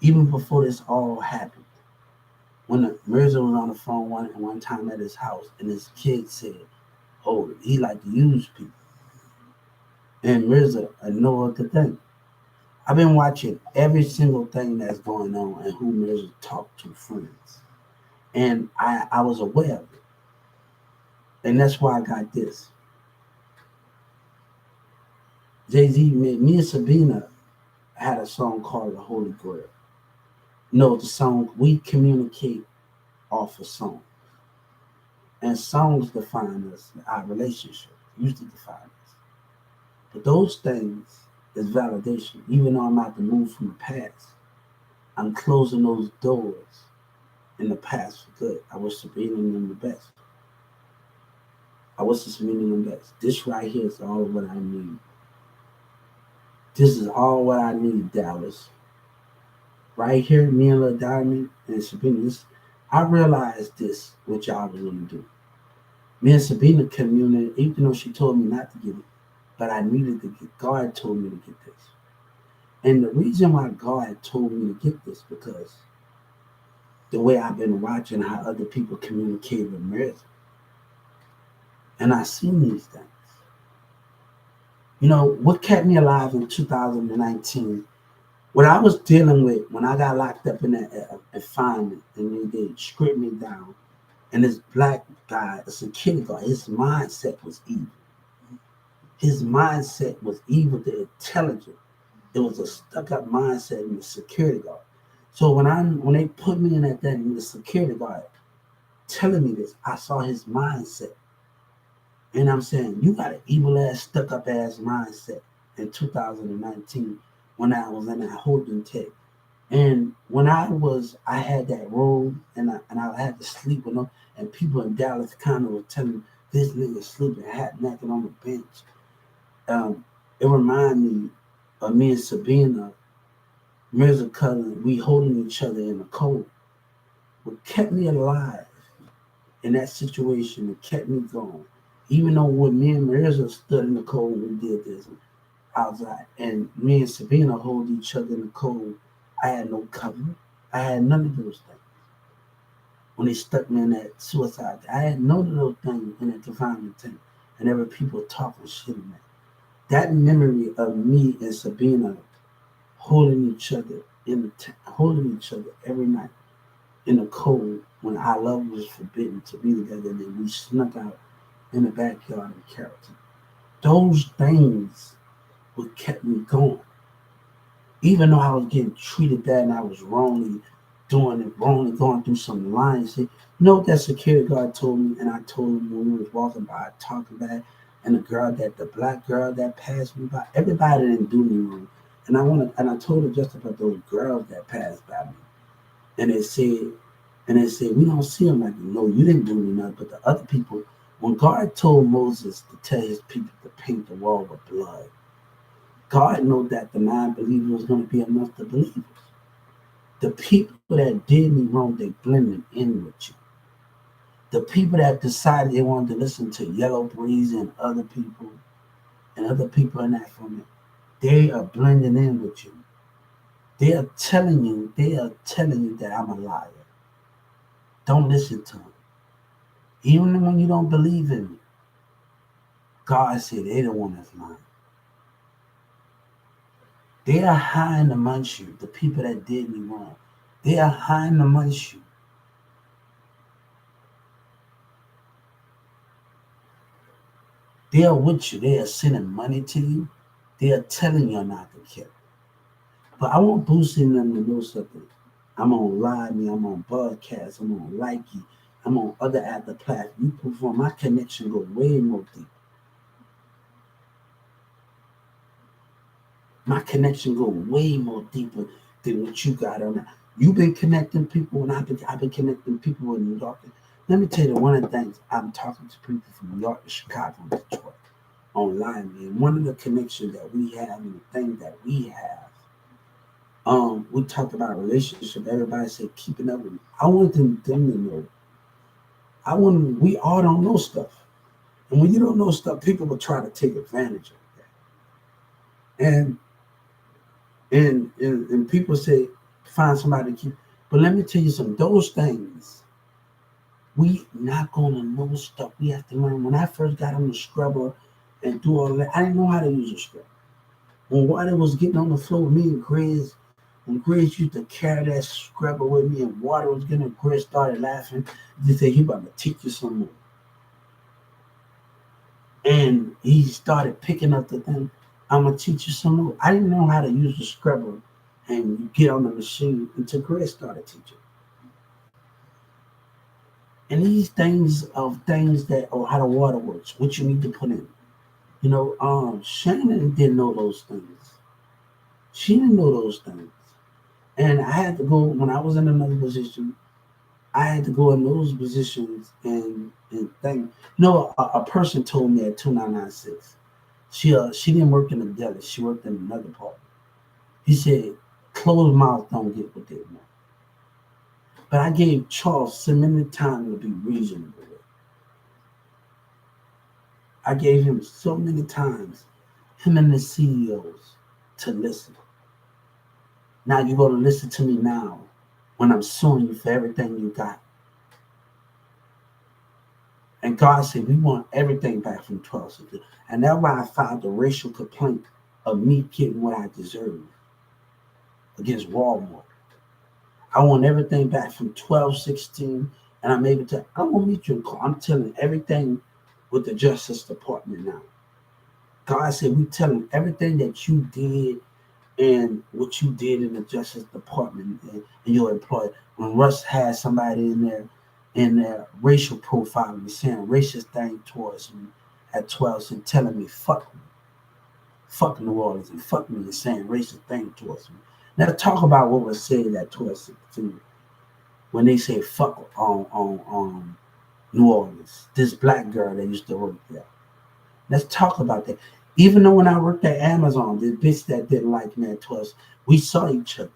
Even before this all happened. When Mirza was on the phone one time at his house, and his kid said, "Oh, he like to use people," and Mirza ignored the thing. I've been watching every single thing that's going on and who Mirza talked to friends, and I was aware of it, and that's why I got this. Jay-Z made me and Sabina had a song called "The Holy Grail." No, the song we communicate off a song. And songs define us, our relationship usually define us. But those things is validation. Even though I'm out to move from the past, I'm closing those doors in the past for good. I wish Sabrina and them the best. I wish Sabrina and them the best. This right here is all what I need. This is all what I need, Dallas. Right here, me and Lil Diamond and Sabrina, I realized this, what y'all was gonna do. Me and Sabina communicated, even though she told me not to get it, but I needed to get. God told me to get this, and the reason why God told me to get this because the way I've been watching how other people communicate with marriage, and I seen these things. You know what kept me alive in 2019? What I was dealing with when I got locked up in that confinement, and they stripped me down, and this black guy, a security guard, his mindset was evil. His mindset was evil, the intelligent. It was a stuck-up mindset in the security guard. So when they put me in that thing, the security guard telling me this, I saw his mindset. And I'm saying, you got an evil ass, stuck-up ass mindset in 2019 when I was in that holding tank. And when I had that room and I had to sleep with them, and people in Dallas kind of were telling me, this nigga sleeping hat naked on the bench. It reminded me of me and Sabina, Mirza cousin, we holding each other in the cold. What kept me alive in that situation, it kept me going. Even though when me and Mirza stood in the cold, we did this outside, and me and Sabina hold each other in the cold. I had no cover. I had none of those things. When they stuck me in that suicide, I had none of those things in that confinement tank. And there were people talking shit in that. That memory of me and Sabina holding each other holding each other every night in the cold when our love was forbidden to be together, and then we snuck out in the backyard of Carrollton. Those things what kept me going. Even though I was getting treated bad and I was wrongly doing it, wrongly going through some lines. You know what that security guard told me, and I told him when we was walking by, talking back, and the black girl that passed me by, everybody didn't do me wrong. And I told her just about those girls that passed by me. And they said, we don't see them like you. No, you didn't do me nothing, but the other people, when God told Moses to tell his people to paint the wall with blood, God knew that the non-believer was going to be amongst the believers. The people that did me wrong, they blended in with you. The people that decided they wanted to listen to Yellow Breeze and other people in that from it, they are blending in with you. They are telling you that I'm a liar. Don't listen to them. Even when you don't believe in me, God said they don't want us lying. They are hiding amongst you, the people that did me wrong. They are hiding amongst you. They are with you. They are sending money to you. They are telling you not to kill. But I want boosting them to know something. I'm on Live Me, I'm on Broadcast, I'm on Likey, I'm on other other platforms. You perform, my connection go way more deep. My connection go way more deeper than what you got on that. You've been connecting people, and I've been connecting people in New York. Let me tell you one of the things, I'm talking to people from New York, Chicago, and Detroit online, man. One of the connections that we have and the thing that we have, we talked about a relationship. Everybody said keeping up with me. I want them to know. We all don't know stuff. And when you don't know stuff, people will try to take advantage of that. And And people say find somebody to keep. But let me tell you something. Those things we not gonna know stuff. We have to learn. When I first got on the scrubber and do all that, I didn't know how to use a scrubber. When water was getting on the floor, me and Grizz, when Grizz used to carry that scrubber with me and water was getting, Grizz started laughing. He said, he about to teach you some more. And he started picking up the thing. I'm gonna teach you some more. I didn't know how to use the scrubber and you get on the machine until Grizz started teaching. And these things of things that, or how the water works, what you need to put in. Shannon didn't know those things. She didn't know those things. And I had to go when I was in another position. I had to go in those positions and think. A person told me at 2996. She didn't work in the deli. She worked in another part. He said, "Closed mouths don't get what they want." But I gave Charles so many time to be reasonable. I gave him so many times, him and the CEOs, to listen. Now you're going to listen to me now when I'm suing you for everything you got. And God said, we want everything back from 1260. And that's why I filed a racial complaint of me getting what I deserve against Walmart. I want everything back from 1216. And I'm able to, I won't meet you in court. I'm telling everything with the Justice Department now. God said, we telling everything that you did and what you did in the Justice Department and your employer. When Russ had somebody in their racial profiling, saying racist thing towards me at 12 and telling me fuck New Orleans and fuck me and saying racist thing towards me. Now talk about what was said at 12 when they say fuck on New Orleans. This black girl that used to work there. Let's talk about that. Even though when I worked at Amazon, this bitch that didn't like me at 12, we saw each other.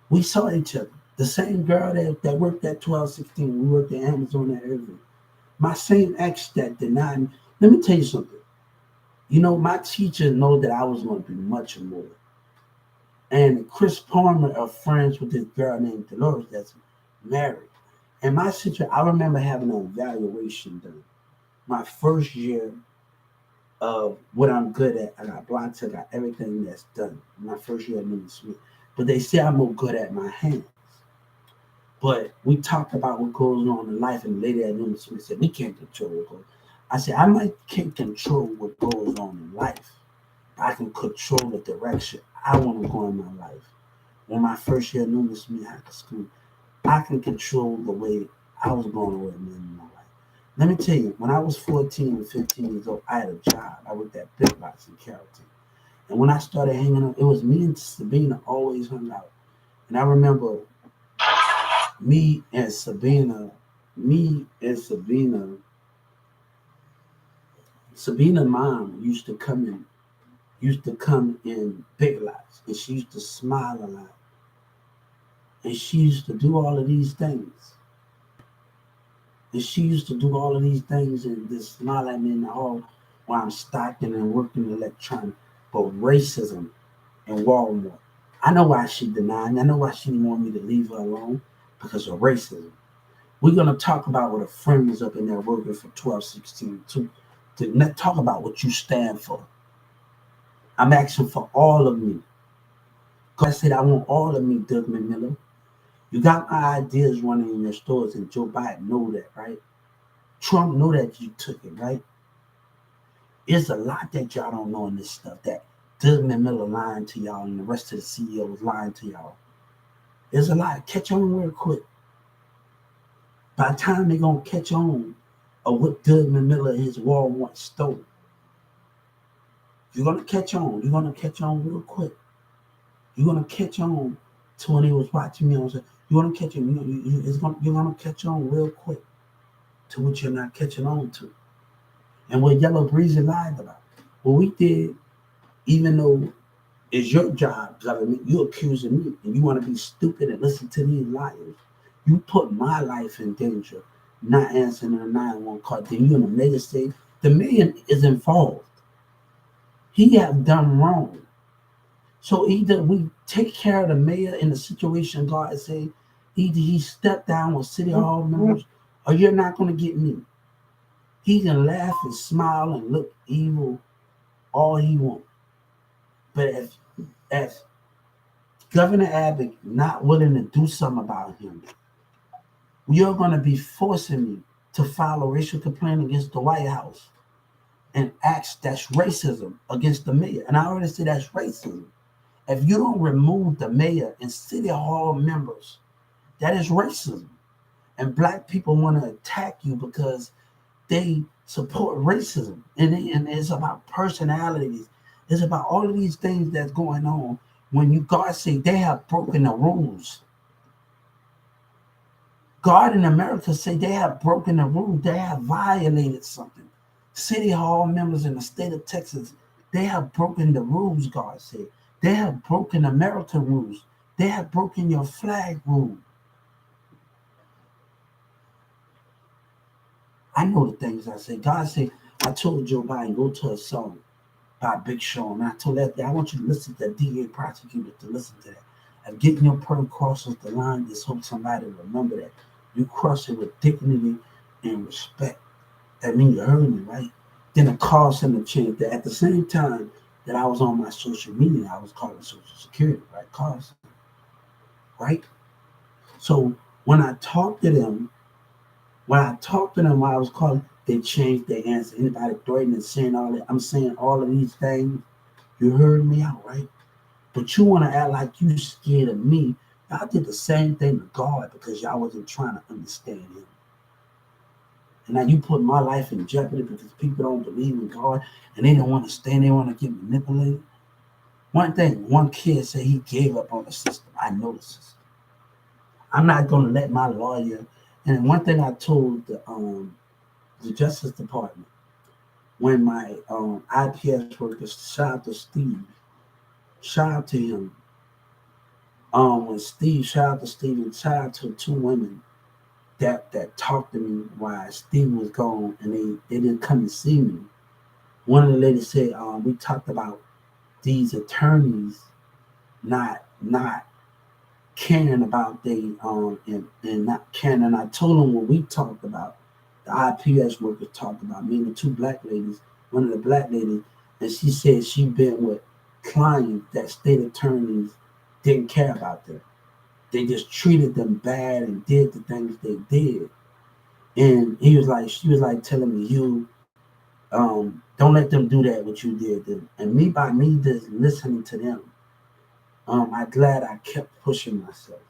We saw each other. The same girl that worked at 1216, we worked at Amazon at Irving. My same ex that denied me. Let me tell you something. My teacher know that I was going to be much more. And Chris Palmer are friends with this girl named Dolores that's married. And my situation, I remember having an evaluation done. My first year of what I'm good at. I got blocks, I got everything that's done. My first year at Newman Smith. But they say I'm more good at my hands. But we talked about what goes on in life, and the lady at Newman Smith said, we can't control what goes on. I said, can't control what goes on in life. I can control the direction I want to go in my life. When my first year at Newman Smith High School, I can control the way I was going with men in my life. Let me tell you, when I was 14 and 15 years old, I had a job. I worked at Big Lots in Carrollton. And when I started hanging out, it was me and Sabina always hung out. And I remember me and Sabina, Sabina's mom used to come in Big Lots, and she used to smile a lot. And she used to do all of these things. And she used to do all of these things and just smile at me in the hall while I'm stocking and working electronic. But racism and Walmart. I know why she denied me. I know why she didn't want me to leave her alone, because of racism. We're going to talk about what a friend was up in there working for 1216 to not talk about what you stand for. I'm asking for all of me. Because I said I want all of me, Doug Miller. You got my ideas running in your stores, and Joe Biden know that, right? Trump know that you took it, right? There's a lot that y'all don't know in this stuff that Desmond Miller lying to y'all and the rest of the CEOs lying to y'all. There's a lot. Catch on real quick. By the time they're going to catch on of what Desmond Miller and his Walmart stole, you're going to catch on. You're going to catch on real quick. You're going to catch on to when he was watching me. You're going to catch on. You're going to catch on real quick to what you're not catching on to. And what Yellow Breezy lied about. What we did, even though it's your job, government, you're accusing me, and you want to be stupid and listen to these liars. You put my life in danger, not answering the 911 call. Then you and the mayor say the man is involved. He have done wrong. So either we take care of the mayor in the situation God say, either he step down with city hall members, or you're not going to get me. He can laugh and smile and look evil all he wants. But if Governor Abbott not willing to do something about him, you're going to be forcing me to file a racial complaint against the White House and acts that's racism against the mayor. And I already said that's racism. If you don't remove the mayor and city hall members, that is racism. And black people want to attack you because they support racism. And it's about personalities. It's about all of these things that's going on. When you God say they have broken the rules. God in America say they have broken the rules. They have violated something. City hall members in the state of Texas, they have broken the rules, God said. They have broken American rules. They have broken your flag rule. I know the things I say. God said, I told Joe Biden, go to a song by Big Sean. And I told that, I want you to listen to the DA prosecutor to listen to that. If getting your pearl crosses the line, just hope somebody remember that. You cross it with dignity and respect. That means you heard me, right? Then a call center changed that at the same time that I was on my social media, I was calling Social Security, right? Call center, right? So when I talked to them, while I was calling, they changed their answer. Anybody threatening and saying all that, I'm saying all of these things. You heard me out, right? But you want to act like you scared of me. I did the same thing to God because y'all wasn't trying to understand him. And now you put my life in jeopardy because people don't believe in God and they don't want to stand. They want to get manipulated. One kid said he gave up on the system. I know the system. I'm not going to let my lawyer. And one thing I told the Justice Department when my IPS workers, shout out to Steve, shout out to him. Shout out to Steve and shout out to two women that talked to me while Steve was gone and they didn't come and see me. One of the ladies said, we talked about these attorneys not caring about they and not caring. And I told them what we talked about, the IPS workers talked about, me and the two black ladies, one of the black ladies, and she said she been with clients that state attorneys didn't care about them. They just treated them bad and did the things they did. And she was like telling me, you don't let them do that what you did then. And by me just listening to them, I'm glad I kept pushing myself.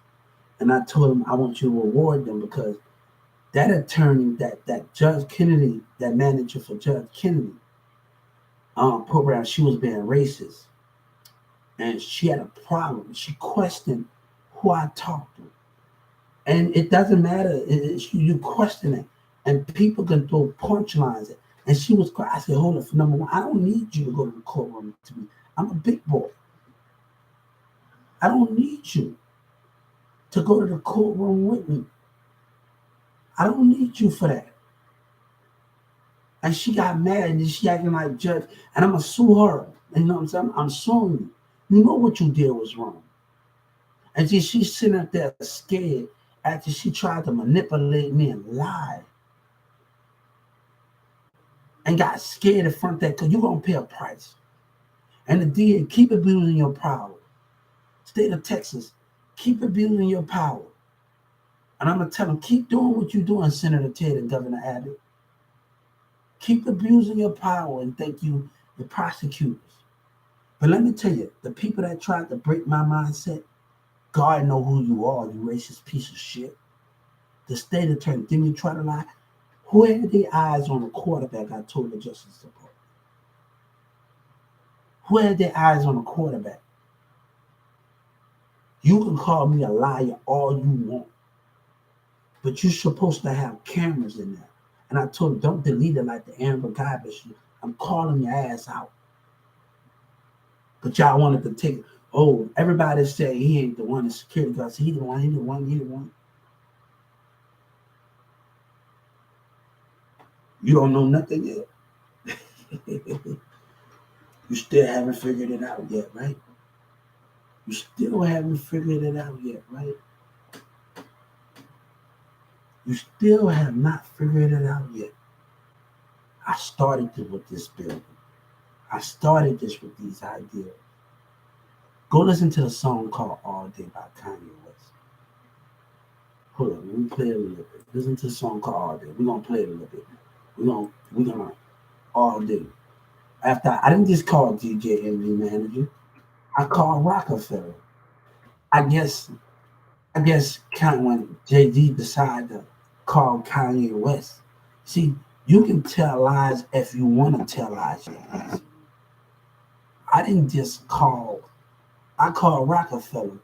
And I told him I want you to reward them because that attorney, that Judge Kennedy, that manager for Judge Kennedy program, she was being racist. And she had a problem. She questioned who I talked to. And it doesn't matter. You question it. And people can throw punchlines. And she was crying. I said, hold on, for number one, I don't need you to go to the courtroom to me. I'm a big boy. I don't need you to go to the courtroom with me. I don't need you for that. And she got mad and she acting like judge. And I'm going to sue her. You know what I'm saying? I'm suing you. You know what you did was wrong. And she's sitting up there scared after she tried to manipulate me and lie. And got scared in front of that because you're going to pay a price. And the DA, keep abusing your power. State of Texas, keep abusing your power. And I'm going to tell them, keep doing what you're doing, Senator Ted and Governor Abbott. Keep abusing your power and thank you, the prosecutors. But let me tell you, the people that tried to break my mindset, God know who you are, you racist piece of shit. The state attorney, didn't you try to lie? Who had their eyes on the quarterback, I told the Justice Department. Who had their eyes on the quarterback? You can call me a liar all you want, but you're supposed to have cameras in there. And I told them, don't delete it like the Amber garbage. I'm calling your ass out. But y'all wanted to take it. Oh, everybody said he ain't the one, the security guard. So he the one. You don't know nothing yet. You still haven't figured it out yet, right? You still haven't figured it out yet, right? You still have not figured it out yet. I started this with this building. I started this with these ideas. Go listen to the song called All Day by Kanye West. Hold on, let me play it a little bit. Listen to the song called All Day. We're gonna play it a little bit. We're gonna all day. After I didn't just call DJ Envy manager, I called Rockefeller. I guess kind of when Jay-Z decided to call Kanye West. See, you can tell lies if you want to tell lies. I didn't just call. I called Rockefeller,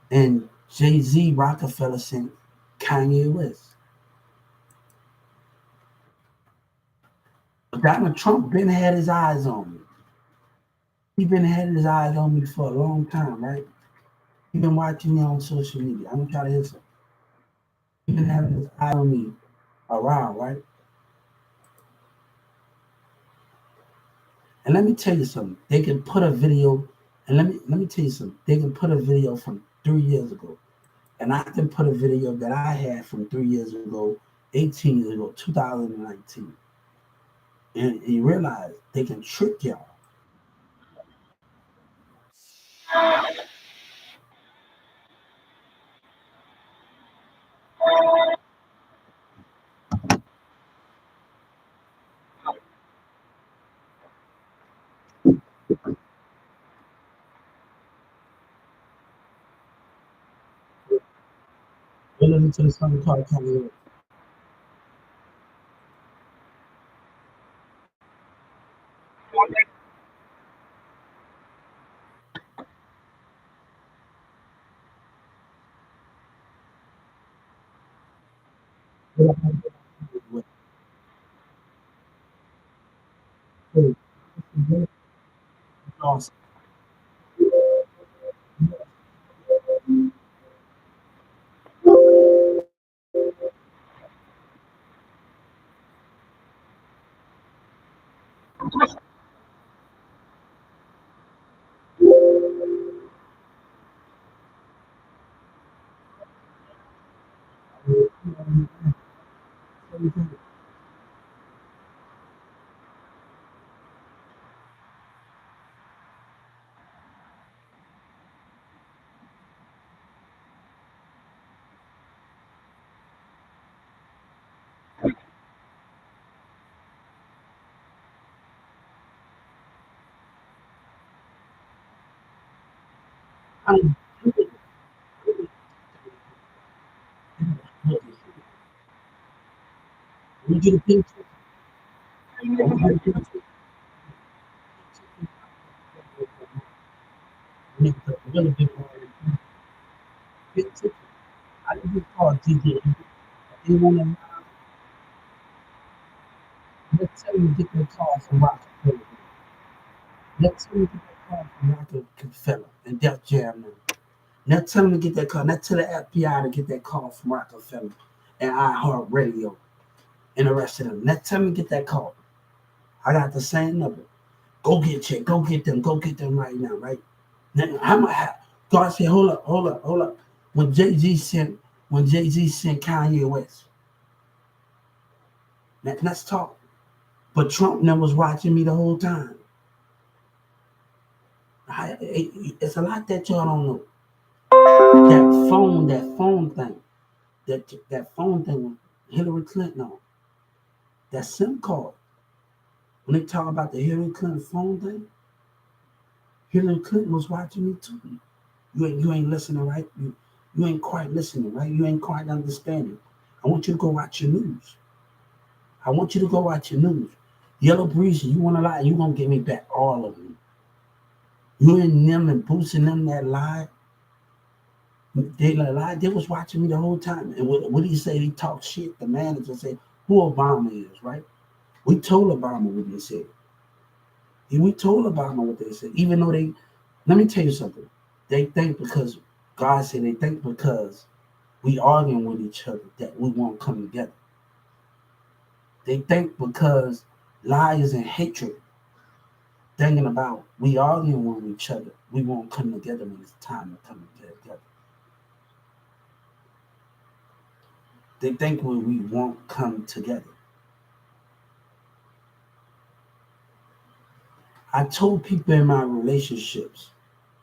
and Jay-Z Rockefeller sent Kanye West. But Donald Trump been had his eyes on me. He been had his eyes on me for a long time, right? He been watching me on social media. I'm gonna try to hit some. He been having his eye on me around, right? And let me tell you something. They can put a video, and let me tell you something. They can put a video from 3 years ago, and I can put a video that I had from 3 years ago, 18 years ago, 2019. And you realize they can trick y'all. They listen to the song called Kanye. Awesome. I need you to think. I need you to think a little bit more. I didn't call DJ. Anyone let's tell you to get that call from Rockefeller. Let's tell you to get that call from Rockefeller and Def Jam now. Now tell them to get that call. Now tell the FBI to get that call from Rockefeller and iHeartRadio and the rest of them. Now tell them to get that call. I got the same number. Go get them right now, right? Now, God said, hold up. When Jay-Z sent Kanye West, now, let's talk. But Trump never was watching me the whole time. It's a lot that y'all don't know. That phone thing, that phone thing with Hillary Clinton on, that SIM card. When they talk about the Hillary Clinton phone thing, Hillary Clinton was watching me too. You ain't listening, right? You ain't quite listening, right? You ain't quite understanding. I want you to go watch your news. I want you to go watch your news. Yellow Breezy, you want to lie, you gonna give me back all of them. You and them and boosting them that lie. They lied. They was watching me the whole time. And what he say? He talked shit. The manager said, "Who Obama is?" Right? We told Obama what they said. We told Obama what they said. Even though they, let me tell you something. They think because God said they think because we arguing with each other that we won't come together. They think because lies and hatred thinking about we arguing with each other. We won't come together when it's time to come together. They think we won't come together. I told people in my relationships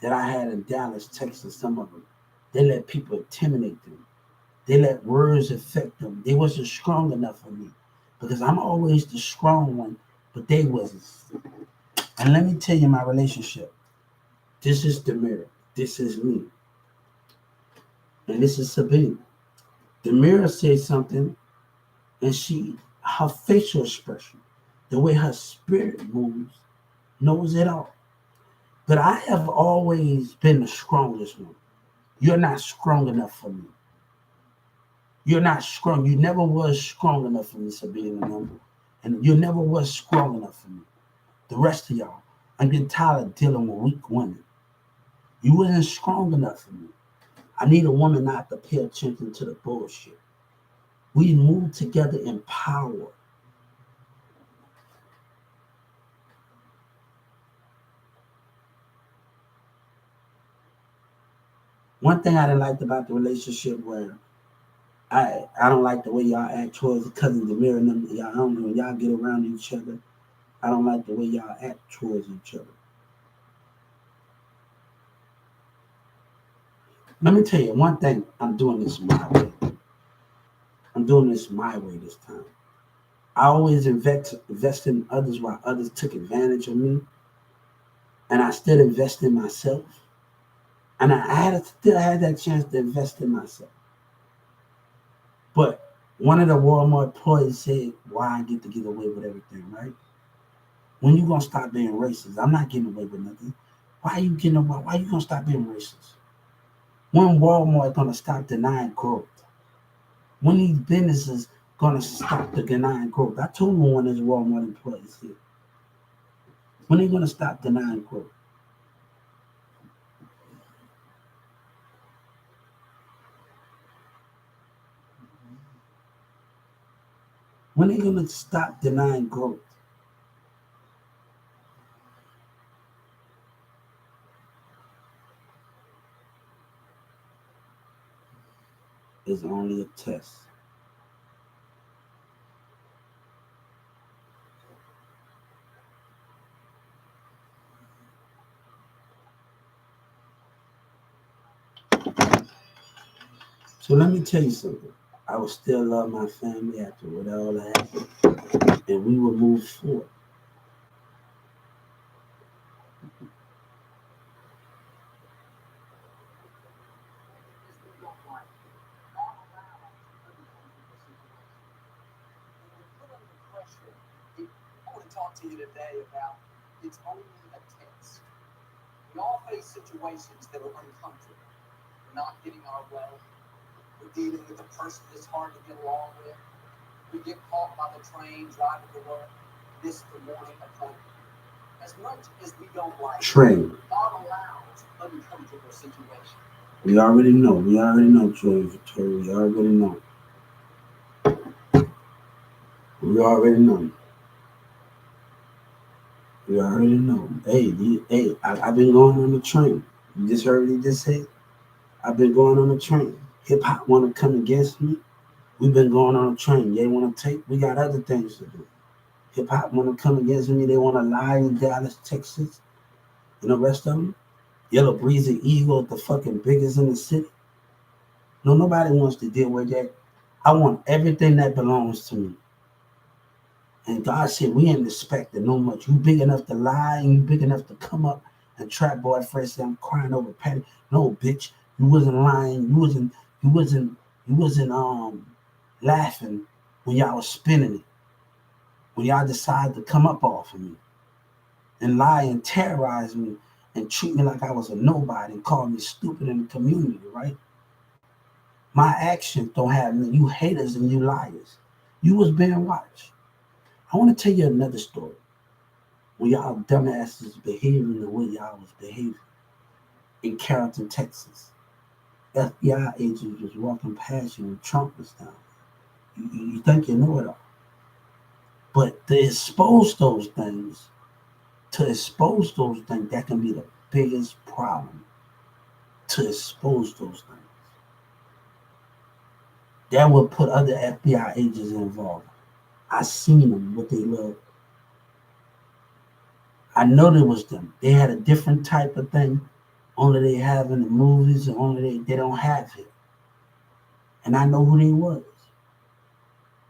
that I had in Dallas, Texas, some of them, they let people intimidate them. They let words affect them. They wasn't strong enough for me because I'm always the strong one, but they wasn't. And let me tell you my relationship. This is the mirror. This is me. And this is Sabine. The mirror says something, and her facial expression, the way her spirit moves, knows it all. But I have always been the strongest one. You're not strong enough for me. You're not strong. You never was strong enough for me, Sabine. And you never was strong enough for me. The rest of y'all, I'm getting tired of dealing with weak women. You wasn't strong enough for me. I need a woman not to pay attention to the bullshit. We move together in power. One thing I didn't like about the relationship where I don't like the way y'all act towards cousin Demir and them. Y'all, I don't know, when y'all get around each other, I don't like the way y'all act towards each other. Let me tell you one thing. I'm doing this my way. I'm doing this my way this time. I always invest in others while others took advantage of me, and I still invest in myself. And still had that chance to invest in myself. But one of the Walmart employees said, "Why I get to get away with everything, right? When you gonna stop being racist? I'm not getting away with nothing. Why are you getting away? Why you gonna stop being racist? When Walmart gonna stop denying growth? When these businesses gonna stop the denying growth?" I told one of those Walmart employees here. When they gonna stop denying growth? When they gonna stop denying growth? It's only a test. So let me tell you something. I will still love my family after what all that happened, and we will move forward. Train. We already know. We already know, Troy. We already know. We already know. We already know. Hey, I've been going on the train. You just heard what he just said? I've been going on the train. Hip hop want to come against me. We've been going on a train. They want to take. We got other things to do. Hip hop want to come against me. They want to lie in Dallas, Texas, and the rest of them. Yellow Breezy Eagle, the fucking biggest in the city. No, nobody wants to deal with that. I want everything that belongs to me. And God said, we ain't expecting no much. You big enough to lie and you big enough to come up and trap boy at first say I'm crying over Patty. No, bitch, you wasn't lying. You wasn't laughing when y'all was spinning it. When y'all decided to come up off of me and lie and terrorize me and treat me like I was a nobody and call me stupid in the community, right? My actions don't have me. You haters and you liars. You was being watched. I want to tell you another story. When y'all dumbasses behaving the way y'all was behaving in Carrollton, Texas. FBI agents was walking past you when Trump was down. You think you know it all. But to expose those things To expose those things, that can be the biggest problem. To expose those things. That will put other FBI agents involved. I seen them, what they love. I know there was them. They had a different type of thing, only they have in the movies, and only they don't have it. And I know who they was.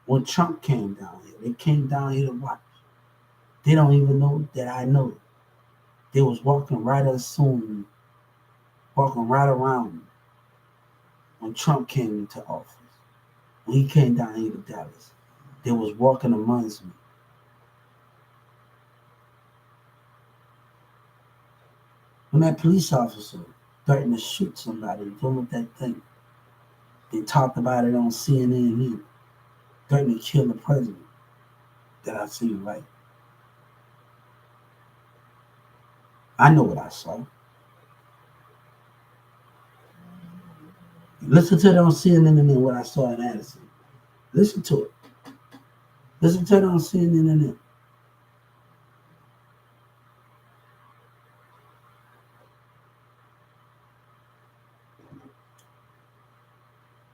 When Trump came down here, they came down here to watch. They don't even know that I know it. They was walking right as soon, walking right around me when Trump came into office. When he came down here to Dallas, they was walking amongst me. When that police officer threatened to shoot somebody, doing that thing, they talked about it on CNN here, threatening to kill the president that I seen right. I know what I saw. Listen to it on CNN and then what I saw in Addison. Listen to it. Listen to it on CNN and then.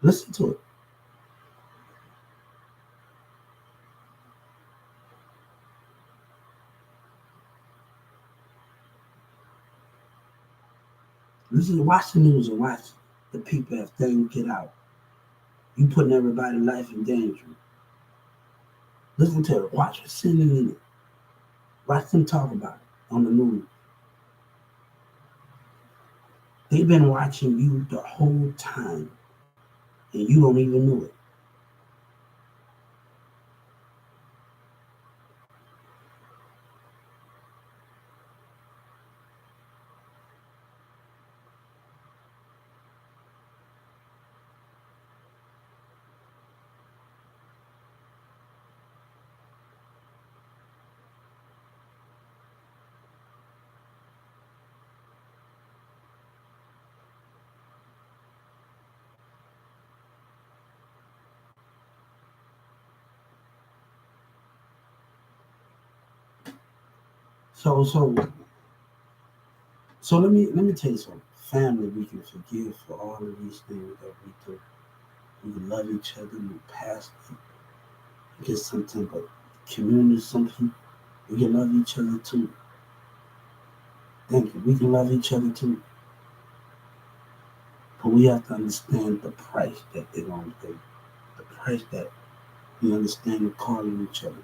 Listen to it. Listen, watch the news and watch the people if things get out. You putting everybody's life in danger. Listen to it. Watch what's CNN in it. Watch them talk about it on the news. They've been watching you the whole time, and you don't even know it. So, so, so let me tell you something. Family, we can forgive for all of these things that we do. We can love each other. We pass it. We get something, but community, something. We can love each other too. Thank you. We can love each other too. But we have to understand the price that they're going to pay. The price that we understand the calling each other.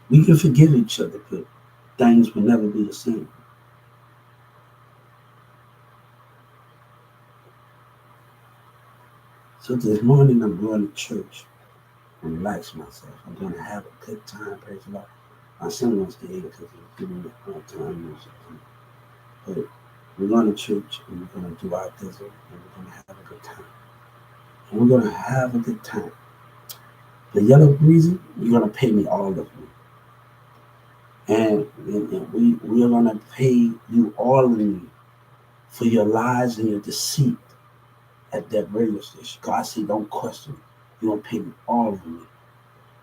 We can forgive each other, but things will never be the same. So this morning I'm going to church and relax myself. I'm going to have a good time, praise the Lord. My son wants to eat because he's giving me a hard time or something. But we're going to church and we're going to do our dizzle and we're going to have a good time. And we're going to have a good time. The yellow breezy, you're going to pay me all of me. And we are going to pay you all of me for your lies and your deceit at that radio station. God said, don't question me. You're going to pay me all of me.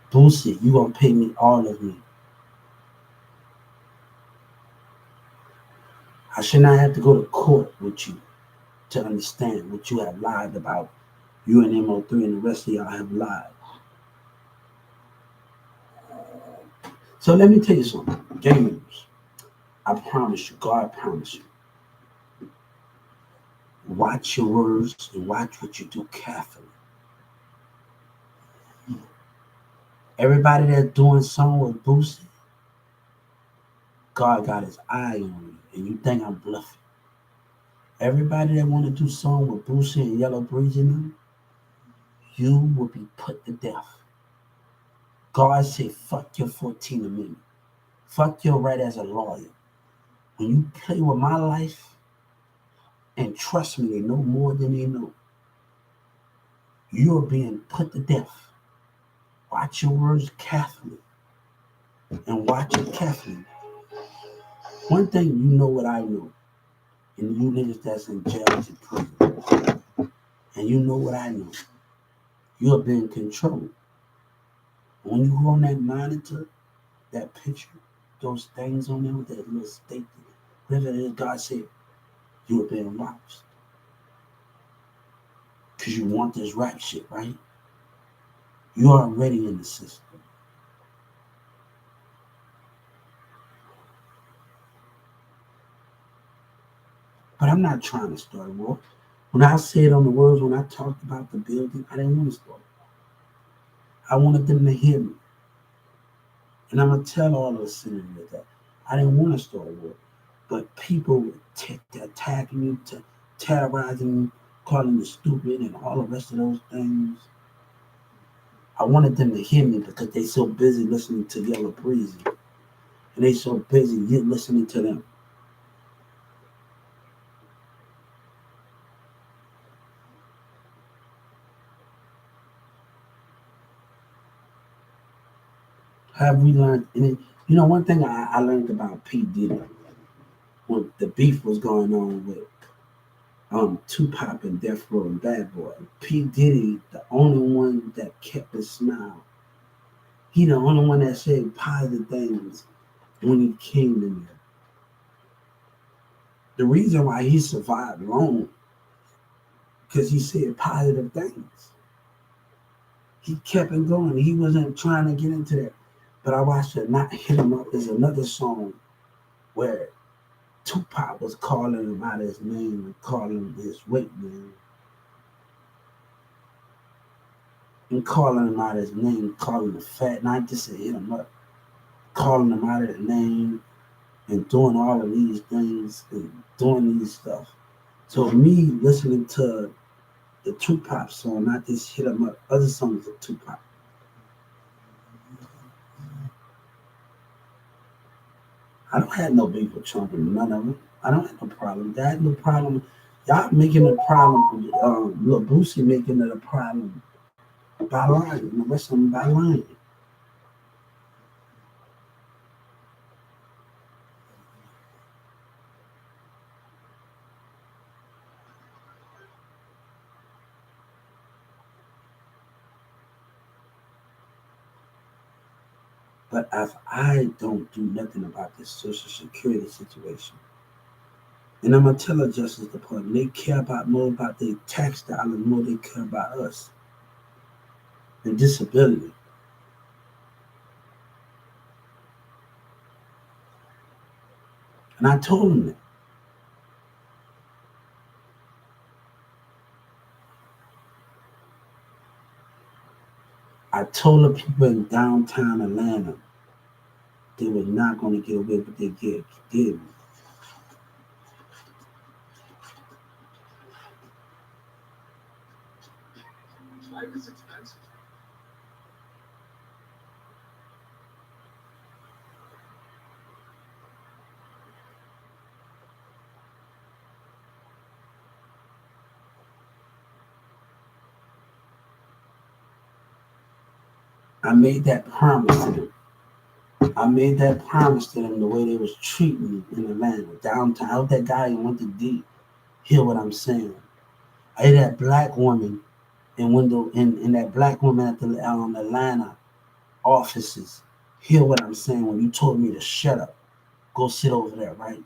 Boosie, you're going to pay me all of me. I should not have to go to court with you to understand what you have lied about. You and MO3 and the rest of y'all have lied. So let me tell you something. Gamers, I promise you, God promise you. Watch your words and watch what you do carefully. Everybody that's doing something with Boosie, God got his eye on you, and you think I'm bluffing. Everybody that want to do something with Boosie and Yellow Breeze in them, you will be put to death. God say, fuck your 14th Amendment. Fuck your right as a lawyer. When you play with my life, and trust me, they know more than they know, you're being put to death. Watch your words carefully. And watch it carefully. One thing you know what I know. And you niggas that's in jail to prison. And you know what I know. You're being controlled. When you go on that monitor, that picture, those things on there with that little stake, whatever it is God said, you're being watched. Because you want this rap shit, right? You're already in the system. But I'm not trying to start a war. When I said on the words, when I talked about the building, I didn't want to start a war. I wanted them to hear me. And I'm going to tell all of the senators that I didn't want to start a war. But people were attacking me, terrorizing me, calling me stupid and all the rest of those things. I wanted them to hear me because they so busy listening to Yellow Breezy. And they so busy listening to them. Have we learned? And one thing I learned about P. Diddy when the beef was going on with Tupac and Death Row and Bad Boy. P. Diddy, the only one that kept his smile. He the only one that said positive things when he came in there. The reason why he survived long, because he said positive things. He kept it going. He wasn't trying to get into that. But I watched it Not Hit Him Up is another song where Tupac was calling him out his name and calling him his weight name. And calling him out his name, calling him fat, not just to hit him up, calling him out of his name and doing all of these things and doing these stuff. So me listening to the Tupac song, not just hit him up, other songs of Tupac. I don't have no beef with Trump and none of them. I don't have no problem. I had no problem. Y'all making a problem. Lil Boosie making it a problem by lying. The rest of them by lying. But if I don't do nothing about this Social Security situation, and I'm gonna tell the Justice Department, they care about more about their tax dollars more than they care about us and disability. And I told them that. I told the people in downtown Atlanta they were not going to get away with their did. Life is expensive. I made that promise to them. I made that promise to them the way they was treating me in Atlanta, downtown. I hope that guy who went to D hear what I'm saying. I had that black woman in that black woman at the Atlanta offices hear what I'm saying when you told me to shut up. Go sit over there, right?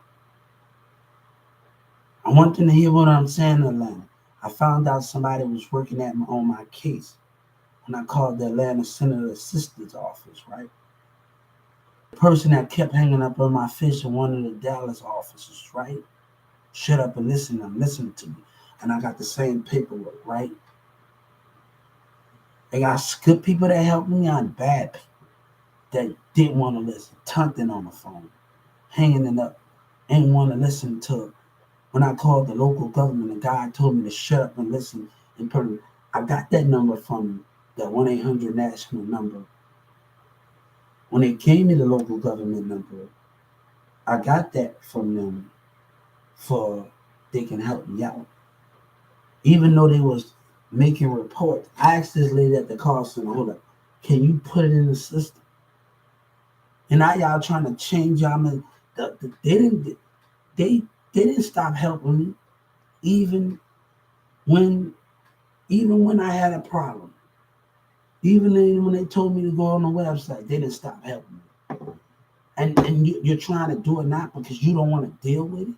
I want them to hear what I'm saying in Atlanta. I found out somebody was working on my case when I called the Atlanta Senator Assistant's office, right? The person that kept hanging up on my fish in one of the Dallas offices, right? Shut up and listen. I'm listening to me. And I got the same paperwork, right? They got good people that helped me on bad people that didn't want to listen. Tunting on the phone, hanging it up, ain't want to listen to. When I called the local government, the guy told me to shut up and listen. I got that number from the 1-800 national number. When they gave me the local government number, I got that from them for they can help me out. Even though they was making reports, I asked this lady at the call center, hold up, can you put it in the system? And now y'all trying to change y'all. They They didn't stop helping me, even when I had a problem. Even when they told me to go on the website, they didn't stop helping me. And you're trying to do it not because you don't want to deal with it.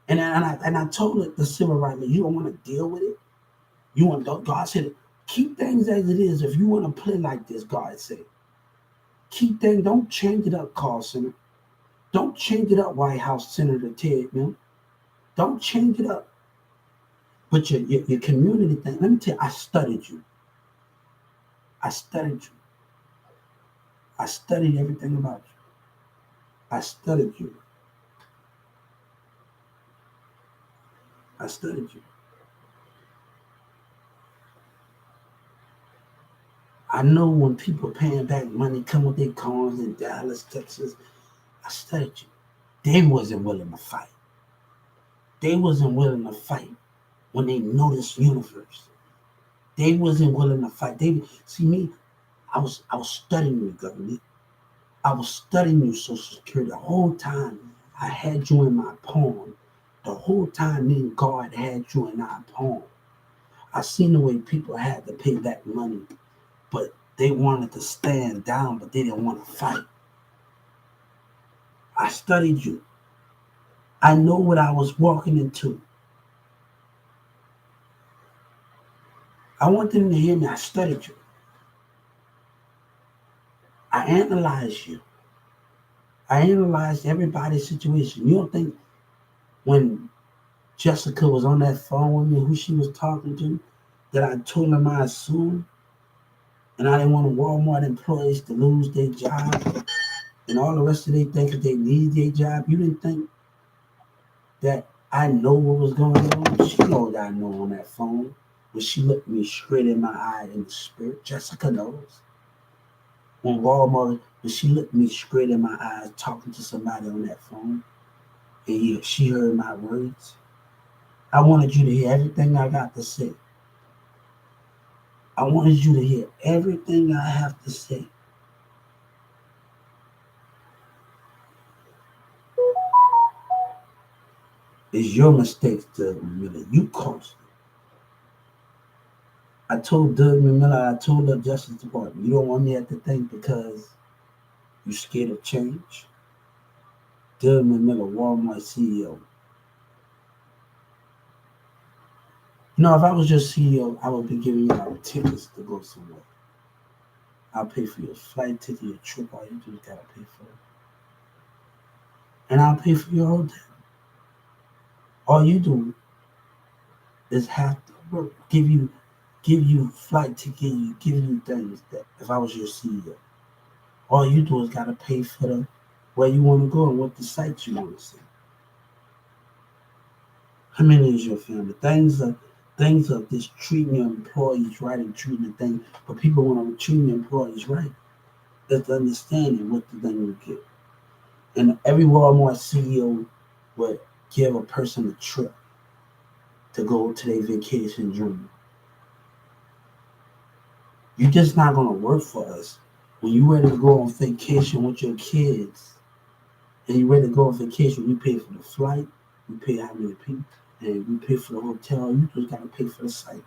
And I told it the civil rights, you don't want to deal with it. You want God said, keep things as it is. If you want to play like this, God said, keep things. Don't change it up, call center. Don't change it up, White House Senator Ted. Don't change it up. But your community thing. Let me tell you, I studied you. I studied you. I studied everything about you. I studied you. I studied you. I know when people paying back money, come with their cars in Dallas, Texas. I studied you. They wasn't willing to fight. They wasn't willing to fight when they know this universe. They wasn't willing to fight. They see me. I was studying you, government. I was studying you, Social Security. The whole time I had you in my poem. The whole time me and God had you in our poem. I seen the way people had to pay back money, but they wanted to stand down, but they didn't want to fight. I studied you. I know what I was walking into. I want them to hear me. I studied you. I analyzed you. I analyzed everybody's situation. You don't think when Jessica was on that phone with me, who she was talking to, that I told them I assumed, and I didn't want Walmart employees to lose their job, and all the rest of they think that they need their job. You didn't think that I know what was going on? She knows I know on that phone. When she looked me straight in my eye in the spirit, Jessica knows. When she looked me straight in my eyes talking to somebody on that phone, and she heard my words, I wanted you to hear everything I got to say. I wanted you to hear everything I have to say. It's your mistakes, Doug Miller. You caused it. I told Doug Miller, I told the Justice Department, you don't want me at the thing because you're scared of change. Doug Miller, Walmart CEO. You know, if I was your CEO, I would be giving you out tickets to go somewhere. I'll pay for your flight ticket, your trip, all you just gotta pay for it. And I'll pay for your hotel. All you do is have to work, give you flight ticket, give you things that if I was your CEO. All you do is gotta pay for where you want to go and what the sites you want to see. How many is your family? Things of this treating your employees right and treating the thing, but people want to treat your employees right. That's understanding what the thing would get. And every Walmart CEO would give a person a trip to go to their vacation dream. You're just not going to work for us when you're ready to go on vacation with your kids. And you're ready to go on vacation, we pay for the flight, we pay how many people, and we pay for the hotel. You just got to pay for the site.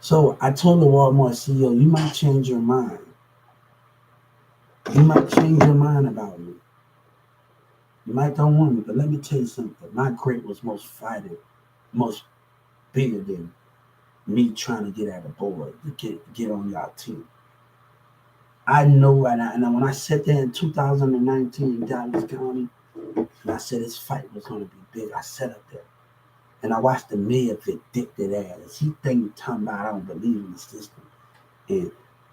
So I told the Walmart CEO, you might change your mind. You might change your mind about me. You might don't want me, but let me tell you something. My grade was most bigger than me trying to get at a board to get on y'all team. I know, and when I sat there in 2019 in Dallas County, and I said this fight was going to be big, I sat up there. And I watched the mayor vindictive ass. He think talking about I don't believe in the system. And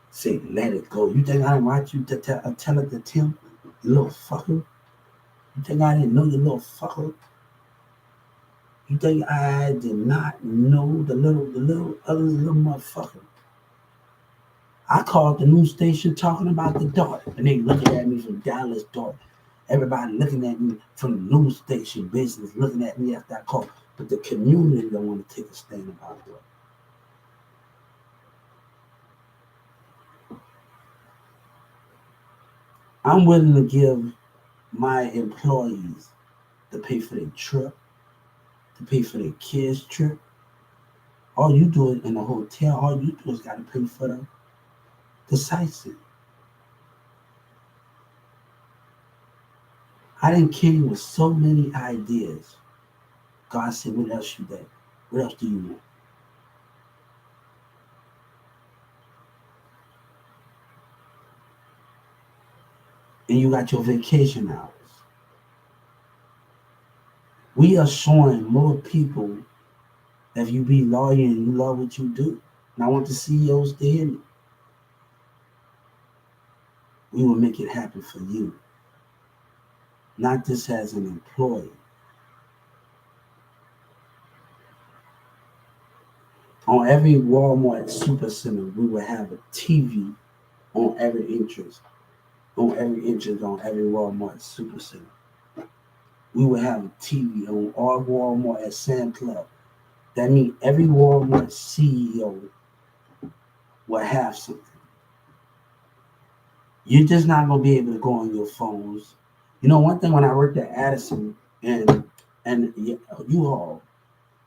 say, let it go. You think I didn't watch you tell it to Tim, you little fucker? You think I didn't know, you little fucker? You think I did not know the little ugly little motherfucker? I called the news station talking about the daughter, and they looking at me from Dallas daughter. Everybody looking at me from the news station business, looking at me after I called. but the community don't want to take a stand about it. I'm willing to give my employees to pay for their trip, to pay for their kids' trip. All you do it in a hotel, all you do is got to pay for the sightseeing. I didn't came with so many ideas. God said, what else you got? What else do you want? And you got your vacation hours. We are showing more people that if you be loyal and you love what you do. And I want the CEOs to hear me. We will make it happen for you, not just as an employee. On every Walmart supercenter, we will have a TV on every entrance, on every Walmart supercenter. We will have a TV on all Walmart at Sam Club. That means every Walmart CEO will have something. You're just not gonna be able to go on your phones. You know, one thing when I worked at Addison and U-Haul,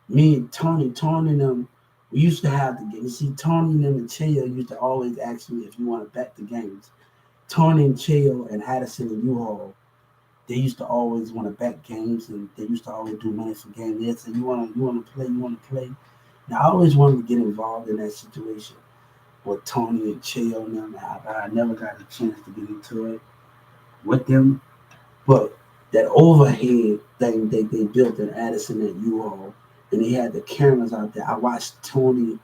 me and Tony and them, we used to have to get. You see, Tony and them and Cheo used to always ask me if you want to bet the games. Tony and Cheo and Addison and U-Haul, they used to always want to bet games, and they used to always do money for games. They said, you want to play. Now I always wanted to get involved in that situation with Tony and Cheo and them. I never got a chance to get into it with them. But that overhead thing they built in Addison at U-Haul, and they had the cameras out there. I watched Tony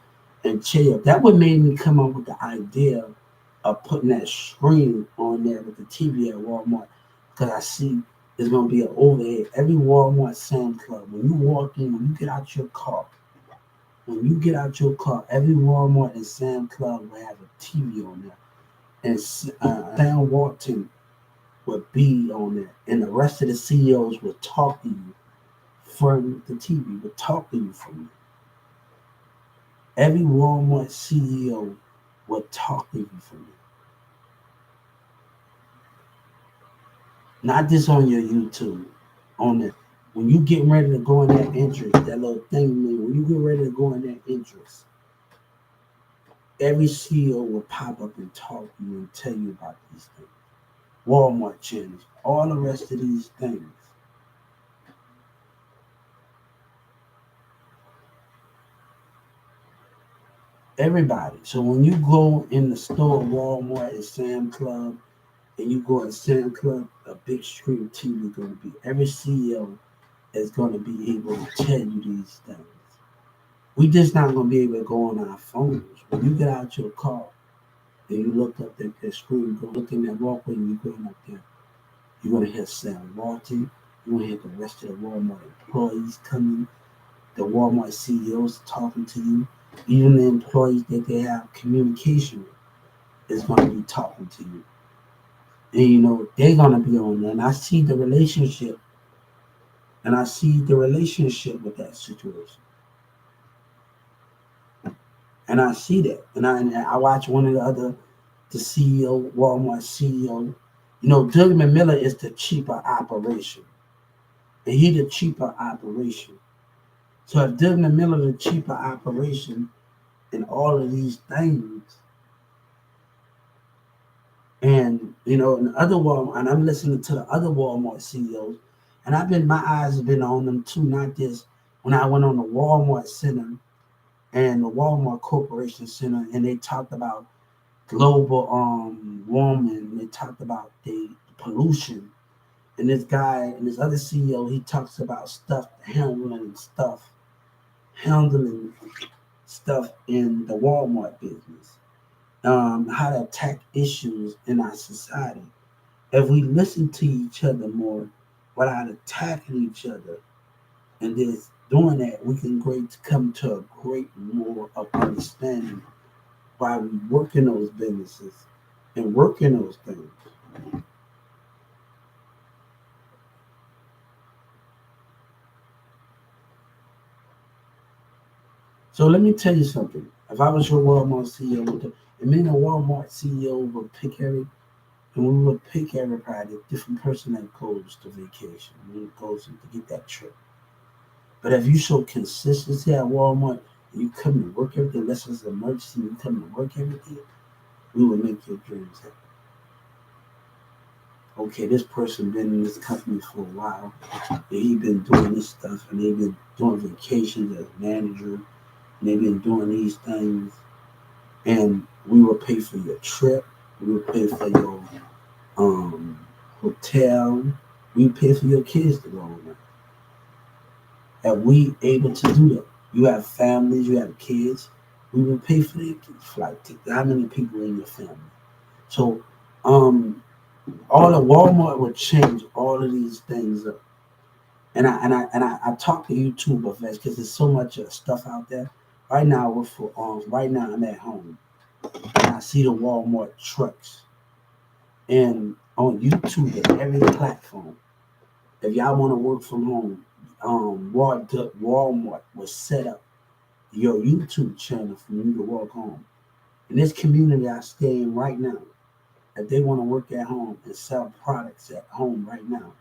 and Cheo. That what made me come up with the idea of putting that screen on there with the TV at Walmart. Because I see there's going to be an overhead. Every Walmart Sam Club, when you walk in, when you get out your car, every Walmart and Sam Club will have a TV on there. And Sam Walton would be on there. And the rest of the CEOs will talk to you from the TV, will talk to you from it. Every Walmart CEO will talk to you from it. Not just on your YouTube, on there. When you get ready to go in that entrance, that little thing, when you get ready to go in that entrance, every CEO will pop up and talk to you and tell you about these things. Walmart channels, all the rest of these things. Everybody. So when you go in the store, Walmart and Sam Club, and you go in Sam Club, a big screen TV going to be. Every CEO is going to be able to tell you these things. We just not going to be able to go on our phones. When you get out your car and you look up at that screen, go look in that walkway, and you're going up there, you're going to hear Sam Walton. You're going to hear the rest of the Walmart employees coming, the Walmart CEOs talking to you. Even the employees that they have communication with is going to be talking to you. And you know, they're going to be on there. And I see the relationship. And I see the relationship with that situation. And I see that. And I watch one of the CEO, Walmart CEO. You know, Doug Miller is the cheaper operation. And he the cheaper operation. So if Doug Miller the cheaper operation and all of these things, and you know, in other Walmart, and I'm listening to the other Walmart CEOs, and my eyes have been on them too, not just when I went on the Walmart Center and the Walmart Corporation Center, and they talked about global warming, they talked about the pollution. And this guy and this other CEO, he talks about handling stuff in the Walmart business, how to attack issues in our society. If we listen to each other more without attacking each other, and just doing that, we can come to a great more of understanding why we work in those businesses and work in those things. So let me tell you something. If I was your Walmart CEO, and me and the Walmart CEO would pick and we would pick everybody, different person that goes to vacation, and goes to get that trip. But if you show consistency at Walmart, and you come to work every day, unless it's an emergency, you come to work every day, we will make your dreams happen. Okay, this person been in this company for a while, and he been doing this stuff, and they've been doing vacations as manager, and they've been doing these things, and we will pay for your trip, we will pay for your hotel, we pay for your kids to go on there. And we able to do that. You have families, you have kids, we will pay for their flight ticket. How many people in your family? So all of Walmart would change all of these things up. And I talk to YouTube buffets because there's so much stuff out there. Right now I'm at home and I see the Walmart trucks and on YouTube at every platform. If y'all want to work from home, Walmart will set up your YouTube channel for you to work home. In this community I stay in right now, if they want to work at home and sell products at home right now,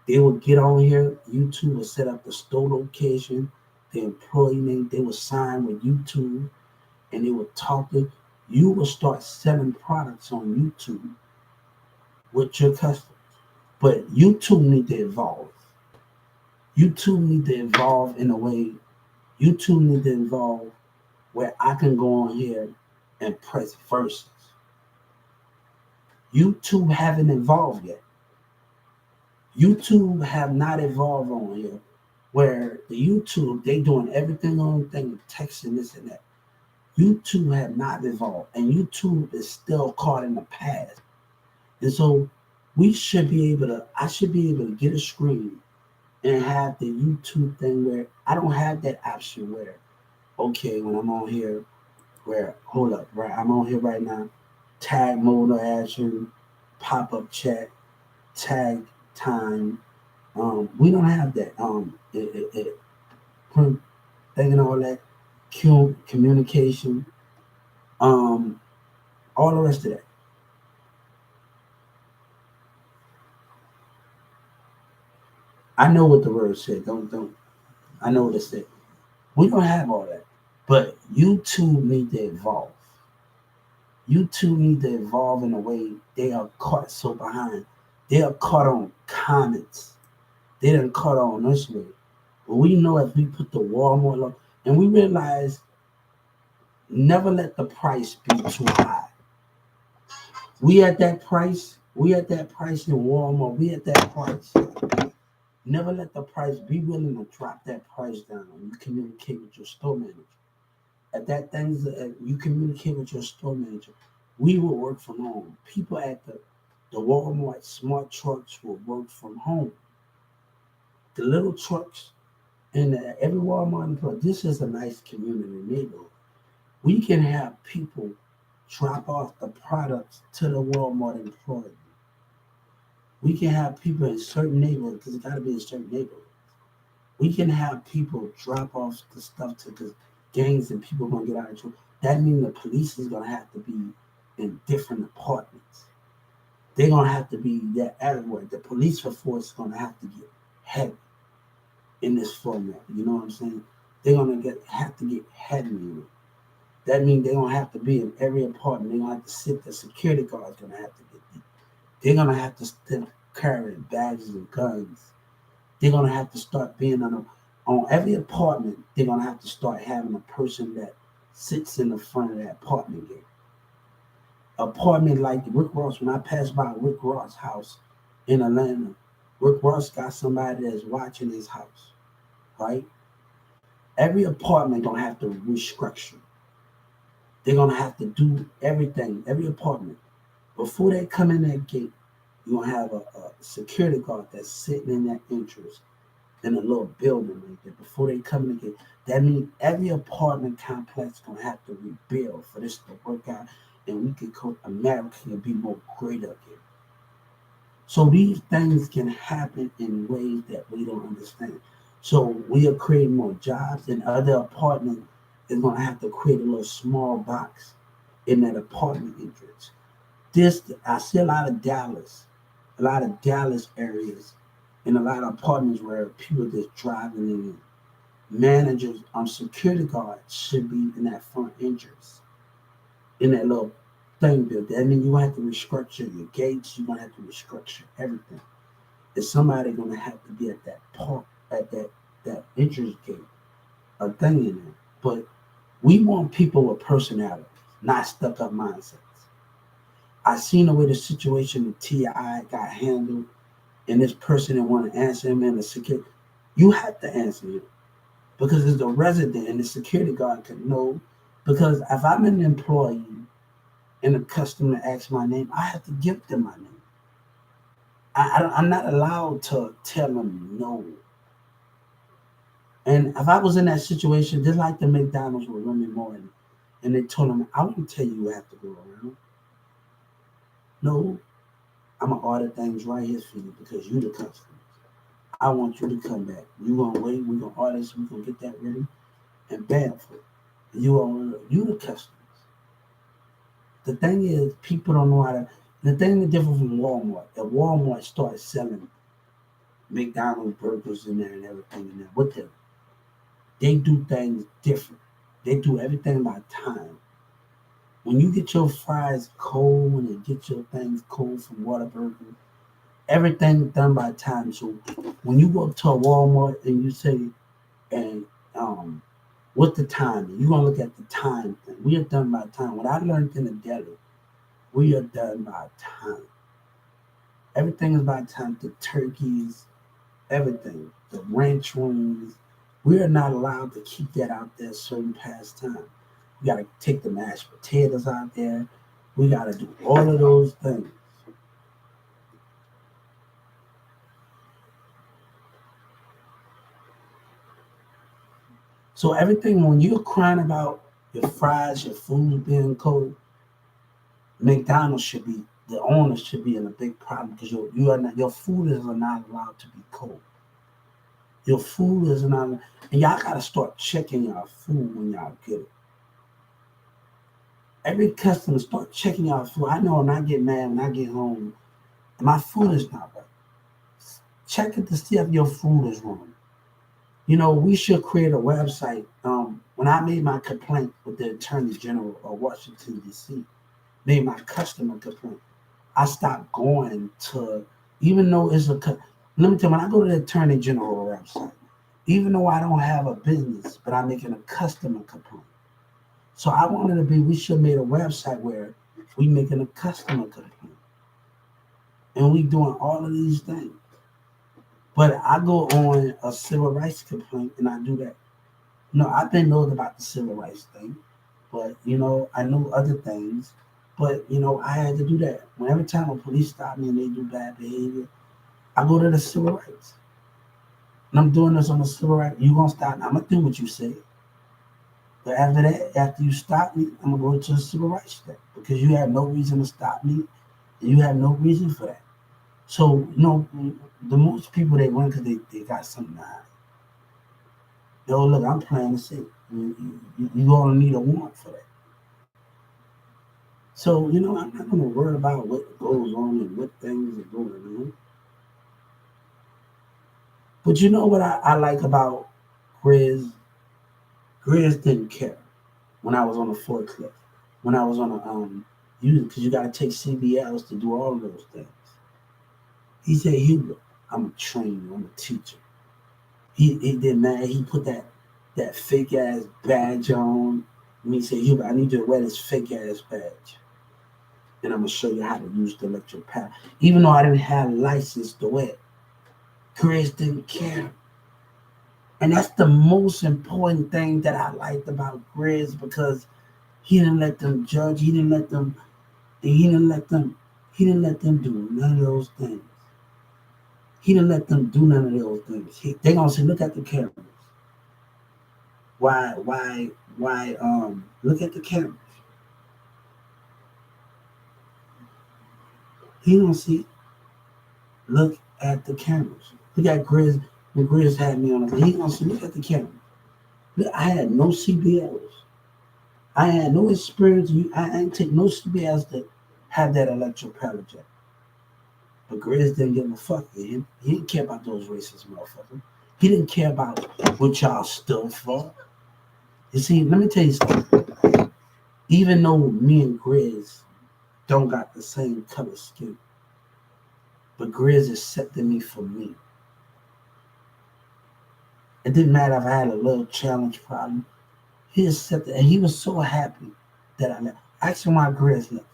they will get on here. YouTube will set up the store location, the employee name. They will sign with YouTube, and they will talk to you. Will start selling products on YouTube with your customers. But YouTube need to evolve. YouTube need to evolve in a way. YouTube need to evolve where I can go on here and press verses. YouTube haven't evolved yet. YouTube have not evolved on here where the YouTube they doing everything on the thing, texting this and that. YouTube have not evolved, and YouTube is still caught in the past. And so we should be able to. I should be able to get a screen and have the YouTube thing where I don't have that option where okay when I'm on here where hold up right I'm on here right now, tag mode of action, pop up chat, tag time. We don't have that. Print thing and all that. Communication. Um, all the rest of that. I know what the word said. Don't. I know what it said. We don't have all that. But YouTube need to evolve. YouTube need to evolve in a way they are caught so behind. They are caught on comments. They didn't caught on this way. But we know if we put the Walmart logo, and we realize never let the price be too high. We at that price. We at that price in Walmart. We at that price. Never let the price be willing to drop that price down. You communicate with your store manager. At that things you communicate with your store manager. We will work from home. People at the Walmart smart trucks will work from home. The little trucks and every Walmart employee. This is a nice community neighborhood. We can have people drop off the products to the Walmart employee. We can have people in certain neighborhoods because it got to be in certain neighborhoods. We can have people drop off the stuff to because gangs and people gonna get out of trouble. That means the police is gonna have to be in different apartments. They're gonna have to be there everywhere. The police force is gonna have to get heavy in this format. You know what I'm saying? They're gonna have to get heavy in it. That means they're gonna have to be in every apartment. They're gonna have to sit. The security guard's gonna have to get there. They're gonna have to still carry badges and guns. They're gonna have to start being on every apartment. They're gonna have to start having a person that sits in the front of that apartment gate. Apartment like Rick Ross. When I pass by Rick Ross' house in Atlanta, Rick Ross got somebody that's watching his house, right? Every apartment gonna have to restructure. They're gonna have to do everything. Every apartment before they come in that gate, you're gonna have a security guard that's sitting in that entrance in a little building right there before they come in the gate. That means every apartment complex gonna have to rebuild for this to work out, and we can go America can be more great up here. So these things can happen in ways that we don't understand. So we are creating more jobs in other apartment is gonna have to create a little small box in that apartment entrance. This I see a lot of Dallas areas, and a lot of apartments where people just driving in. Managers, security guards should be in that front entrance, in that little thing built. That means you have to restructure your gates. You're gonna have to restructure everything. Is somebody gonna have to be at that park, at that entrance gate, a thing in there? But we want people with personality, not stuck up mindsets. I seen the way the situation with Ti got handled, and this person didn't want to answer him, and the security. You have to answer him because it's the resident, and the security guard can know. Because if I'm an employee and a customer asks my name, I have to give them my name. I'm not allowed to tell them no. And if I was in that situation, just like the McDonald's with Remy Martin, and they told him, I won't tell you have to go around. No, I'm gonna order things right here for you because you the customer. I want you to come back. You gonna wait, we gonna order this, we gonna get that ready and bam for it. You the customers. The thing is, people don't know how to. The thing is different from Walmart. If Walmart starts selling McDonald's burgers in there and everything in there, what they do things different. They do everything by time. When you get your fries cold and get your things cold from Whataburger, everything's done by time. So when you go to a Walmart and you say, and what's the time? You're gonna look at the time thing. We are done by time. What I learned in the deli, we are done by time. Everything is by time. The turkeys, everything, the ranch wings. We are not allowed to keep that out there certain past time. We got to take the mashed potatoes out there. We got to do all of those things. So everything, when you're crying about your fries, your food being cold, McDonald's should be, the owner should be in a big problem because your food is not allowed to be cold. Your food is not, and y'all got to start checking your food when y'all get it. Every customer start checking y'all food. I know when I get mad, when I get home, and my food is not right. Check it to see if your food is wrong. We should create a website. When I made my complaint with the Attorney General of Washington, D.C., made my customer complaint, I stopped going to, even though it's let me tell you, when I go to the Attorney General website, even though I don't have a business, but I'm making a customer complaint. So I wanted to be, we should have made a website where we making a customer complaint. And we doing all of these things. But I go on a civil rights complaint and I do that. I've been known about the civil rights thing, but I know other things. But I had to do that. Every time a police stop me and they do bad behavior, I go to the civil rights. And I'm doing this on the civil rights. You gonna stop me? I'm gonna do what you say. But after that, after you stop me, I'm gonna go to the civil rights step because you have no reason to stop me, and you have no reason for that. So the most people they run because they got something to hide. Look, I'm playing to see. You gonna need a warrant for that. So I'm not gonna worry about what goes on and what things are going on. But you know what I like about Grizz? Grizz didn't care when I was on the forklift, when I was on because you got to take CBLs to do all of those things. He said, Hubert, I'm a trainer, I'm a teacher. He did mad. He put that fake ass badge on. And he said, Hubert, I need you to wear this fake ass badge. And I'm gonna show you how to use the electric power. Even though I didn't have a license to wear it, Grizz didn't care. And that's the most important thing that I liked about Grizz because he didn't let them judge. He didn't let them do none of those things. He didn't let them do none of those things. They gonna say, look at the cameras. Why, look at the cameras. He don't see, look at the cameras. Look at Grizz, when Grizz had me on the, he gonna say, look at the camera. Look, I had no CBLs. I had no experience. I ain't take no CBS to have that electropalaget. But Grizz didn't give a fuck. He didn't care about those racist motherfuckers. He didn't care about what y'all stood for. You see, let me tell you something. Even though me and Grizz don't got the same color skin, but Grizz accepted me for me. It didn't matter if I had a little challenge problem. He accepted, and he was so happy that I left. Ask him why Grizz left.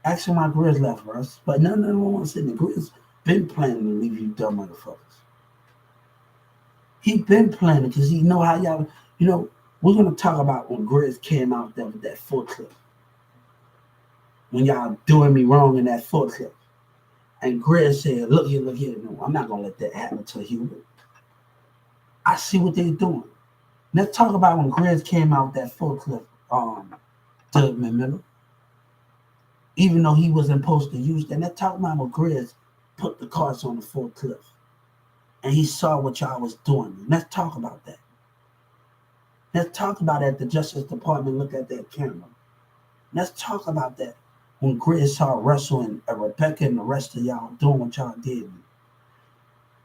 Ask him why Grizz left, Russ. But no one wants to say that. Grizz been planning to leave you dumb motherfuckers. He been planning because he know how y'all, we're going to talk about when Grizz came out there with that forklift. When y'all doing me wrong in that forklift. And Grizz said, look here. No, I'm not going to let that happen to Hubert. I see what they're doing. Let's talk about when Grizz came out that forklift, Doug Miller. Even though he wasn't supposed to use that. Let's talk about when Grizz put the carts on the forklift. And he saw what y'all was doing. Let's talk about that. Let's talk about that. The Justice Department look at that camera. Let's talk about that. When Grizz saw Russell and Rebecca and the rest of y'all doing what y'all did.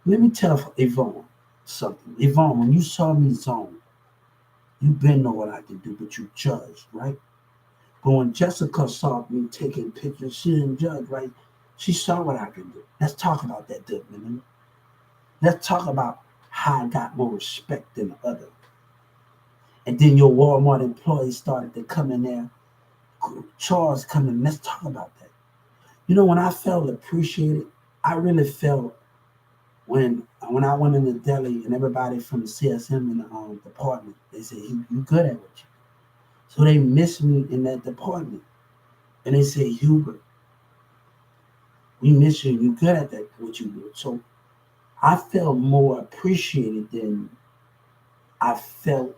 Let me tell Yvonne something. Yvonne, when you saw me zone, you been know what I can do, but you judged, right? But when Jessica saw me taking pictures, she didn't judge, right? She saw what I can do. Let's talk about that, Doug. Let's talk about how I got more respect than the other. And then your Walmart employees started to come in there. Charles coming. Let's talk about that. When I felt appreciated, I really felt when I went in the deli and everybody from the CSM in the department, they said, you good at what you do. So they missed me in that department. And they said, Hubert, we miss you. You good at that, what you do. So I felt more appreciated than I felt.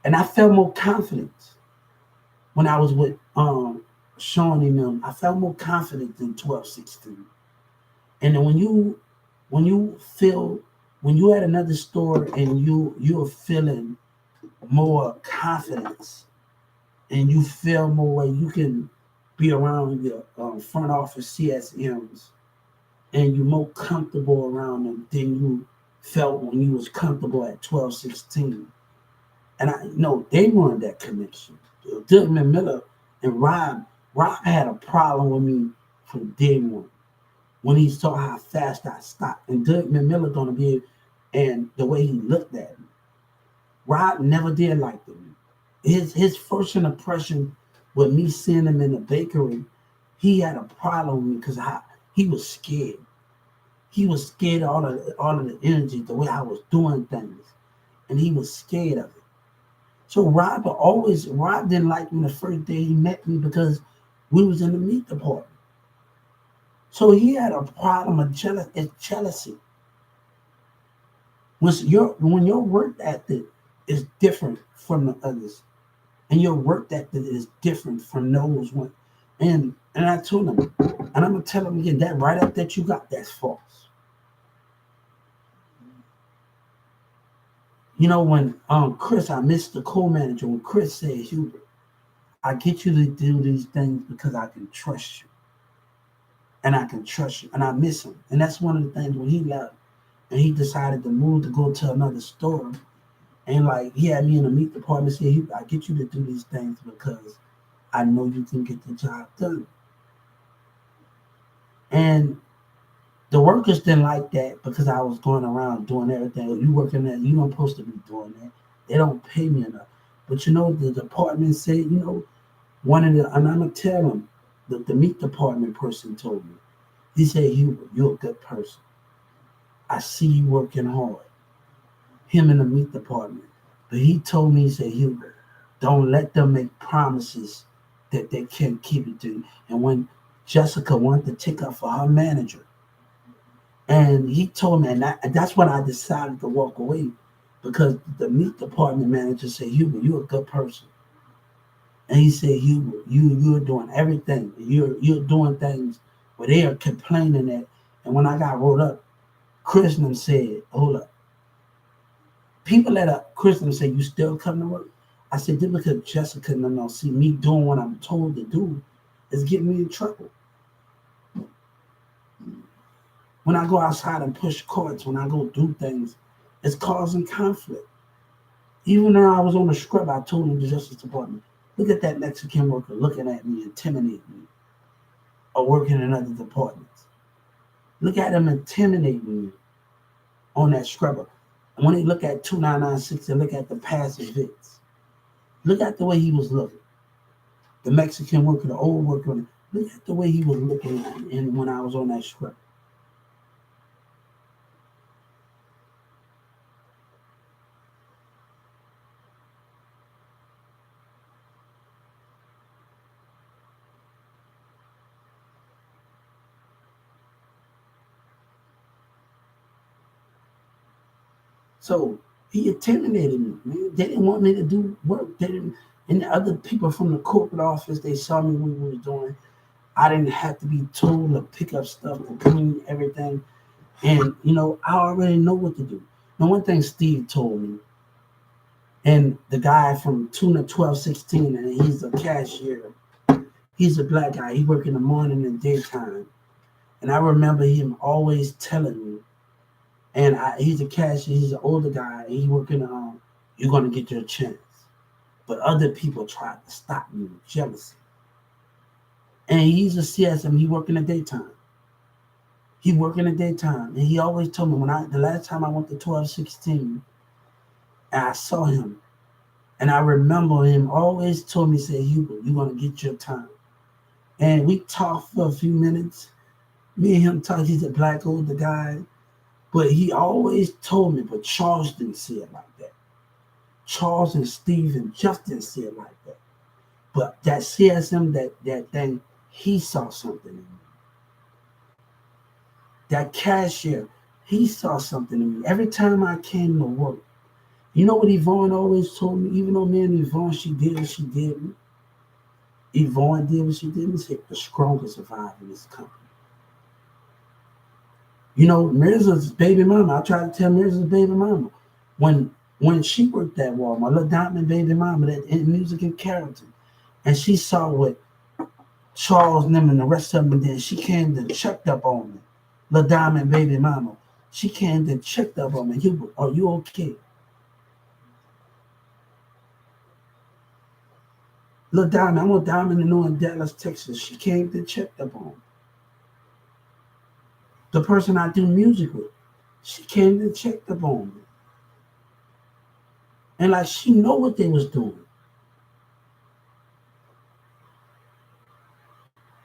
And I felt more confidence when I was with Sean and them. I felt more confident than 1216. And then when you're at another store and you're feeling more confidence and you feel more way, you can be around your front office CSMs and you're more comfortable around them than you felt when you was comfortable at 1216. And I know they wanted that connection. Dylan Miller and Rob had a problem with me from day one when he saw how fast I stopped. And Doug Miller gonna be, and the way he looked at me. Rob never did like me. His first impression with me seeing him in the bakery, he had a problem with me because he was scared. He was scared of all of the energy, the way I was doing things, and he was scared of it. So Rob didn't like me the first day he met me because we was in the meat department. So he had a problem of jealousy. When your work ethic is different from the others, and your work ethic is different from those one, and I told him, and I'm gonna tell him again, that right up that you got, that's false. When Chris, I missed the co-manager, when Chris said, Hubert, I get you to do these things because I can trust you. And I can trust you. And I miss him. And that's one of the things when he left and he decided to move to go to another store. And like he had me in the meat department say, I get you to do these things because I know you can get the job done. And the workers didn't like that because I was going around doing everything. You working there, you don't supposed to be doing that. They don't pay me enough. But the department said, one of the, and I'm gonna tell them, the meat department person told me. He said, Hubert, you're a good person. I see you working hard. Him in the meat department. But he told me, he said, Hubert, don't let them make promises that they can't keep it to you. And when Jessica wanted to take up for her manager, and he told me, and that's when I decided to walk away because the meat department manager said, Hubert, you're a good person. And he said, Hubert, you're doing everything. You're doing things where they are complaining that. And when I got rolled up, Christian said, hold up. People let up Christian say, you still come to work? I said, this because Jessica, no, see, me doing what I'm told to do is getting me in trouble. When I go outside and push carts, when I go do things, it's causing conflict. Even though I was on the scrub, I told the Justice Department, look at that Mexican worker looking at me, intimidating me, or working in other departments. Look at him intimidating me on that scrubber. And when they look at 2996 and look at the passive hits, look at the way he was looking. The Mexican worker, the old worker, look at the way he was looking at me and when I was on that scrubber. So he intimidated me, man. They didn't want me to do work. They didn't, and the other people from the corporate office, they saw me what we was doing. I didn't have to be told to pick up stuff to clean everything. And, I already know what to do. Now, one thing Steve told me, and the guy from Tuna 1216, and he's a cashier. He's a black guy. He work in the morning and daytime. And I remember him always telling me, and he's a cashier, he's an older guy, and he working on, you're going to get your chance. But other people tried to stop me with jealousy. And he's a CSM, he work in the daytime. He work in the daytime. And he always told me, the last time I went to 1216, and I saw him, and I remember him always told me, say, Hubert, you're going to get your time. And we talked for a few minutes. Me and him talked, he's a black older guy. But he always told me, but Charles didn't see it like that. Charles and Steve and Justin see it like that. But that CSM, that thing, he saw something in me. That cashier, he saw something in me. Every time I came to work, you know what Yvonne always told me? Even though me and Yvonne, she did what she did. Yvonne did what she did. She said, the strongest survive in this company. Mirza's baby mama, I tried to tell Mirza's baby mama, when she worked at Walmart, little Diamond baby mama, that in music and character, and she saw what Charles and them and the rest of them, and then she came and checked up on me. Little Diamond baby mama, she came and checked up on me. Hubert, are you okay? Little Diamond, I'm a Diamond in Dallas, Texas. She came and checked up on me. The person I do music with, she came and checked up on me. And like she know what they was doing.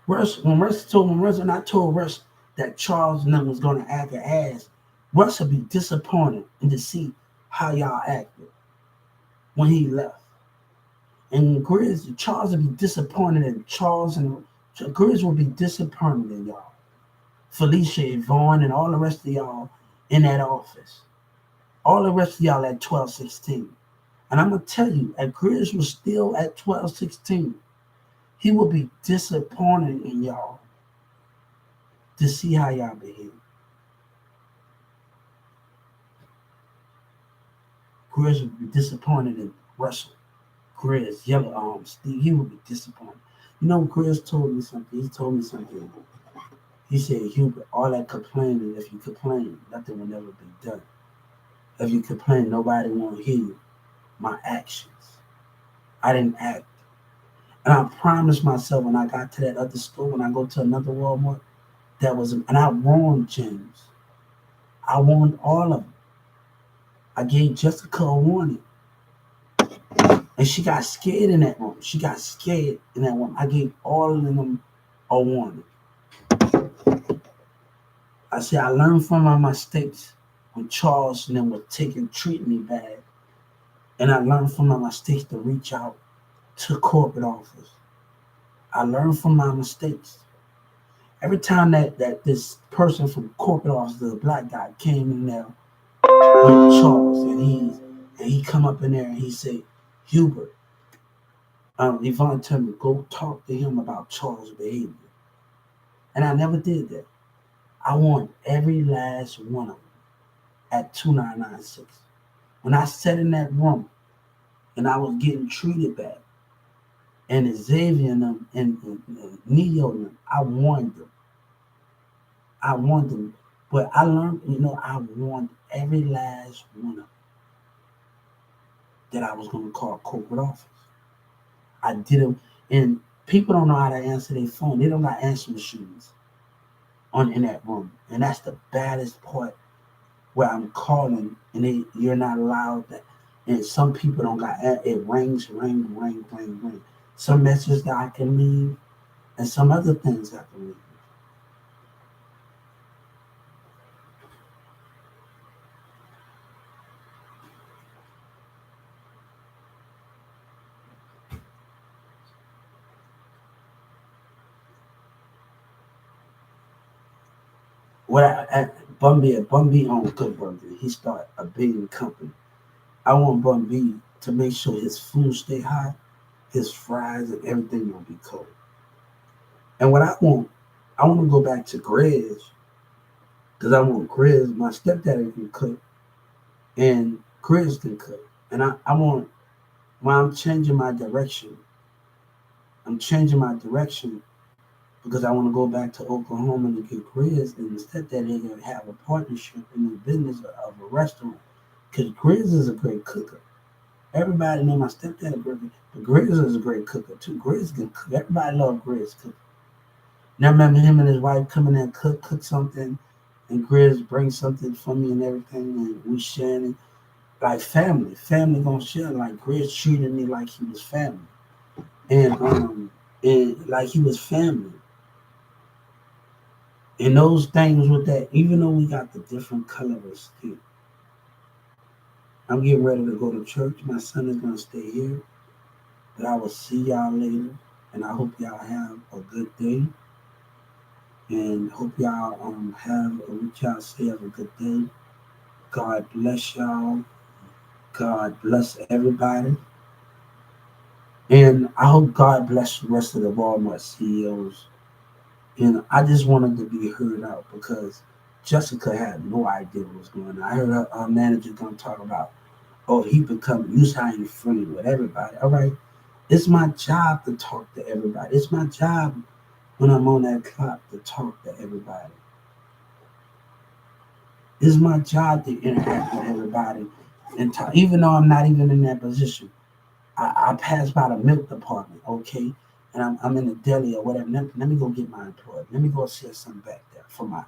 Russ, and I told Russ that Charles and them was gonna act an ass, Russ would be disappointed and to see how y'all acted when he left. And Charles would be disappointed in Charles and Grizz would be disappointed in y'all. Felicia, Yvonne, and all the rest of y'all in that office. All the rest of y'all at 1216. And I'm going to tell you, if Grizz was still at 1216, he would be disappointed in y'all to see how y'all behave. Grizz would be disappointed in Russell. Grizz, Yellow Steve, he would be disappointed. Grizz told me something. He told me something. He said, Hubert, all that complaining, if you complain, nothing will never be done. If you complain, nobody won't hear you. My actions. I didn't act. And I promised myself when I got to that other store, when I go to another Walmart, and I warned James. I warned all of them. I gave Jessica a warning. And she got scared in that room. I gave all of them a warning. I said, I learned from my mistakes when Charles and them were treating me bad. And I learned from my mistakes to reach out to corporate office. I learned from my mistakes. Every time that this person from corporate office, the black guy, came in there with Charles, and he come up in there and he said, Hubert, Yvonne told me, go talk to him about Charles' behavior. And I never did that. I want every last one of them at 2996. When I sat in that room and I was getting treated bad. And Xavier and them and Neo and them, I warned them. I warned them. But I learned, I warned every last one of them that I was going to call corporate office. I didn't, and people don't know how to answer their phone. They don't got answer machines in that room. And that's the baddest part where I'm calling and you're not allowed that. And some people don't got it rings, ring. Some messages that I can leave and some other things I can leave. What at Bun B owns Good Burger. He started a big company. I want Bun B to make sure his food stay hot, his fries and everything will be cold. And what I want to go back to Grizz because I want Grizz. My stepdaddy can cook, and Grizz can cook. And I want when I'm changing my direction. I'm changing my direction because I want to go back to Oklahoma to get Grizz, and instead that they can have a partnership in the business of a restaurant. Because Grizz is a great cooker. Everybody know my stepdad Grizz, but Grizz is a great cooker too. Grizz can cook. Everybody love Grizz cooking. Now I remember him and his wife coming in and cook something, and Grizz bring something for me and everything, and we sharing it like family. Family gonna share. Like Grizz treated me like he was family, and like he was family. And those things with that, even though we got the different color of skin, I'm getting ready to go to church. My son is gonna stay here, but I will see y'all later, and I hope y'all have a good day, and hope y'all have what y'all say have a good day. God bless y'all. God bless everybody, and I hope God bless the rest of the Walmart CEOs. And I just wanted to be heard out because Jessica had no idea what was going on. I heard her manager gonna talk about, oh, he become you how friendly with everybody. All right. It's my job to talk to everybody. It's my job when I'm on that clock to talk to everybody. It's my job to interact with everybody and talk, even though I'm not even in that position. I pass by the milk department, okay, and I'm in the deli or whatever. Let me go get my employee. Let me go set something back there for my.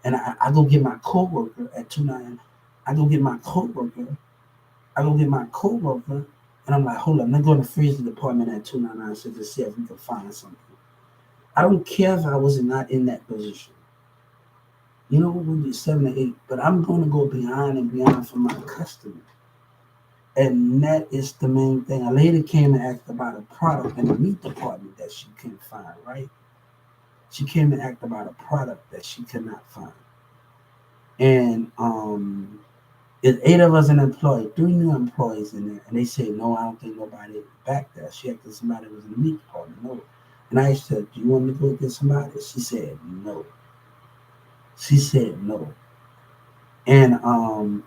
And I go get my coworker at 2-9. I go get my coworker. I go get my coworker, and I'm like, hold up, let me go in the freezer department at 299 to see if we can find something. I don't care if I was not in that position. You know, we'll be 7 or 8, but I'm going to go behind and beyond for my customer. And that is the main thing. A lady came and asked about a product in the meat department that she couldn't find, right? She came and asked about a product that she could not find. And there's 8 of us an employee, 3 new employees in there. And they said, no, I don't think nobody back there. She asked if somebody was in the meat department. No. And I said, do you want me to go get somebody? She said, no. She said, no. And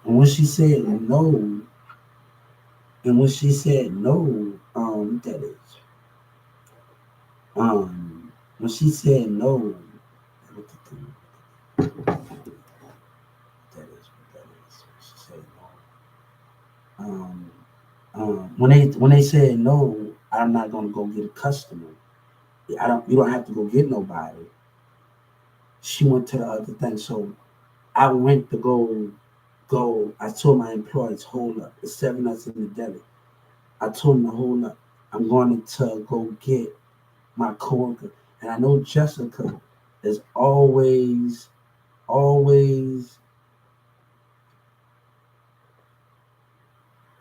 when she said no, that is. When she said no, that is what that is. She said no. When they said no, I'm not gonna go get a customer. You don't have to go get nobody. She went to the other thing. So I went to go. I told my employees, hold up. It's 7 of us in the deli. I told them to hold up. I'm going to go get my coworker. And I know Jessica is always. I'm going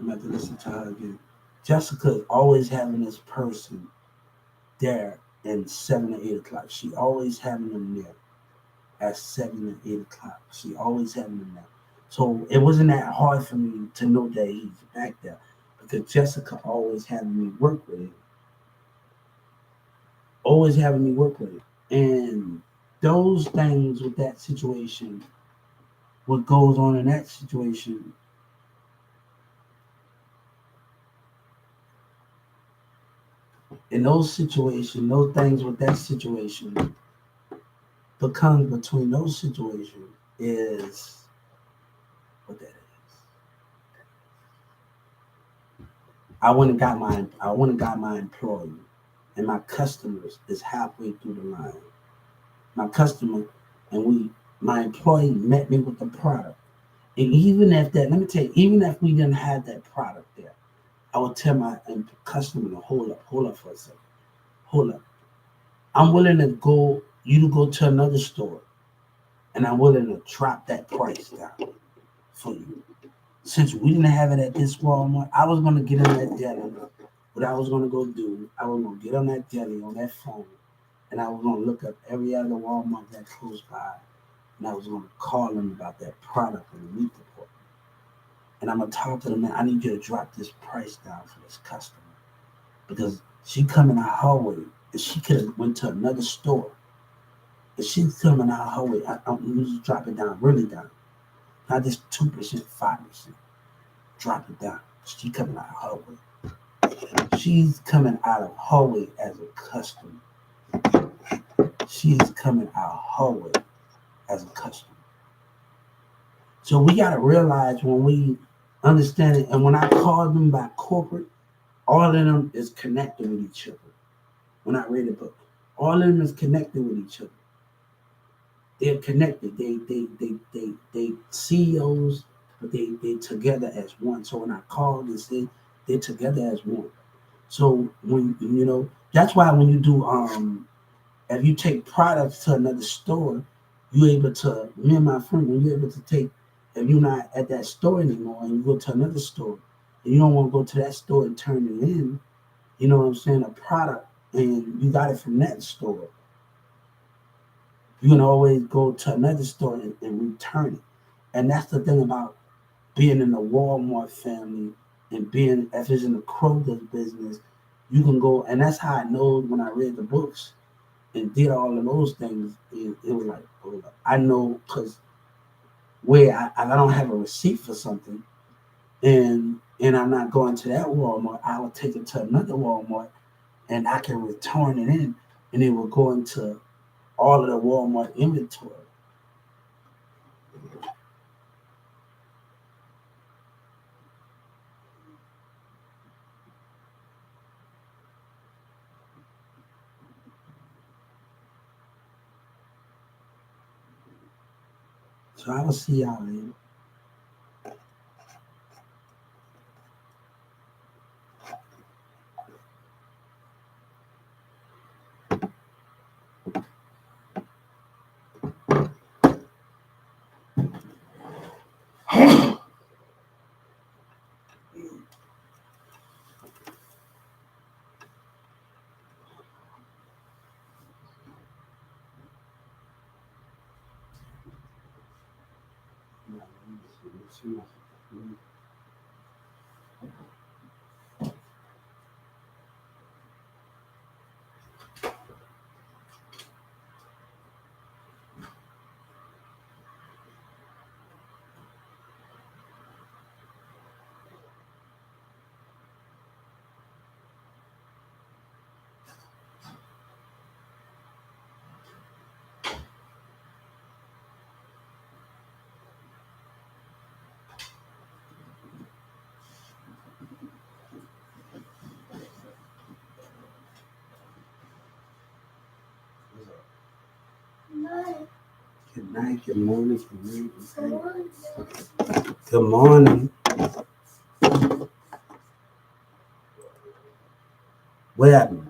to have to listen to her again. Jessica is always having this person there in 7 or 8 o'clock. She always having them there at 7 or 8 o'clock. She always having them there. So it wasn't that hard for me to know that he's back there because Jessica always having me work with him. Always having me work with him. And those things with that situation, what goes on in that situation, In those situations, those things with that situation becomes between those situations is what that is. I went and got my employee, and my customers is halfway through the line. My customer and my employee met me with the product. And even if that, let me tell you, even if we didn't have that product there, I would tell my customer to hold up for a second, hold up. I'm willing you to go to another store, and I'm willing to drop that price down for you. Since we didn't have it at this Walmart, I was gonna get on that deli. What I was gonna go do, I was gonna get on that deli on that phone, and I was gonna look up every other Walmart that close by, and I was gonna call them about that product in the meat department. And I'm gonna talk to them, man. I need you to drop this price down for this customer because she coming out her way, and she could have went to another store. If she's coming out her way, I need you to drop it down, really down, not just 2%, 5%. Drop it down. She coming out of her way. She's coming out of her way as a customer. She's coming out of her way as a customer. So we got to realize when we understand it, and when I call them by corporate, all of them is connected with each other. When I read the book, all of them is connected with each other. They're connected. They CEOs, but they together as one. So when I call, they say they're together as one. So when that's why when you do if you take products to another store, you're able to, me and my friend, when you're able to take, if you're not at that store anymore and you go to another store, and you don't want to go to that store and turn it in, you know what I'm saying, a product, and you got it from that store, you can always go to another store and return it. And that's the thing about being in the Walmart family and being, if it's in the Kroger business, you can go, and that's how I know when I read the books and did all of those things, it was like, oh, I know because where I don't have a receipt for something and I'm not going to that Walmart, I will take it to another Walmart and I can return it in and it will go into all of the Walmart inventory. So I will see y'all later. Good night, good morning, good morning. Good morning. What happened?